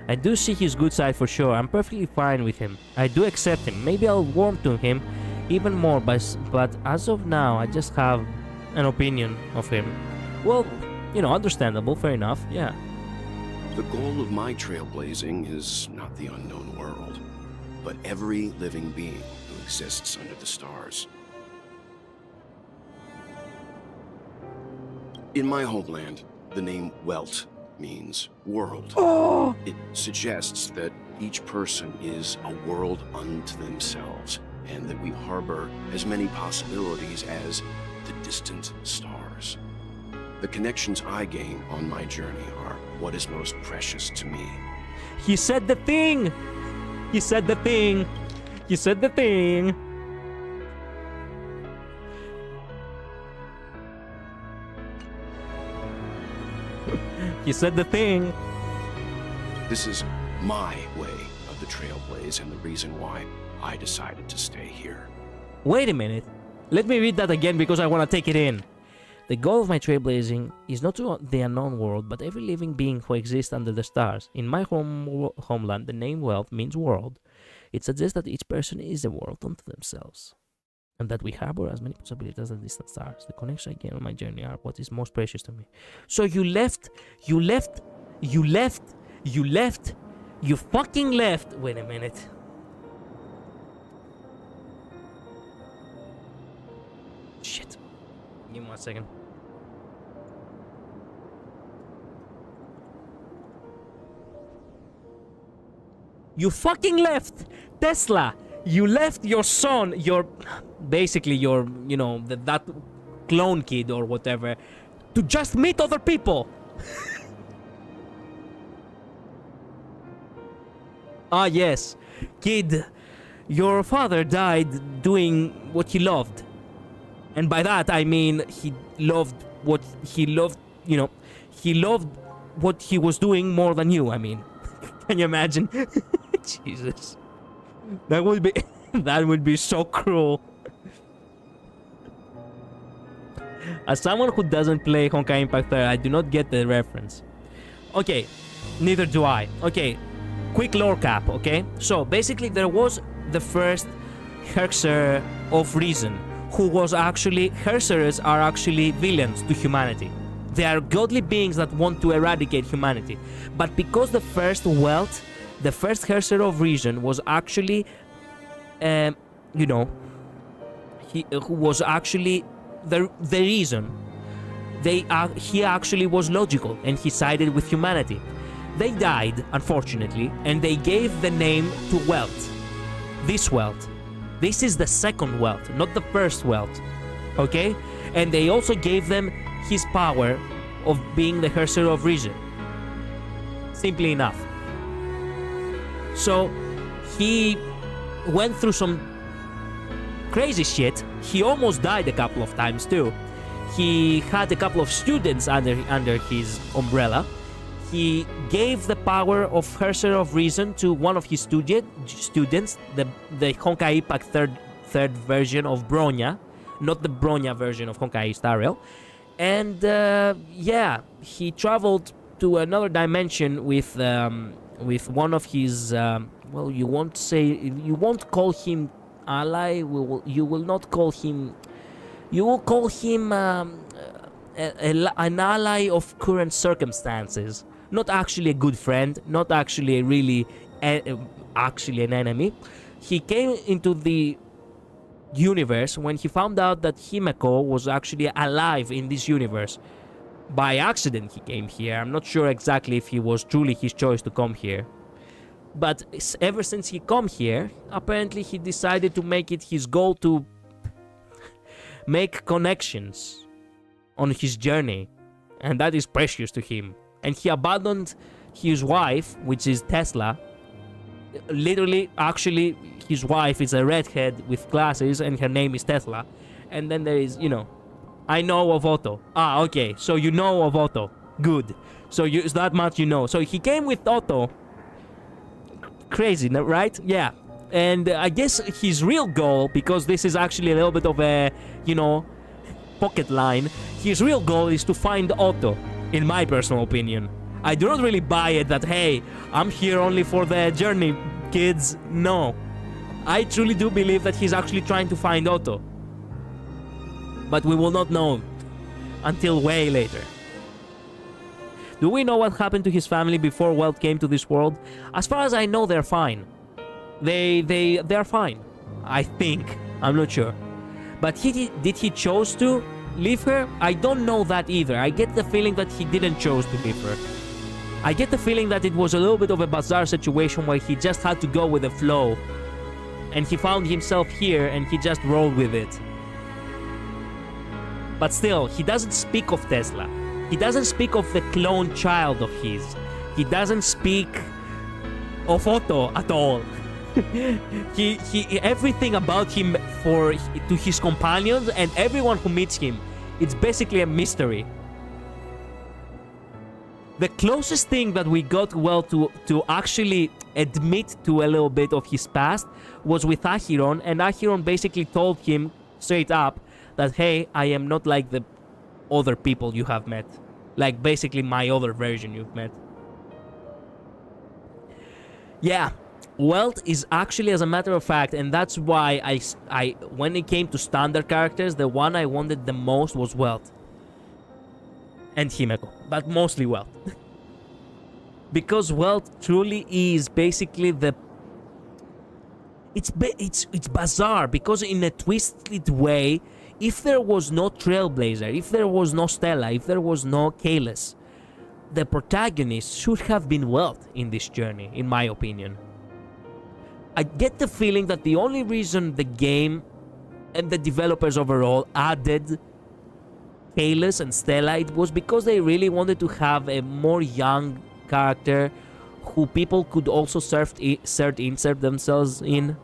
I do see his good side for sure. I'm perfectly fine with him. I do accept him. Maybe I'll warm to him even more, but as of now, I just have an opinion of him. Well, you know, understandable, fair enough, yeah. The goal of my trailblazing is not the unknown world, but every living being who exists under the stars. In my homeland, the name Welt means world. Oh! It suggests that each person is a world unto themselves, and that we harbor as many possibilities as the distant stars. The connections I gain on my journey are what is most precious to me. He said the thing! He said the thing! He said the thing! He said the thing! This is my way of the Trailblaze and the reason why I decided to stay here. Wait a minute. Let me read that again because I want to take it in. The goal of my trailblazing is not to the unknown world, but every living being who exists under the stars. In my homeland, the name Wealth means world. It suggests that each person is a world unto themselves, and that we harbor as many possibilities as the distant stars. The connections I gain on my journey are what is most precious to me. So you fucking left. Wait a minute. Shit. Give me 1 second. You fucking left! Tesla! You left your son, basically your, you know, that clone kid or whatever, to just meet other people! Ah, yes. Kid, your father died doing what he loved. And by that, I mean he loved what he loved, you know, he loved what he was doing more than you, I mean. Can you imagine? Jesus. That would be so cruel. As someone who doesn't play Honkai Impact 3, I do not get the reference. Okay, neither do I. Okay, quick lore cap, okay? So, basically there was the first Herxer of Reason, who was actually... Herxers are actually villains to humanity. They are godly beings that want to eradicate humanity. But because the first Wealth, the first Herxer of Reason was actually... you know... He was actually the reason. He actually was logical and he sided with humanity. They died, unfortunately, and they gave the name to Wealth. This Wealth. This is the second Wealth, not the first Wealth. Okay? And they also gave them his power of being the Herxer of Reason. Simply enough. So, he went through some crazy shit. He almost died a couple of times too. He had a couple of students under his umbrella. He gave the power of Herxer of Reason to one of his students, the Honkai Impact third version of Bronya, not the Bronya version of Honkai Star Rail. And yeah, he traveled to another dimension with one of his well, you won't call him ally. You will not call him. You will call him an ally of current circumstances. Not actually a good friend, not actually a really actually an enemy. He came into the universe when he found out that Himeko was actually alive in this universe. By accident he came here. I'm not sure exactly if it was truly his choice to come here. But ever since he come here, apparently he decided to make it his goal to make connections on his journey. And that is precious to him. And he abandoned his wife, which is Tesla. Literally, actually, his wife is a redhead with glasses and her name is Tesla. And then there is, you know, I know of Otto. Ah, okay, so you know of Otto. Good. So it's that much you know. So he came with Otto. Crazy, right? Yeah. And I guess his real goal, because this is actually a little bit of a, you know, pocket line, his real goal is to find Otto. In my personal opinion. I do not really buy it that, hey, I'm here only for the journey, kids. No. I truly do believe that he's actually trying to find Otto. But we will not know until way later. Do we know what happened to his family before Wealth came to this world? As far as I know, they're fine. They're fine. I think. I'm not sure. But did he chose to leave her? I don't know that either. I get the feeling that he didn't choose to leave her. I get the feeling that it was a little bit of a bizarre situation where he just had to go with the flow. And he found himself here and he just rolled with it. But still, he doesn't speak of Tesla. He doesn't speak of the clone child of his. He doesn't speak of Otto at all. he everything about him to his companions and everyone who meets him, it's basically a mystery. The closest thing that we got to actually admit to a little bit of his past was with Acheron, and Acheron basically told him straight up that, hey, I am not like the other people you have met. Like basically my other version you've met. Yeah, Welt is actually, as a matter of fact, and that's why I when it came to standard characters, the one I wanted the most was Welt. And Himeko, but mostly Welt. Because Welt truly is basically the... It's bizarre, because in a twisted way, if there was no Trailblazer, if there was no Stella, if there was no Kalis, the protagonist should have been Welt in this journey, in my opinion. I get the feeling that the only reason the game and the developers overall added Kalis and Stella, it was because they really wanted to have a more young character who people could also insert themselves in.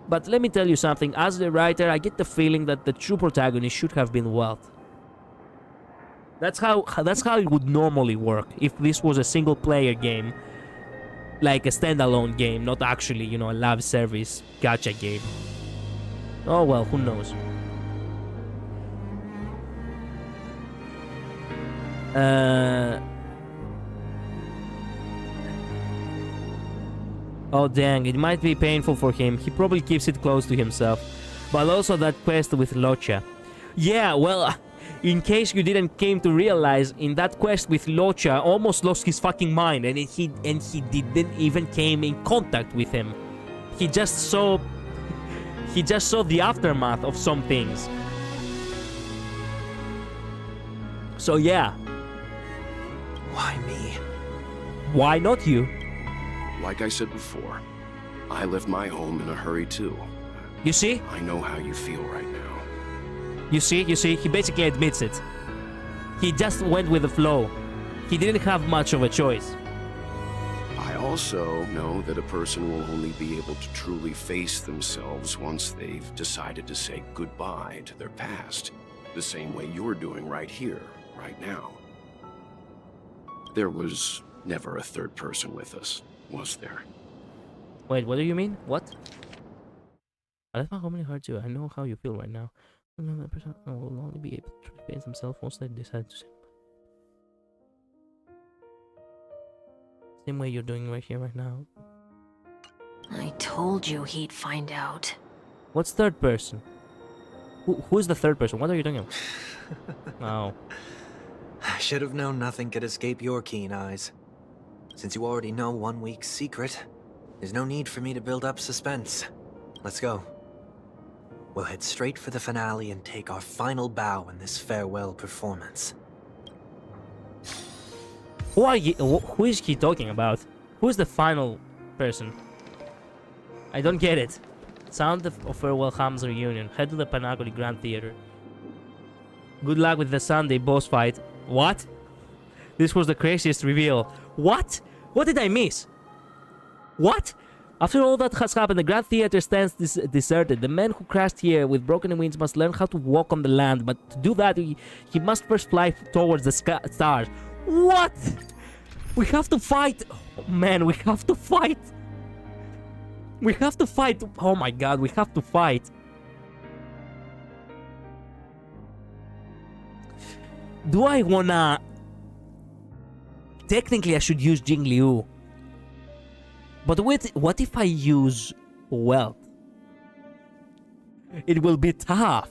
But let me tell you something, as the writer, I get the feeling that the true protagonist should have been Welt. That's how it would normally work if this was a single player game, like a standalone game, not actually, you know, a live service gacha game. Oh well, who knows. Oh dang, it might be painful for him. He probably keeps it close to himself. But also that quest with Locha. Yeah, well, in case you didn't came to realize, in that quest with Locha, almost lost his fucking mind, and he didn't even came in contact with him. He just saw the aftermath of some things. So yeah. Why me? Why not you? Like I said before, I left my home in a hurry too. You see? I know how you feel right now. You see, he basically admits it. He just went with the flow. He didn't have much of a choice. I also know that a person will only be able to truly face themselves once they've decided to say goodbye to their past, the same way you're doing right here, right now. There was never a third person with us, was there? Wait, what do you mean? What? I left my home and hurt you. I know how you feel right now. Another person will only be able to face themselves once they decide to say. Same way you're doing right here, right now. I told you he'd find out. What's third person? Who's the third person? What are you doing? Oh. I should have known nothing could escape your keen eyes. Since you already know 1 week's secret, there's no need for me to build up suspense. Let's go. We'll head straight for the finale and take our final bow in this farewell performance. Who is he talking about? Who's the final person? I don't get it. Sound of farewell Ham's reunion. Head to the Panagoli Grand Theater. Good luck with the Sunday boss fight. What? This was the craziest reveal. What? What did I miss? What? After all that has happened, the Grand Theater stands deserted. The man who crashed here with broken wings must learn how to walk on the land, but to do that, he must first fly towards the stars. What? We have to fight. Oh, man, we have to fight. We have to fight. Oh my god, we have to fight. Do I wanna... Technically, I should use Jing Liu. But what if I use Welt? It will be tough.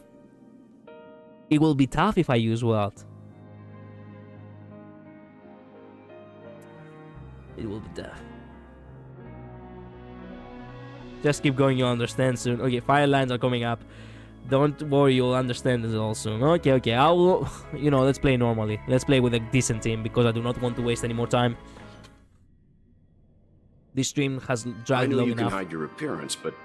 It will be tough if I use Welt. It will be tough. Just keep going, you'll understand soon. Okay, fire lines are coming up. Don't worry, you'll understand this all soon. Okay, I will... You know, let's play normally. Let's play with a decent team, because I do not want to waste any more time. This stream has dragged long enough. I know you can hide your appearance, but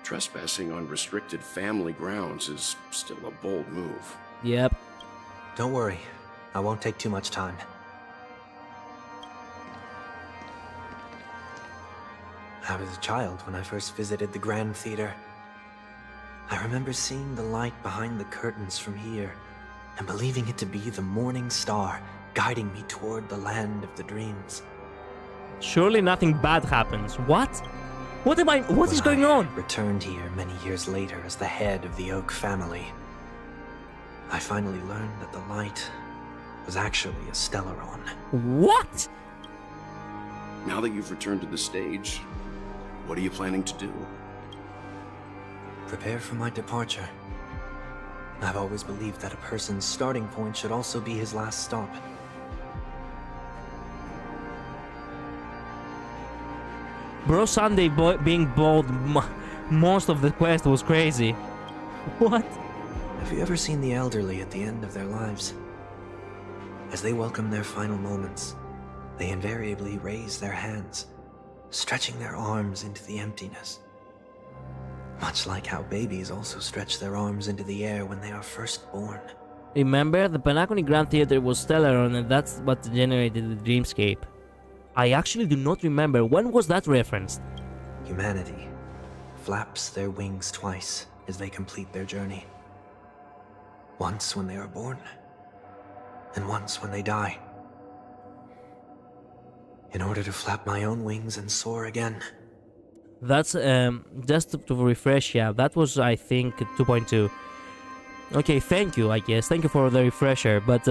trespassing on restricted family grounds is still a bold move. Yep. Don't worry. I won't take too much time. I was a child when I first visited the Grand Theater. I remember seeing the light behind the curtains from here and believing it to be the morning star guiding me toward the land of the dreams. Surely nothing bad happens. What? What is When going I on? returned here many years later as the head of the Oak family, I finally learned that the light was actually a Stellaron. What? Now that you've returned to the stage, what are you planning to do? Prepare for my departure. I've always believed that a person's starting point should also be his last stop. Bro Sunday being bald most of the quest was crazy. What? Have you ever seen the elderly at the end of their lives? As they welcome their final moments, they invariably raise their hands, stretching their arms into the emptiness. Much like how babies also stretch their arms into the air when they are first born. Remember, the Penacony Grand Theater was Stellaron, and that's what generated the dreamscape. I actually do not remember. When was that referenced? Humanity flaps their wings twice as they complete their journey. Once when they are born, and once when they die. In order to flap my own wings and soar again. That's, just to refresh, yeah, that was, I think, 2.2. Okay, thank you, I guess. Thank you for the refresher, but,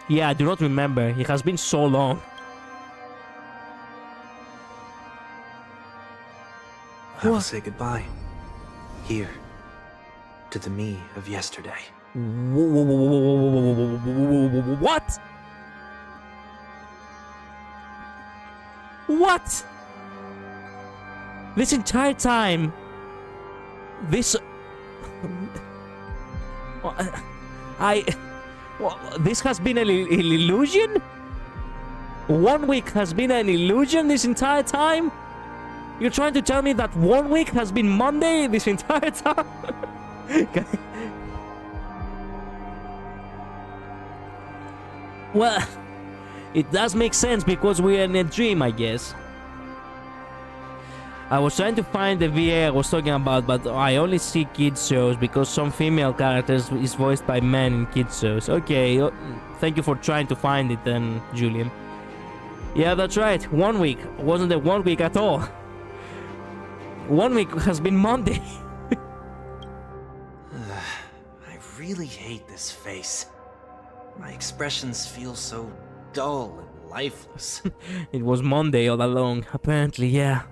yeah, I do not remember. It has been so long. I will say goodbye. Here. To the me of yesterday. What? What? This entire time, this... this has been an illusion? 1 week has been an illusion this entire time? You're trying to tell me that 1 week has been Monday this entire time? Well, it does make sense because we're in a dream, I guess. I was trying to find the VA I was talking about, but I only see kids shows because some female characters is voiced by men in kids shows. Okay, thank you for trying to find it then, Julian. Yeah, that's right. 1 week. Wasn't it 1 week at all? 1 week has been Monday. I really hate this face. My expressions feel so dull and lifeless. It was Monday all along, apparently, yeah.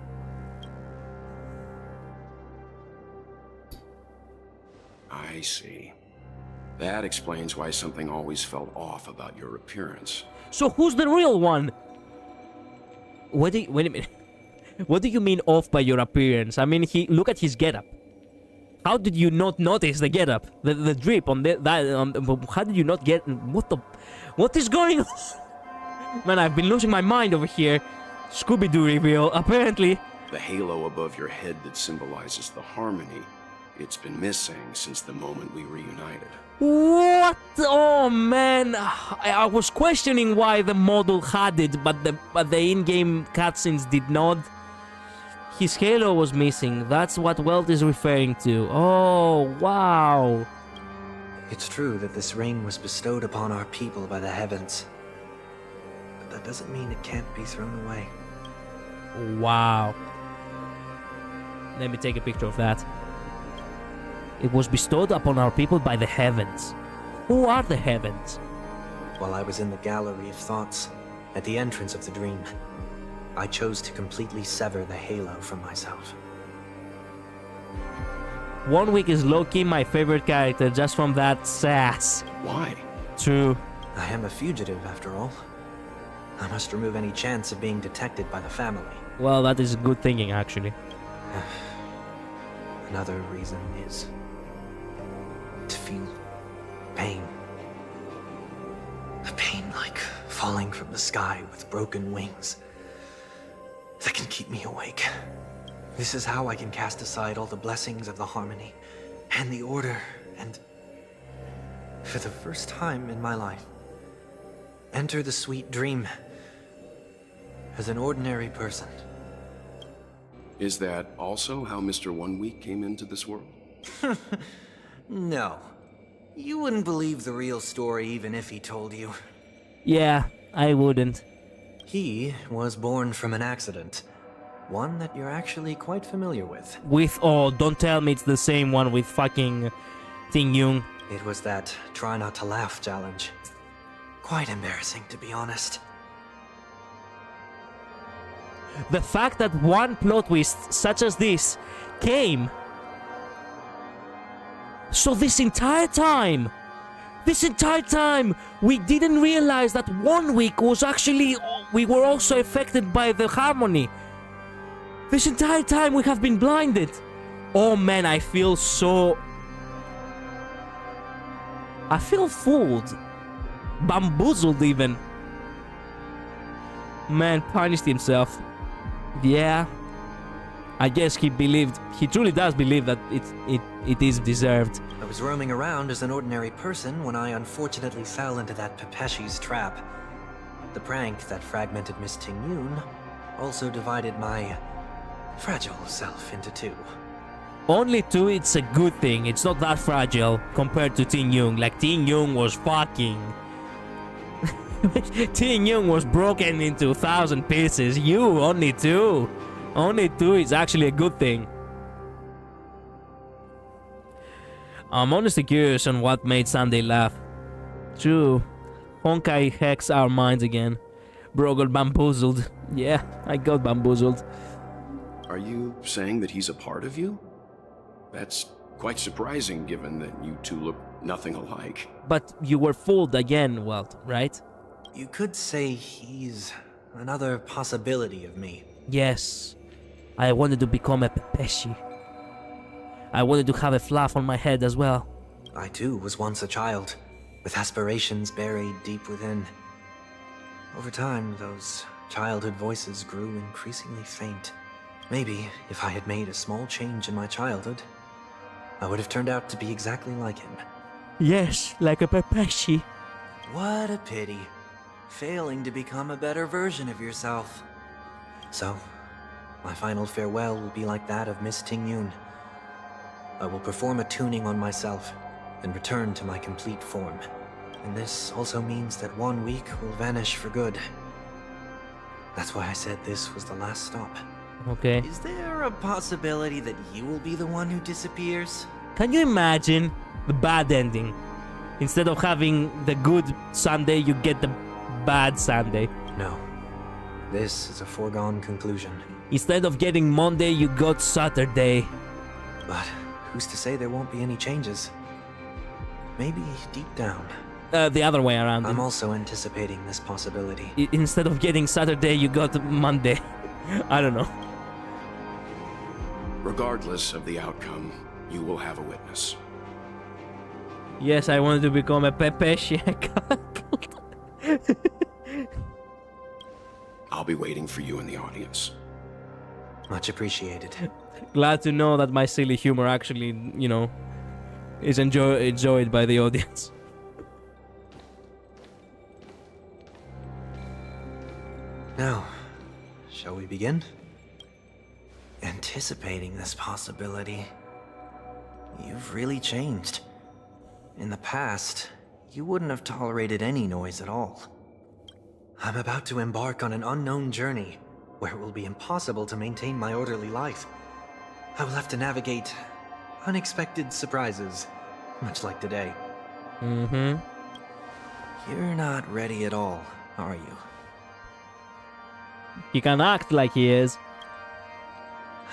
I see. That explains why something always felt off about your appearance. So who's the real one? Wait a minute. What do you mean off by your appearance? I mean, look at his getup. How did you not notice the getup? The drip on how did you not get... What is going on? Man, I've been losing my mind over here. Scooby-Doo reveal, apparently. The halo above your head that symbolizes the harmony. It's been missing since the moment we reunited. What? Oh man, I was questioning why the model had it, but the in-game cutscenes did not. His halo was missing. That's what Welt is referring to. Oh, wow. It's true that this ring was bestowed upon our people by the heavens. But that doesn't mean it can't be thrown away. Wow. Let me take a picture of that. It was bestowed upon our people by the heavens. Who are the heavens? While I was in the gallery of thoughts, at the entrance of the dream, I chose to completely sever the halo from myself. 1 week is low-key my favorite character just from that sass. Why? True. I am a fugitive, after all. I must remove any chance of being detected by the family. Well, that is good thinking, actually. Another reason is to feel pain. A pain like falling from the sky with broken wings that can keep me awake. This is how I can cast aside all the blessings of the harmony and the order, and for the first time in my life, enter the sweet dream as an ordinary person. Is that also how Mr. 1 Week came into this world? No. You wouldn't believe the real story even if he told you. Yeah, I wouldn't. He was born from an accident. One that you're actually quite familiar with. Oh, don't tell me it's the same one with fucking Tingyun. It was that try not to laugh challenge. Quite embarrassing, to be honest. The fact that one plot twist such as this came. So this entire time, we didn't realize that 1 week was actually, we were also affected by the harmony. This entire time we have been blinded. Oh man, I feel fooled. Bamboozled even. Man punished himself. Yeah. I guess he truly does believe that it is deserved. I was roaming around as an ordinary person when I unfortunately fell into that Pepeshi's trap. The prank that fragmented Miss Tingyun also divided my fragile self into two. Only two, it's a good thing. It's not that fragile compared to Tingyun. Like, Tingyun was fucking... Tingyun was broken into 1,000 pieces. You, only two. Only two is actually a good thing. I'm honestly curious on what made Sunday laugh. True. Honkai hacks our minds again. Bro got bamboozled. Yeah, I got bamboozled. Are you saying that he's a part of you? That's quite surprising given that you two look nothing alike. But you were fooled again, Walt, right? You could say he's another possibility of me. Yes. I wanted to become a Pepeshi. I wanted to have a fluff on my head as well. I too was once a child, with aspirations buried deep within. Over time, those childhood voices grew increasingly faint. Maybe, if I had made a small change in my childhood, I would have turned out to be exactly like him. Yes, like a Pepeshi. What a pity. Failing to become a better version of yourself. So, my final farewell will be like that of Miss Tingyun. I will perform a tuning on myself, and return to my complete form. And this also means that 1 week will vanish for good. That's why I said this was the last stop. Okay. Is there a possibility that you will be the one who disappears? Can you imagine the bad ending? Instead of having the good Sunday, you get the bad Sunday. No. This is a foregone conclusion. Instead of getting Monday, you got Saturday. But who's to say there won't be any changes? Maybe deep down. The other way around. I'm also anticipating this possibility. Instead of getting Saturday, you got Monday. I don't know. Regardless of the outcome, you will have a witness. Yes, I wanted to become a Pepeshi. I'll be waiting for you in the audience. Much appreciated. Glad to know that my silly humor actually, you know, is enjoyed by the audience. Now, shall we begin? Anticipating this possibility, you've really changed. In the past, you wouldn't have tolerated any noise at all. I'm about to embark on an unknown journey, where it will be impossible to maintain my orderly life. I will have to navigate unexpected surprises, much like today. Mm-hmm. You're not ready at all, are you? He can act like he is.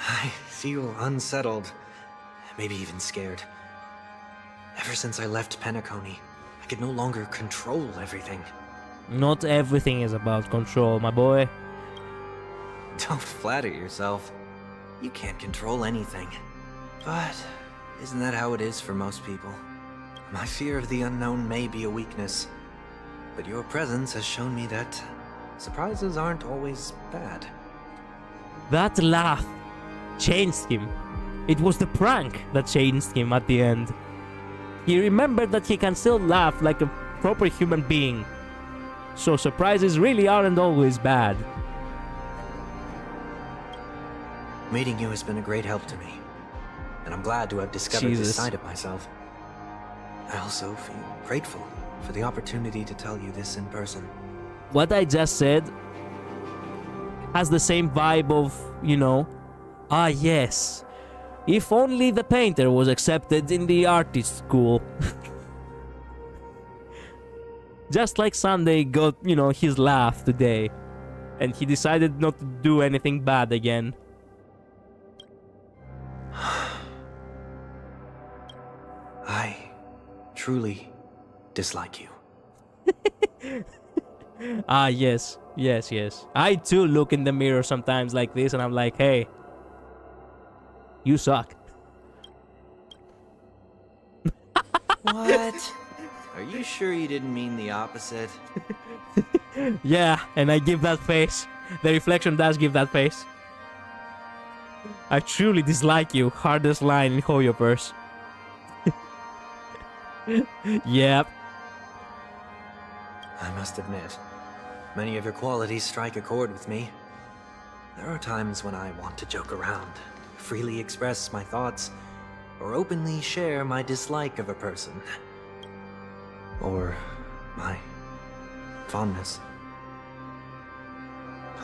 I feel unsettled, maybe even scared. Ever since I left Penacony, I could no longer control everything. Not everything is about control, my boy. Don't flatter yourself. You can't control anything. But isn't that how it is for most people? My fear of the unknown may be a weakness, but your presence has shown me that surprises aren't always bad. That laugh changed him. It was the prank that changed him at the end. He remembered that he can still laugh like a proper human being. So surprises really aren't always bad. Meeting you has been a great help to me, and I'm glad to have discovered this Jesus. side of myself. I also feel grateful for the opportunity to tell you this in person. What I just said has the same vibe of, you know, ah yes, if only the painter was accepted in the artist school. Just like Sunday got, you know, his laugh today, and he decided not to do anything bad again. I truly dislike you. Ah, yes, yes, yes. I too look in the mirror sometimes like this, and I'm like, hey, you suck. What? Are you sure you didn't mean the opposite? Yeah, and I give that face. The reflection does give that face. I truly dislike you. Hardest line in Hoyoverse. Yep. I must admit, many of your qualities strike a chord with me. There are times when I want to joke around, freely express my thoughts, or openly share my dislike of a person. Or my fondness.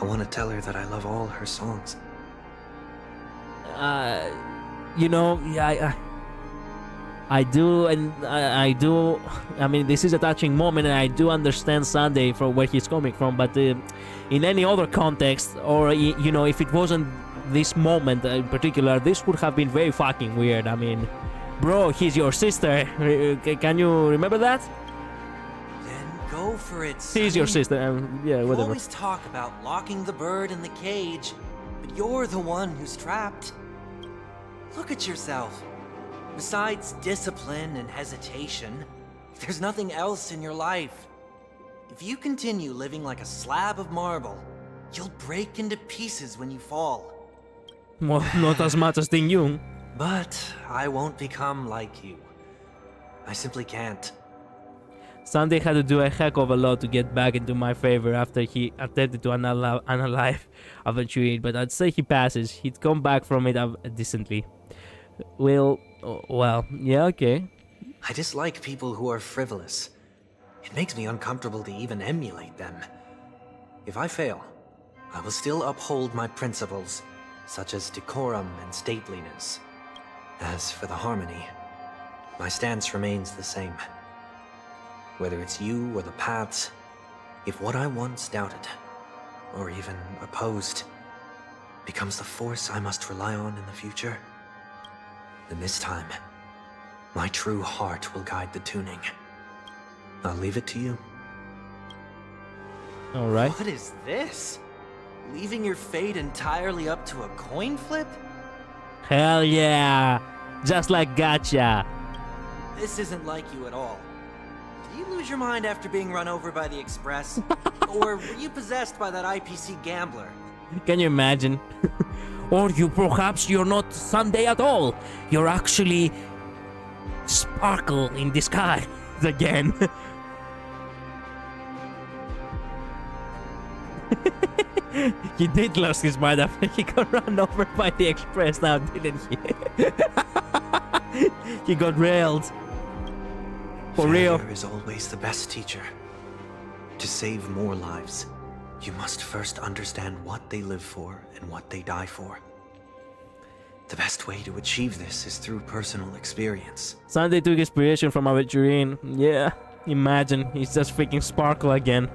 I want to tell her that I love all her songs. You know, yeah, I do, and I do. I mean, this is a touching moment, and I do understand Sunday from where he's coming from. But in any other context, or you know, if it wasn't this moment in particular, this would have been very fucking weird. I mean, bro, he's your sister. Can you remember that? Then go for it, She's your Sonny. sister. Yeah, You whatever. always talk about locking the bird in the cage, but you're the one who's trapped. Look at yourself. Besides discipline and hesitation, there's nothing else in your life. If you continue living like a slab of marble, you'll break into pieces when you fall. Well, not as much as Tingyun. But I won't become like you. I simply can't. Sunday had to do a heck of a lot to get back into my favor after he attempted to unalive Aventurine, but I'd say he passes. He'd come back from it decently. Well, yeah, okay. I dislike people who are frivolous. It makes me uncomfortable to even emulate them. If I fail, I will still uphold my principles, such as decorum and stateliness. As for the harmony, my stance remains the same. Whether it's you or the paths, if what I once doubted, or even opposed, becomes the force I must rely on in the future, then this time, my true heart will guide the tuning. I'll leave it to you. All right. What is this? Leaving your fate entirely up to a coin flip? Hell yeah. Just like Gotcha. This isn't like you at all. Did you lose your mind after being run over by the Express? Or were you possessed by that IPC gambler? Can you imagine? Or perhaps you're not Sunday at all. You're actually Sparkle in disguise again. He did lose his mind after he got run over by the Express now, didn't he? He got railed. For real. Failure is always the best teacher. To save more lives, you must first understand what they live for and what they die for. The best way to achieve this is through personal experience. Sunday took inspiration from Aventurine. Yeah, imagine, he's just freaking Sparkle again.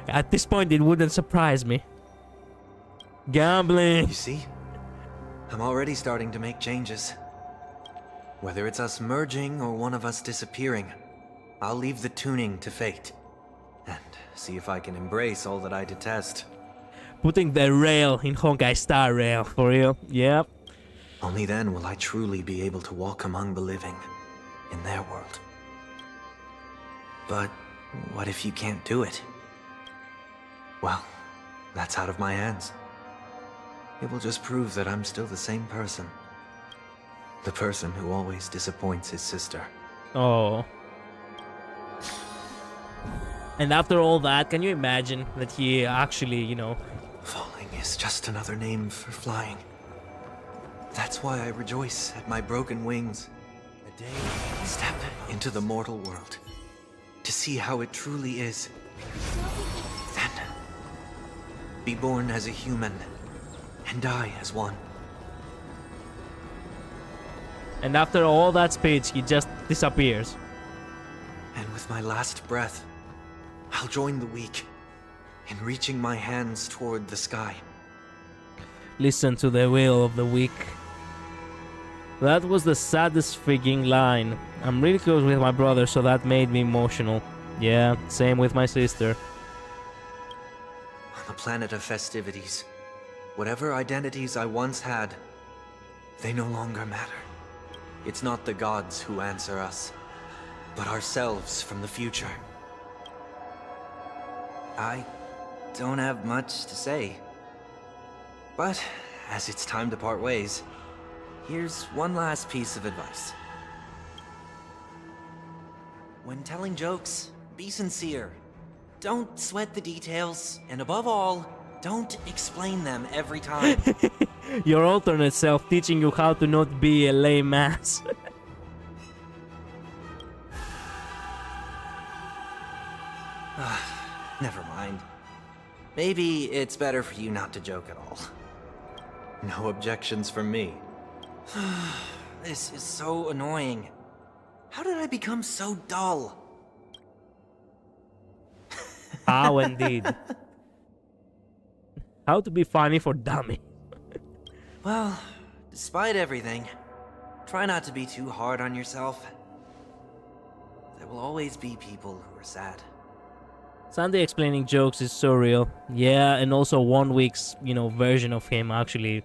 At this point, it wouldn't surprise me. Gambling. You see? I'm already starting to make changes. Whether it's us merging or one of us disappearing, I'll leave the tuning to fate. And see if I can embrace all that I detest. Putting the rail in Honkai Star Rail, for real. Yep. Only then will I truly be able to walk among the living, in their world. But what if you can't do it? Well, that's out of my hands. It will just prove that I'm still the same person. The person who always disappoints his sister. Oh. And after all that, can you imagine that he actually, you know... Falling is just another name for flying. That's why I rejoice at my broken wings. A day step into the mortal world to see how it truly is. Then be born as a human and die as one. And after all that speech, he just disappears. And with my last breath, I'll join the weak in reaching my hands toward the sky. Listen to the will of the weak. That was the saddest freaking line. I'm really close with my brother, so that made me emotional. Yeah, same with my sister. On the planet of festivities, whatever identities I once had, they no longer matter. It's not the gods who answer us, but ourselves from the future. I don't have much to say. But, as it's time to part ways, here's one last piece of advice. When telling jokes, be sincere. Don't sweat the details, and above all, don't explain them every time. Your alternate self teaching you how to not be a lame ass. Never mind. Maybe it's better for you not to joke at all. No objections from me. This is so annoying. How did I become so dull? How indeed. How to be funny for dummy. Well, despite everything, try not to be too hard on yourself. There will always be people who are sad. Sunday explaining jokes is so real. Yeah, and also 1 week's, you know, version of him actually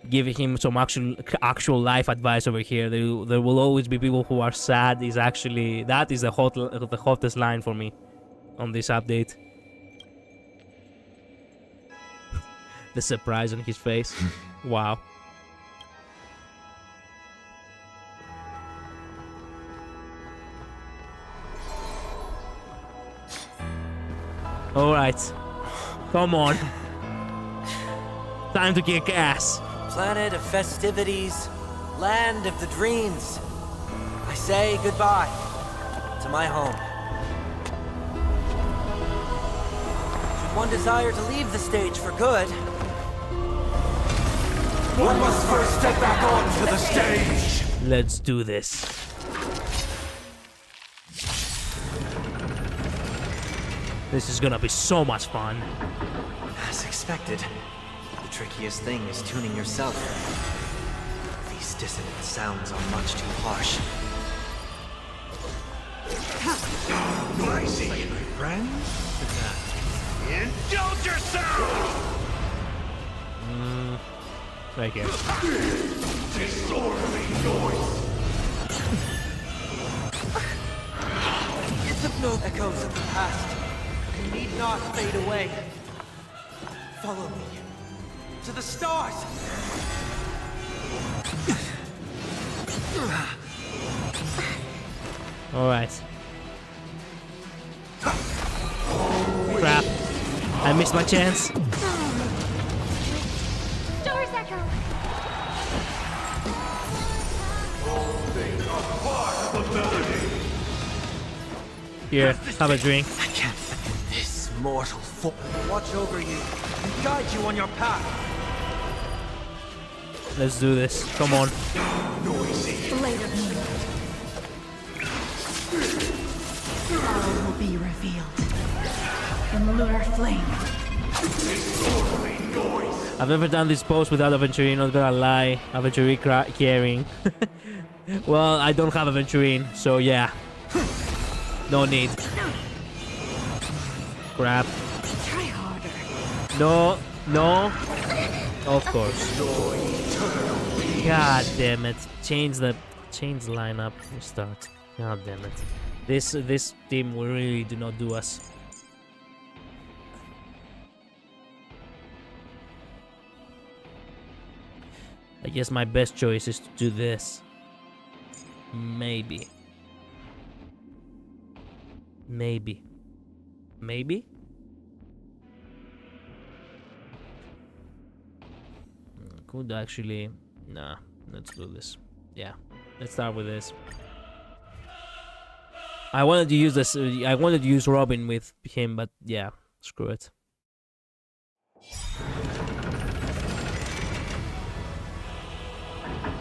giving him some actual life advice over here. There will always be people who are sad. Is actually that is the hottest line for me on this update. The surprise on his face. Wow. All right, come on. Time to kick ass. Planet of festivities, land of the dreams. I say goodbye to my home. Should one desire to leave the stage for good, One must first step back onto the stage! Let's do this. This is gonna be so much fun. as expected, the trickiest thing is tuning yourself. These dissonant sounds are much too harsh. Noisy, my friend. Indulge yourself! Right here. Disorderly noise! Hypno echoes of the past need not fade away. Follow me to the stars. All right. Crap! I missed my chance. Stars echo. Here, have a drink. I can't let this mortal fool watch over you and guide you on your path. Let's do this. Come on. Later. All will be revealed. In lunar flame. I've never done this pose without Aventurine, not gonna lie. Aventurine caring. Well, I don't have Aventurine, so yeah. No need. Crap. Try harder. No, no. Of course. God damn it. Change the lineup. Restart. God damn it. This team will really do not do us. I guess my best choice is to do this. Maybe. Maybe? Could actually... Nah, let's do this. Yeah, let's start with this. I wanted to use this. I wanted to use Robin with him, but yeah, screw it.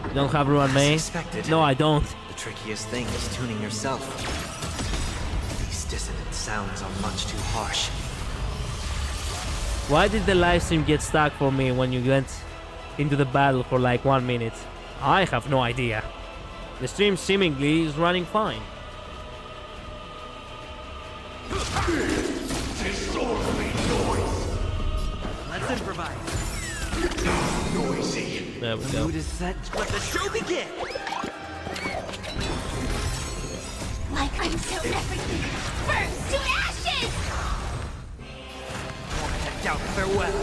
You don't have Ruan May? No, I don't. The trickiest thing is tuning yourself. These dissonant sounds are much too harsh. Why did the live stream get stuck for me when you went into the battle for like 1 minute? I have no idea. The stream seemingly is running fine. Let's improvise. Noisy. There we The go. mood is set. Let the show begin. Like until everything burns to ashes! Head down, farewell.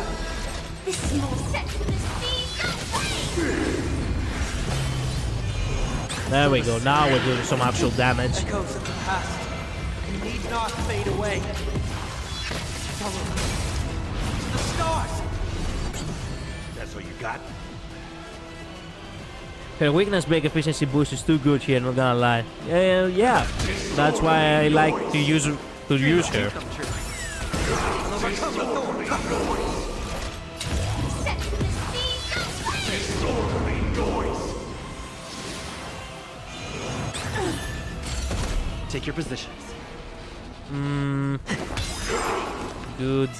The small set to the sea away! There we go. Now we're doing some actual damage. Echoes of the past need not fade away. Follow the stars. That's what you got? Her weakness break efficiency boost is too good here, not gonna lie. Yeah. That's why I like to use her. Come true. I'll overcome the thorn. Set to the sea away! Take your positions. Good.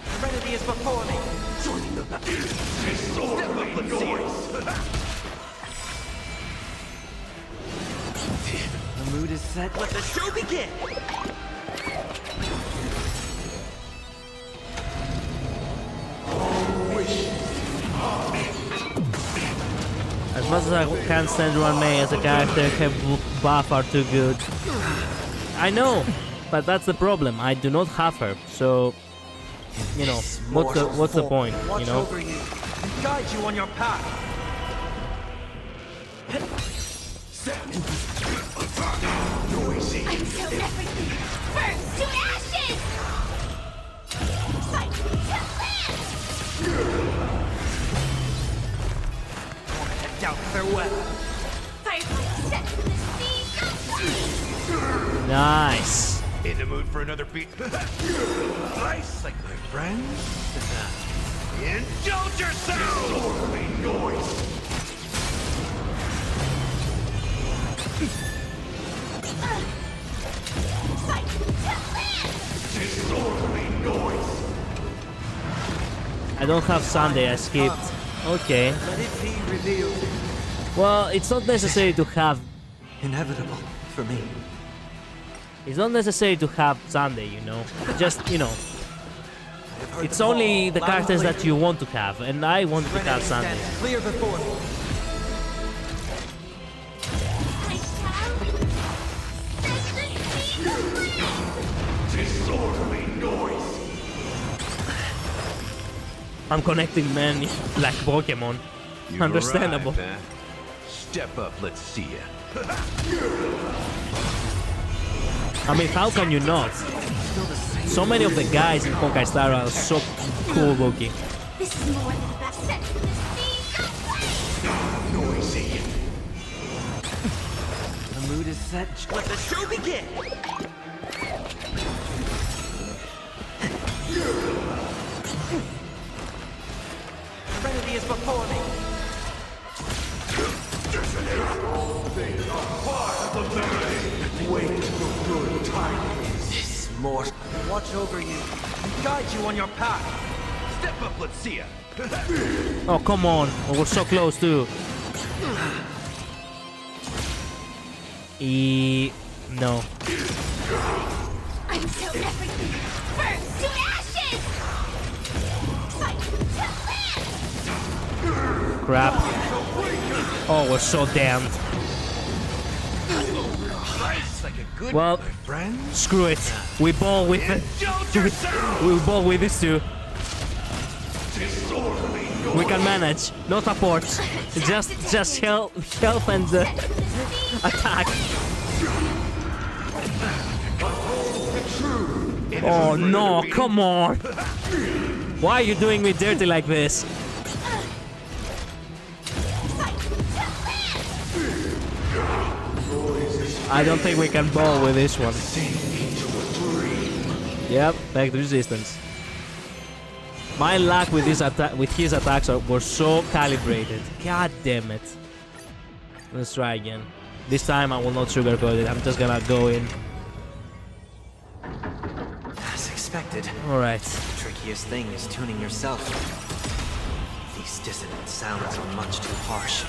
Serenity is before me. Joining the battle. Step up, let's see it. The mood is set. Let the show begin. As much as I can't stand Ruan May as a character, her buff are too good. I know, but that's the problem. I do not have her, so you know what's the point? Watch You know. over you and guide you on your path. Noisy. Until everything burns to ashes! Fight to land! Head down, farewell. Firefly set to the sea away! Nice. In the mood for another beat? Nice, like my friends? Indulge yourself! Disorderly noise! Fight to land! Disorderly noise! I don't have Sunday. I skipped. Okay. Let it be revealed. Well, it's not necessary to have. Inevitable for me. It's not necessary to have Sunday. You know. Just you know. It's only the characters that you want to have, and I want to have Sunday. Stands clear before me. I shall set the sea away! Disorderly noise! I'm connecting men like Pokemon. Understandable. Arrived, huh? Step up, let's see ya. I mean, how can you not? So many of the guys in Honkai Star Rail are so cool looking. This is more than the set to the sea away! Noisy! The mood is set. Let the show begin. Serenity is before me. Wait for good tidings. This more. Watch over you and guide you on your path. Step up, let's see ya. Oh, come on. We were so close too. No. Until everything burns to ashes! Fight to land! Crap. Oh, we're so damned. Like a good Well, friend. screw it. We ball with it. We ball with this too. We can manage. No support. Just health and attack. Oh no, come on! Why are you doing me dirty like this? I don't think we can bowl with this one. Yep, back to resistance. My luck with his attacks were so calibrated. God damn it. Let's try again. This time I will not sugarcoat it. I'm just gonna go in. As expected. Alright. The trickiest thing is tuning yourself. These dissonant sounds are much too harsh.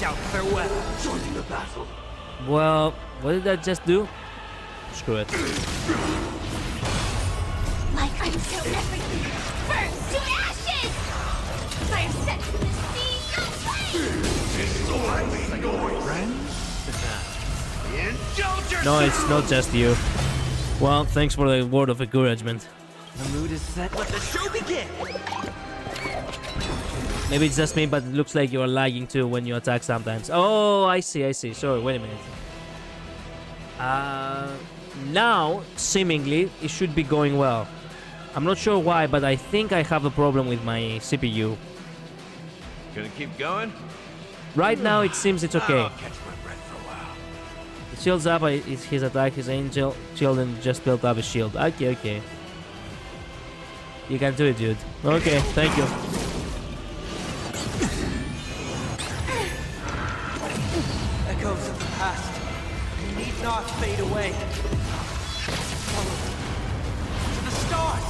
Out farewell. Joining the battle. Well, what did that just do? Screw it. Like until everything burns to ashes! Fire set to the sea, No, it's not just you. Well, thanks for the word of encouragement. The mood is set. Let the show begin. Maybe it's just me, but it looks like you're lagging too when you attack sometimes. Oh, I see. Sorry, wait a minute. Now, seemingly, it should be going well. I'm not sure why, but I think I have a problem with my CPU. Gonna keep going? Right now, it seems it's okay. I'll catch my breath for a while. It shields up his attack, his angel shield, and just built up his shield. Okay. You can do it, dude. Okay, thank you. Echoes of the past. You need not fade away. Follow to the stars.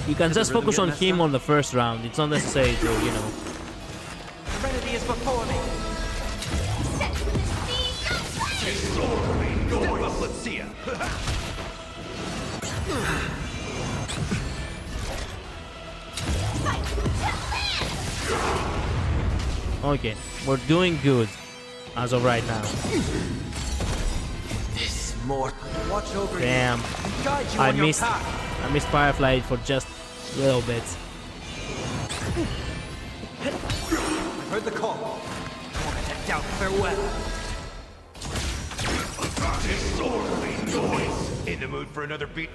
You can just focus on him on the first round. It's not necessary to, you know. Serenity is before me. Step up, let's see ya. Okay, we're doing good as of right now. This more. Watch over Damn, you. Guide you I on your missed path. Firefly for just a little bit. I've heard the call. Protect out farewell. Disorderly noise. In the mood for another beat?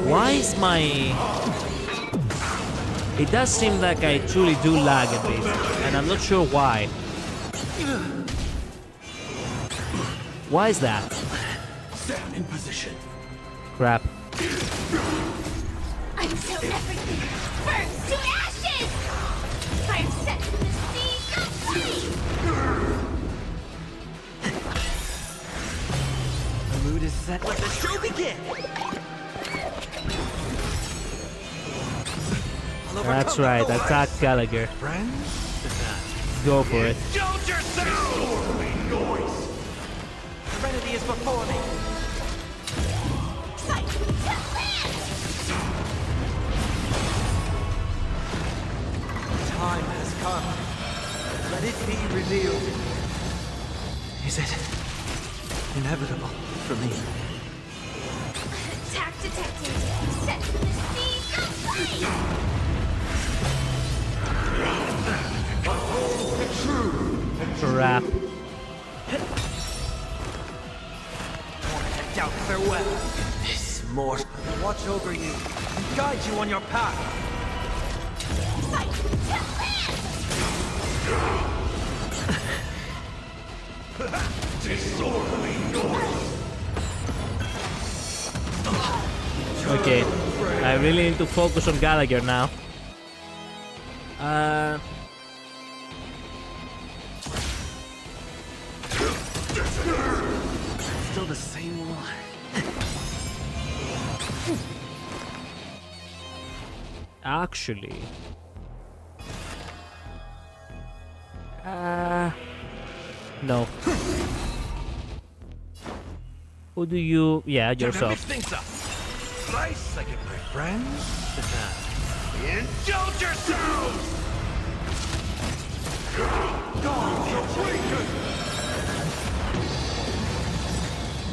Why is my... It does seem like I truly do lag a bit, and I'm not sure why. Why is that? Stand in position. Crap. until everything burns to ashes! Fire set to the sea, The mood is set. Let the show begin. That's right, attack Gallagher. Go for it. Indulge yourself! Serenity is before me. Time has come. Let it be revealed. Is it inevitable for me? attack detected. Set to the sea, Crap. Doubt farewell. This more. Watch over you and guide you on your path. Okay, I really need to focus on Gallagher now. Still the same one. Actually... no. Who do you... Yeah, yourself. Things up. Nice second, my friends. Indulge yourselves!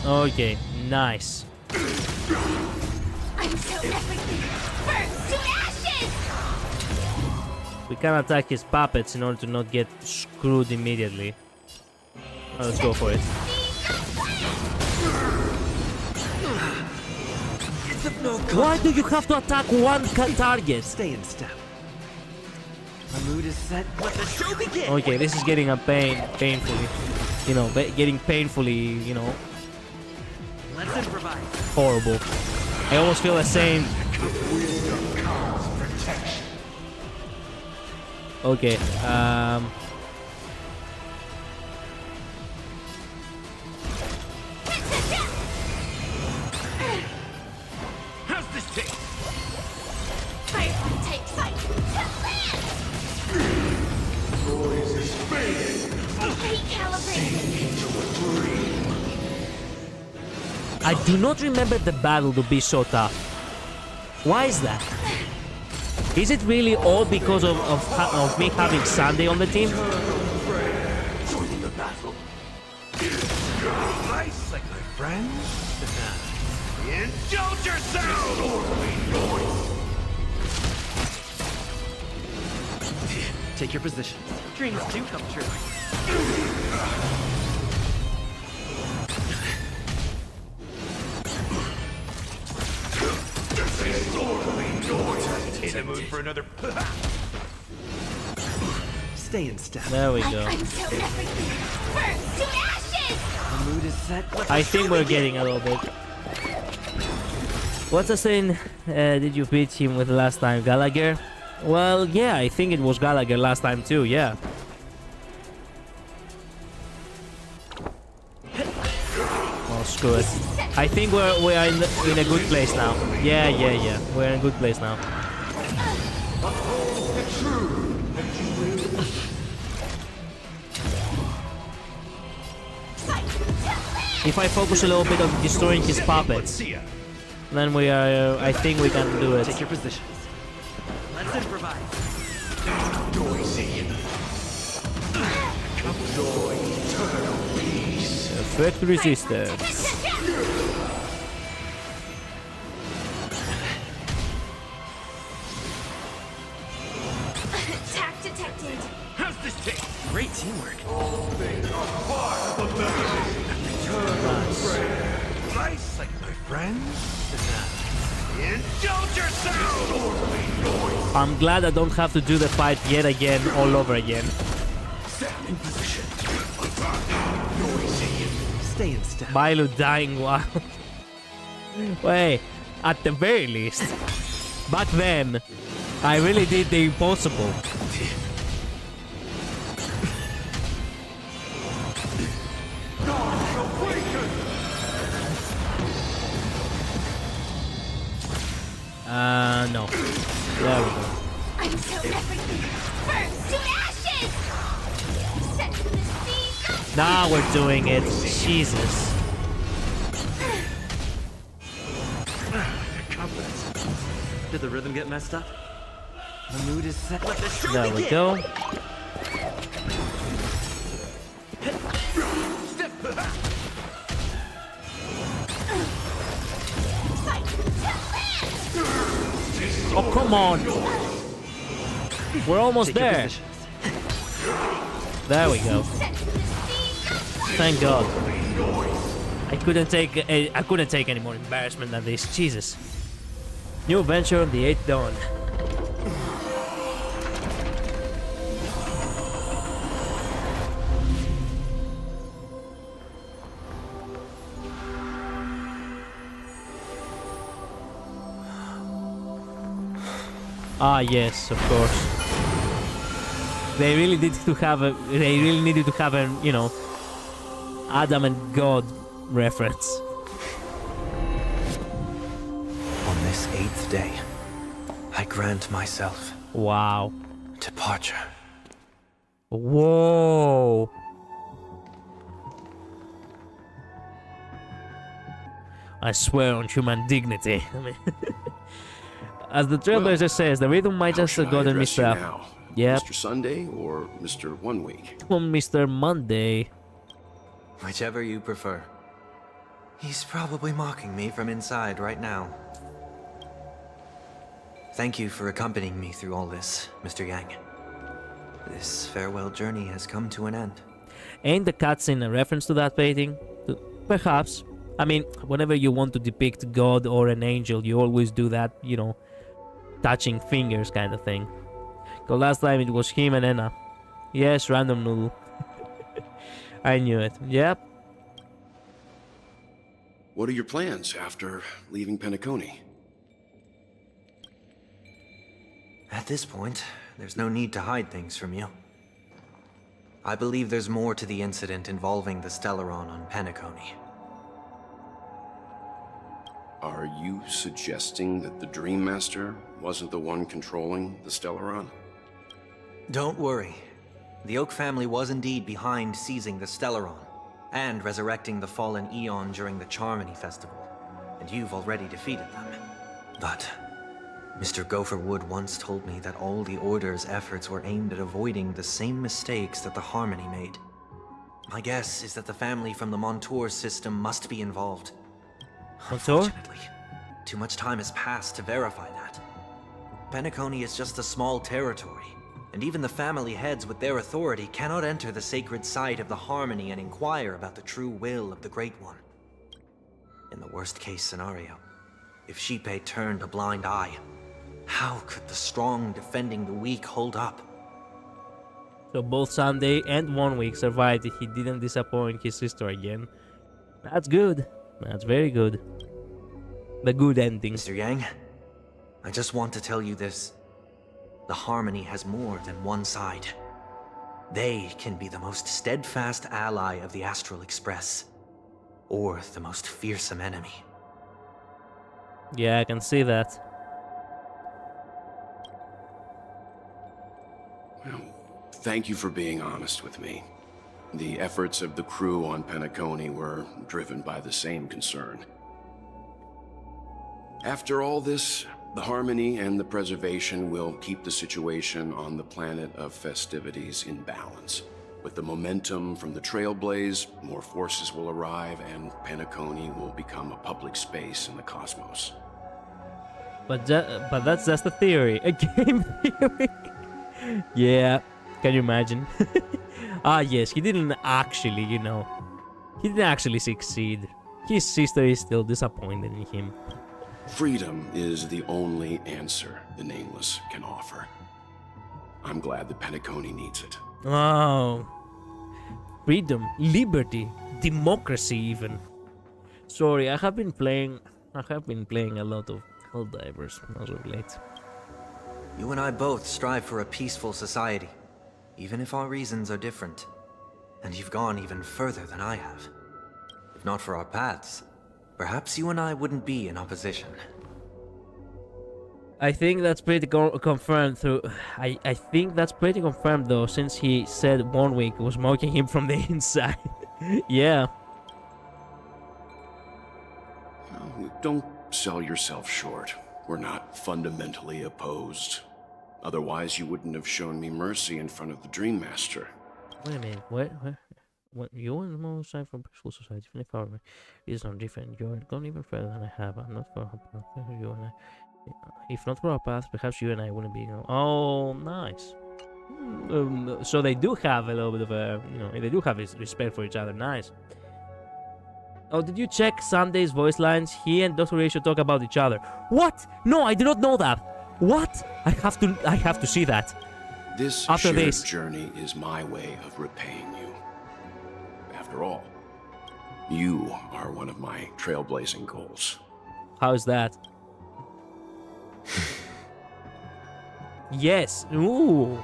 Okay, nice. until everything burns to ashes! We can attack his puppets in order to not get screwed immediately. Let's go for it. Why do you have to attack one target? Stay in step. My mood is set. Let the show begin. Okay, this is getting a painfully, you know, getting painfully, you know, Let's improvise. horrible. I almost feel the same. Okay, How's this take? I do not remember the battle to be so tough. Why is that? Is it really all because of me having Sunday on the team? Joining the battle. Nice, like my friends. Indulge yourself! Take your position. Dreams do come true. In the mood for another. Stay in step. There we go. The mood is set. Let the I show think we're begin. getting a little bit. What's the saying? Did you beat him with last time, Gallagher? Well, yeah, I think it was Gallagher last time too. Yeah. Oh, screw it. I think we are in a good place now. Yeah. We're in a good place now. If I focus a little bit on destroying his puppets, then we are. I think we can do it. Take your positions. Let's improvise. Effect resistance. Attack detected. How's this take? Great teamwork. Nice, like my friends. Indulge yourself! I'm glad I don't have to do the fight yet again, all over again. In position. Stay in step. Milo dying while. Wait, at the very least. Back then, I really did the impossible. No. There we go. I'm so everything burns to ashes. Set to the sea. Now we're doing it. Jesus. Did the rhythm get messed up? The mood is set. Let the show There we begin. go. Oh, come on. We're almost Take your there. positions. There we go. Thank God. I couldn't take any more embarrassment than this. Jesus. New adventure on the 8th dawn. Ah, yes, of course. They really needed to have a, you know, Adam and God reference. On this 8th day, I grant myself Wow. departure. Whoa. I swear on human dignity. I mean, as the Trailblazer says, the rhythm might How just have should I gotten address you Mr. now? Yep, Mr. Sunday or Mr. 1 Week? on Mr. Monday. Whichever you prefer. He's probably mocking me from inside right now. Thank you for accompanying me through all this, Mr. Yang. This farewell journey has come to an end. Ain't the cutscene a reference to that painting? Perhaps. I mean, whenever you want to depict God or an angel, you always do that, you know, touching fingers kind of thing. Because last time it was him and Enna. Yes, random noodle. I knew it. Yep. What are your plans after leaving Penacony? At this point, there's no need to hide things from you. I believe there's more to the incident involving the Stellaron on Penacony. Are you suggesting that the Dream Master wasn't the one controlling the Stellaron? Don't worry. The Oak family was indeed behind seizing the Stellaron and resurrecting the fallen Eon during the Charmony Festival, and you've already defeated them. But Mr. Gopherwood once told me that all the Order's efforts were aimed at avoiding the same mistakes that the Harmony made. My guess is that the family from the Montour system must be involved. Montour? Unfortunately, too much time has passed to verify that. Penacony is just a small territory, and even the family heads with their authority cannot enter the sacred site of the Harmony and inquire about the true will of the Great One. In the worst-case scenario, if Xipe turned a blind eye, how could the strong defending the weak hold up? So both Sunday and 1 week survived. He didn't disappoint his sister again. That's good. That's very good. The good ending. Mr. Yang, I just want to tell you this. The Harmony has more than one side. They can be the most steadfast ally of the Astral Express, or the most fearsome enemy. Yeah, I can see that. Well, thank you for being honest with me. The efforts of the crew on Penacony were driven by the same concern. After all this, the Harmony and the Preservation will keep the situation on the planet of festivities in balance. With the momentum from the Trailblaze, more forces will arrive and Penacony will become a public space in the cosmos. But that's just a theory. A game theory. Yeah, can you imagine? Ah, yes, he didn't actually, you know. He didn't actually succeed. His sister is still disappointed in him. Freedom is the only answer the Nameless can offer. I'm glad that Penacony needs it. Oh. Freedom, liberty, democracy even. Sorry, I have been playing a lot of Helldivers as of late. You and I both strive for a peaceful society, even if our reasons are different. And you've gone even further than I have. If not for our paths, perhaps you and I wouldn't be in opposition. I think that's pretty confirmed through... I think that's pretty confirmed though, since he said 1 week was mocking him from the inside. Yeah. Don't sell yourself short. We're not fundamentally opposed. Otherwise, you wouldn't have shown me mercy in front of the Dream Master. Wait a minute, what you and the most side from peaceful society, even if our is not different, you're gone even further than I have. I'm not for you and I. If not for our path, perhaps you and I wouldn't be. Oh, nice. So they do have a little bit of a, you know, they do have respect for each other. Nice. Oh, did you check Sunday's voice lines? He and Dr. Ratio talk about each other. What? No, I do not know that. What? I have to see that. This After shared this journey is my way of repaying you. After all, you are one of my trailblazing goals. How is that? Yes. Ooh.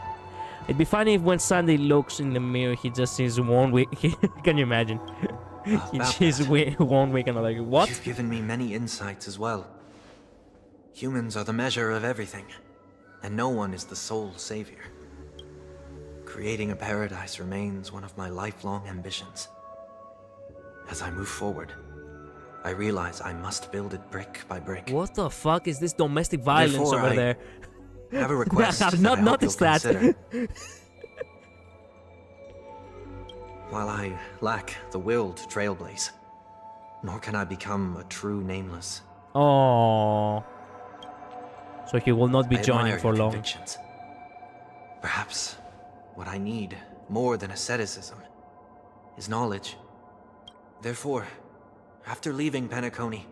It'd be funny if when Sunday looks in the mirror, he just sees 1 week. Can you imagine? He sees 1 week and I'm like, what? You've given me many insights as well. Humans are the measure of everything, and no one is the sole savior. Creating a paradise remains one of my lifelong ambitions. As I move forward, I realize I must build it brick by brick. What the fuck is this domestic violence Therefore, over I there? have a request I have that not I hope noticed you'll that. consider. While I lack the will to trailblaze, nor can I become a true Nameless. Oh. So he will not be I joining admire for your long. convictions. Perhaps What I need, more than asceticism, is knowledge. Therefore, after leaving Penacony,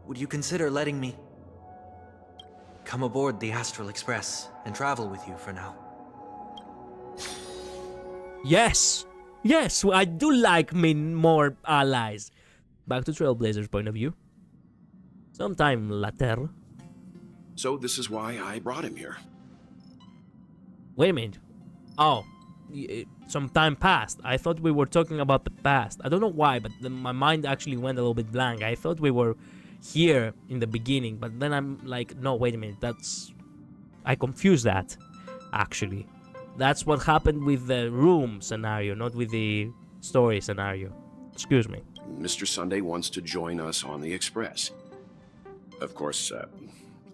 would you consider letting me come aboard the Astral Express and travel with you for now? Yes! Yes, I do like more allies. Back to Trailblazer's point of view. Sometime later. So this is why I brought him here. Wait a minute. Oh, some time passed. I thought we were talking about the past. I don't know why, but my mind actually went a little bit blank. I thought we were here in the beginning, but then I'm like, no, wait a minute. I confused that, actually. That's what happened with the room scenario, not with the story scenario. Excuse me. Mr. Sunday wants to join us on the Express. Of course,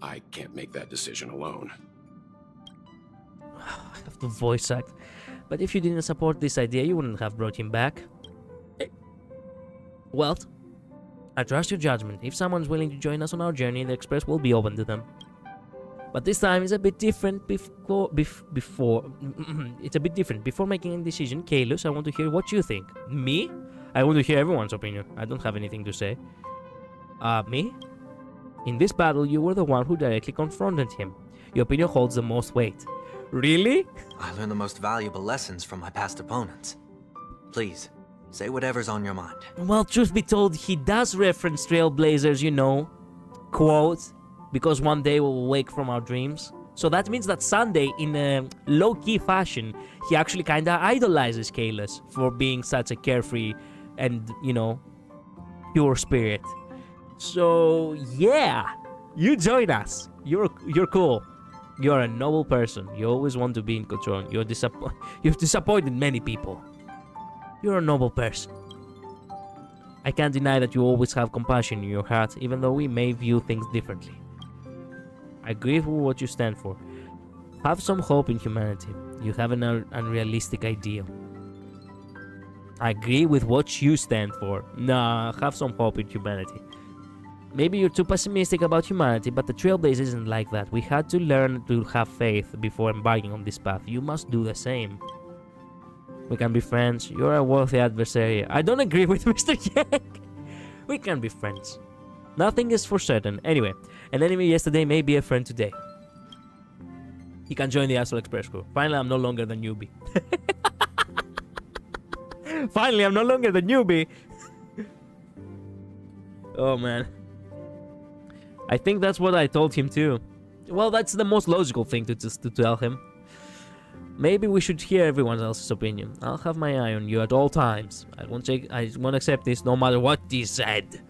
I can't make that decision alone. I have to voice act. But if you didn't support this idea, you wouldn't have brought him back. Well, I trust your judgment. If someone's willing to join us on our journey, the Express will be open to them. But this time is a bit different. It's a bit different. Before making a decision, Kalos, I want to hear what you think. Me? I want to hear everyone's opinion. I don't have anything to say. Me? In this battle, you were the one who directly confronted him. Your opinion holds the most weight. Really? I learned the most valuable lessons from my past opponents. Please, say whatever's on your mind. Well, truth be told, he does reference Trailblazers, you know. Quote, because one day we'll wake from our dreams. So that means that Sunday, in a low-key fashion, he actually kinda idolizes Kalos for being such a carefree and, you know, pure spirit. So, yeah, you join us. You're cool. You're a noble person. You always want to be in control. You've disappointed many people. You're a noble person. I can't deny that you always have compassion in your heart, even though we may view things differently. I agree with what you stand for. Have some hope in humanity. You have an unrealistic ideal. I agree with what you stand for. Nah, have some hope in humanity. Maybe you're too pessimistic about humanity, but the Trailblaze isn't like that. We had to learn to have faith before embarking on this path. You must do the same. We can be friends. You're a worthy adversary. I don't agree with Mr. Yang. We can be friends. Nothing is for certain. Anyway, an enemy yesterday may be a friend today. He can join the Astral Express crew. Finally, I'm no longer the newbie. Finally, I'm no longer the newbie. Oh, man. I think that's what I told him too. Well, that's the most logical thing to tell him. Maybe we should hear everyone else's opinion. I'll have my eye on you at all times. I won't accept this no matter what he said.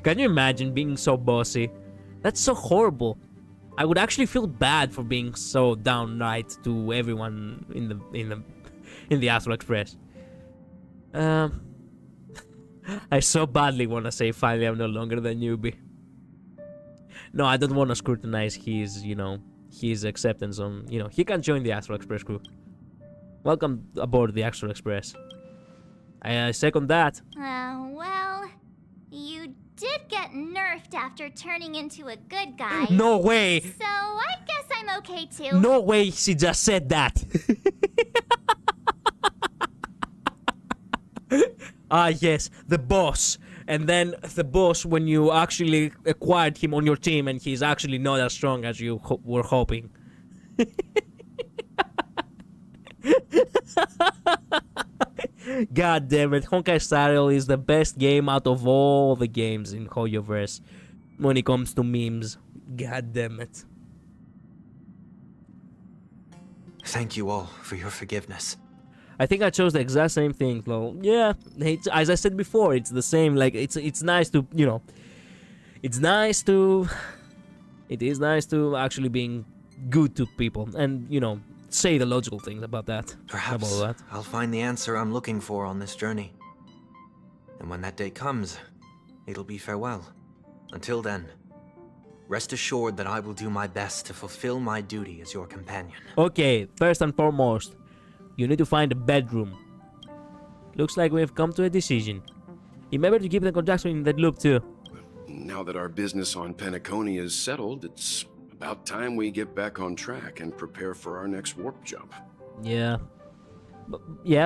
Can you imagine being so bossy? That's so horrible. I would actually feel bad for being so downright to everyone in the Astral Express. I so badly want to say finally I'm no longer the newbie. No, I don't want to scrutinize his, his acceptance on, he can join the Astral Express crew. Welcome aboard the Astral Express. I second that. Well, you did get nerfed after turning into a good guy. No way! So I guess I'm okay too. No way she just said that. Yes, the boss. And then the boss, when you actually acquired him on your team and he's actually not as strong as you were hoping. God damn it, Honkai Star Rail is the best game out of all the games in Hoyoverse when it comes to memes. God damn it. Thank you all for your forgiveness. I think I chose the exact same thing, though. Yeah, as I said before, it's the same. Like, it's nice to, it is nice to actually being good to people and, say the logical things about that. Perhaps I'll find the answer I'm looking for on this journey. And when that day comes, it'll be farewell. Until then, rest assured that I will do my best to fulfill my duty as your companion. Okay, first and foremost, you need to find a bedroom. Looks like we've come to a decision. Remember to keep the conductor in that loop too. Now that our business on Penacony is settled, it's about time we get back on track and prepare for our next warp jump. Yeah.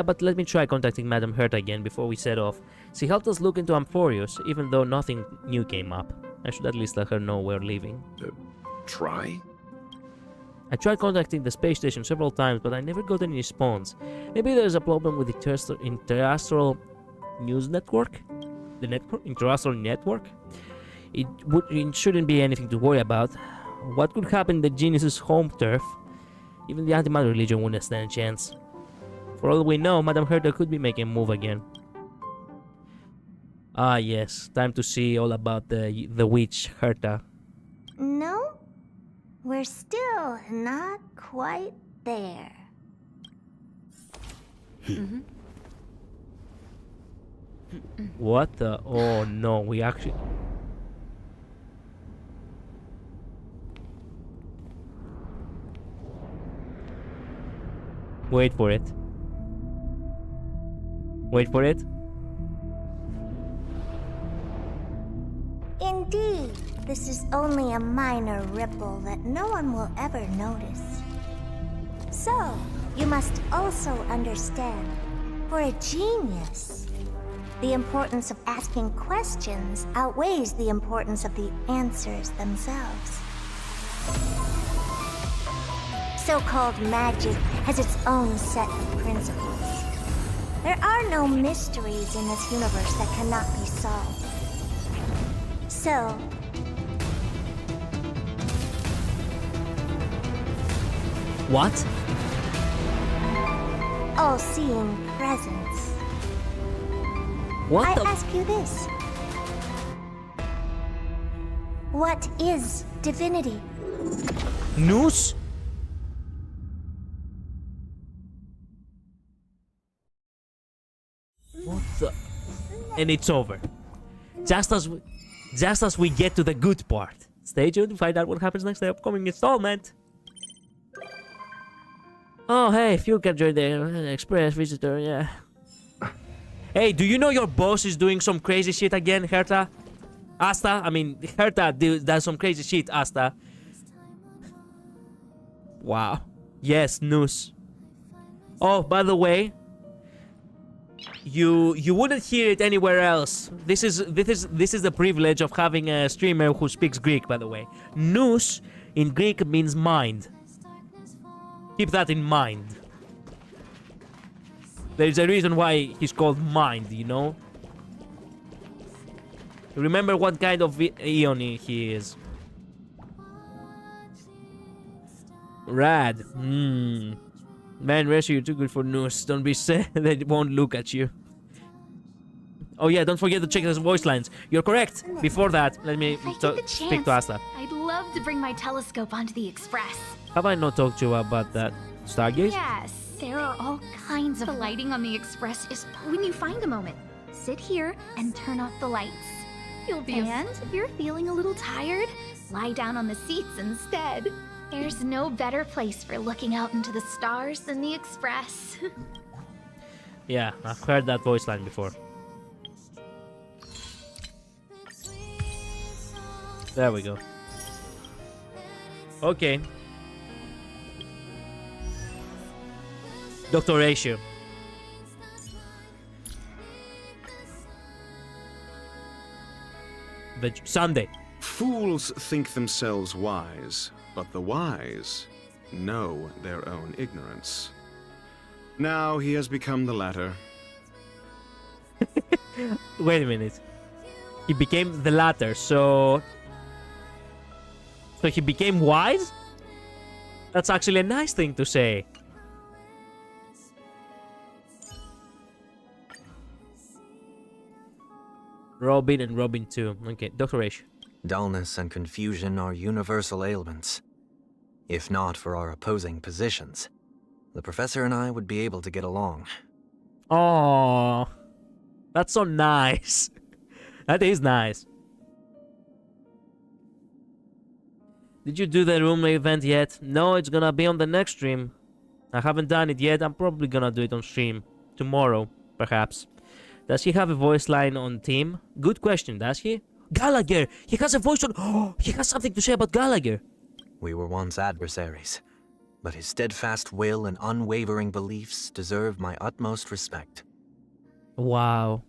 But let me try contacting Madame Herta again before we set off. She helped us look into Amphorius, even though nothing new came up. I should at least let her know we're leaving. Try? I tried contacting the space station several times, but I never got any response. Maybe there's a problem with the interastral news network? The network? Interastral network? It shouldn't be anything to worry about. What could happen in the genius's home turf? Even the Antimatter Legion wouldn't stand a chance. For all we know, Madame Herta could be making a move again. Ah yes, time to see all about the witch Herta. No, we're still not quite there. What the? Oh no, we actually... Wait for it. Wait for it. Indeed, this is only a minor ripple that no one will ever notice. So, you must also understand, for a genius, the importance of asking questions outweighs the importance of the answers themselves. So-called magic has its own set of principles. There are no mysteries in this universe that cannot be solved. So, What? all-seeing presence. What I the? ask you this. What is divinity? News? What the? And it's over. Just as we get to the good part. Stay tuned to find out what happens next in the upcoming installment. Oh, hey, if you can join the express visitor, yeah. Hey, do you know your boss is doing some crazy shit again, Herta? Asta? I mean, Herta does some crazy shit, Asta. Wow. Yes, news. Oh, by the way, you wouldn't hear it anywhere else. This is the privilege of having a streamer who speaks Greek, by the way. Nous in Greek means mind. Keep that in mind. There's a reason why he's called mind, you know? Remember what kind of Eon he is. Rad. Man, Rescue, you're too good for news. Don't be sad. They won't look at you. Oh yeah, don't forget to check his voice lines. You're correct. Before that, let me speak to Asta. I'd love to bring my telescope onto the Express. Have I not talked to you about that? Stargaze? Yes, there are all kinds of lighting on the Express. Is when you find a moment, sit here and turn off the lights. You'll be. And if you're feeling a little tired, lie down on the seats instead. There's no better place for looking out into the stars than the Express. Yeah, I've heard that voice line before. There we go. Okay. Dr. Ratio. But Sunday. Fools think themselves wise, but the wise know their own ignorance. Now he has become the latter. Wait a minute. He became the latter, so he became wise? That's actually a nice thing to say. Robin and Robin 2. Okay, Dr. H. Dullness and confusion are universal ailments. If not for our opposing positions, the professor and I would be able to get along. Oh, that's so nice. That is nice. Did you do the room event yet? No, it's gonna be on the next stream. I haven't done it yet. I'm probably gonna do it on stream. Tomorrow, perhaps. Does he have a voice line on team? Good question, does he? Gallagher! He has a voice on... Oh, he has something to say about Gallagher. We were once adversaries. but his steadfast will and unwavering beliefs deserve my utmost respect. Wow.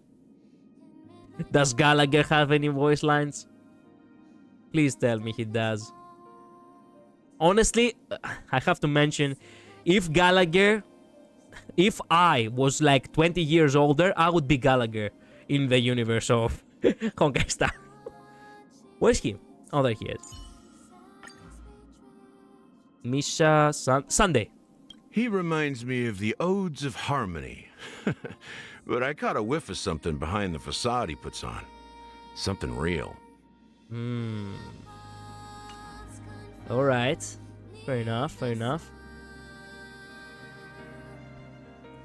Does Gallagher have any voice lines? Please tell me he does. Honestly, I have to mention, if I was like 20 years older, I would be Gallagher in the universe of Honkai Star. Where's he? Oh, there he is. Misha Sunday. He reminds me of the Odes of Harmony. But I caught a whiff of something behind the facade he puts on. Something real. Alright. Fair enough, fair enough.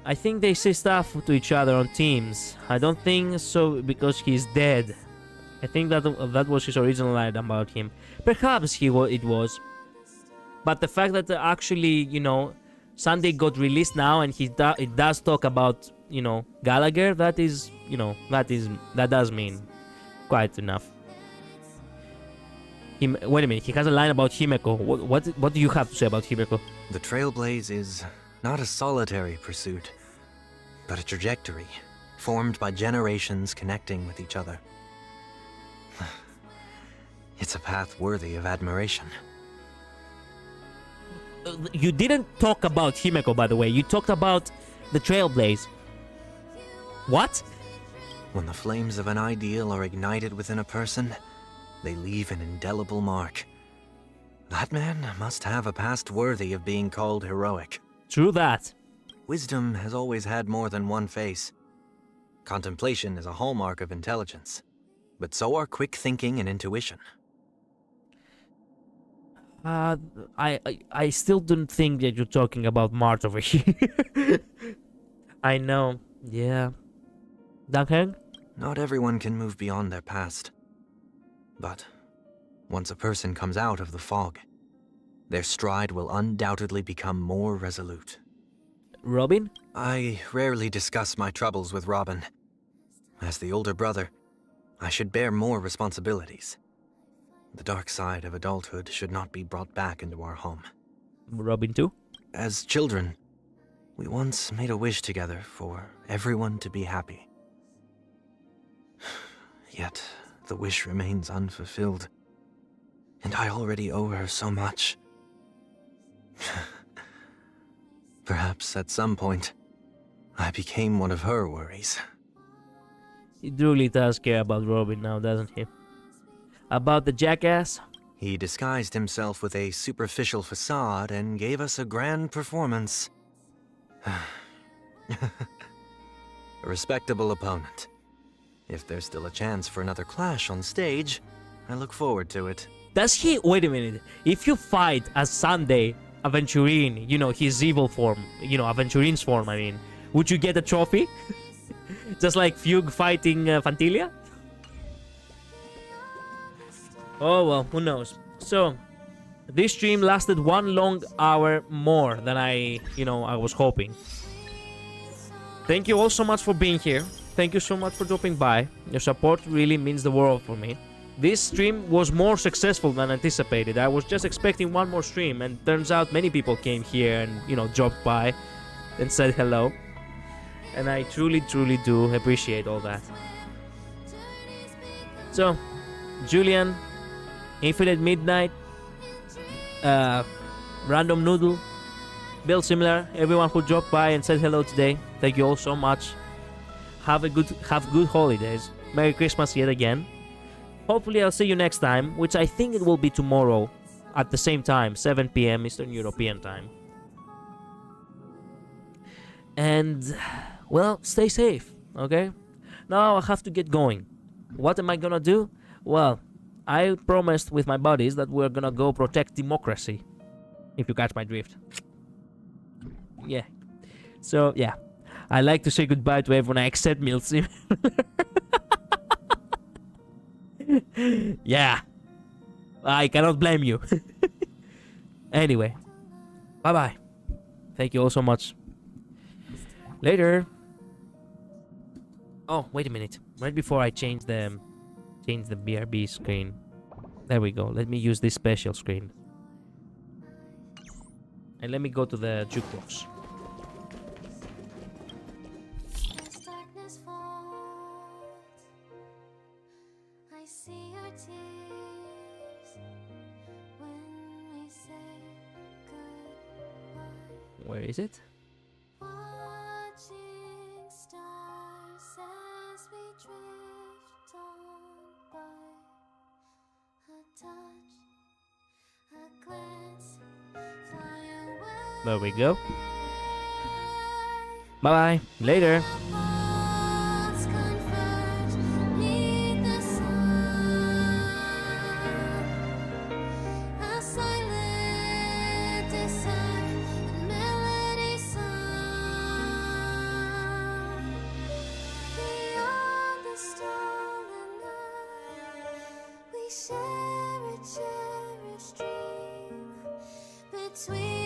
I think they say stuff to each other on Teams. I don't think so because he's dead. I think that was his original line about him. Perhaps it was. But the fact that actually, you know, Sunday got released now and it does talk about, you know, Gallagher, that is, you know, that does mean quite enough. Wait a minute, he has a line about Himeko. What do you have to say about Himeko? The Trailblaze is not a solitary pursuit, but a trajectory formed by generations connecting with each other. It's a path worthy of admiration. You didn't talk about Himeko, by the way. You talked about the Trailblaze. What? When the flames of an ideal are ignited within a person, they leave an indelible mark. That man must have a past worthy of being called heroic. True that. Wisdom has always had more than one face. Contemplation is a hallmark of intelligence, but so are quick thinking and intuition. I still don't think that you're talking about Mart over here. I know. Yeah. Duncan? Not everyone can move beyond their past. But once a person comes out of the fog, their stride will undoubtedly become more resolute. Robin? I rarely discuss my troubles with Robin. As the older brother, I should bear more responsibilities. The dark side of adulthood should not be brought back into our home. Robin too? As children, we once made a wish together for everyone to be happy. Yet, the wish remains unfulfilled, and I already owe her so much. Perhaps at some point, I became one of her worries. He truly does care about Robin now, doesn't he? About the jackass? He disguised himself with a superficial facade and gave us a grand performance. A respectable opponent. If there's still a chance for another clash on stage, I look forward to it. Does he... Wait a minute. If you fight as Sunday, Aventurine, you know, his evil form, you know, Aventurine's form, I mean, would you get a trophy? Just like Fugue fighting Fantilia? Oh well, who knows. So, this stream lasted 1 long hour more than I was hoping. Thank you all so much for being here. Thank you so much for dropping by. Your support really means the world for me. This stream was more successful than anticipated. I was just expecting one more stream, and turns out many people came here and, you know, dropped by and said hello. And I truly, truly do appreciate all that. So, Julian, Infinite Midnight, Random Noodle, Bill Similar, everyone who dropped by and said hello today. Thank you all so much. Have good holidays. Merry Christmas yet again. Hopefully I'll see you next time, which I think it will be tomorrow at the same time, 7 p.m. Eastern European time. And, well, stay safe, okay? Now I have to get going. What am I gonna do? Well, I promised with my buddies that we're gonna go protect democracy. If you catch my drift. Yeah. So, yeah. I like to say goodbye to everyone except Milsim. Yeah. I cannot blame you. Anyway. Bye-bye. Thank you all so much. Later. Oh, wait a minute. Right before I change the BRB screen. There we go. Let me use this special screen. And let me go to the jukebox. As darkness falls, I see your tears when we say goodbye. Where is it? Watching stars as we drift on by. A touch, a glance, fly away. There we go. Bye bye. Later. Paths converge 'neath the sun. A silent desire, a melody sung. Beyond the stolen night, we share a cherished dream between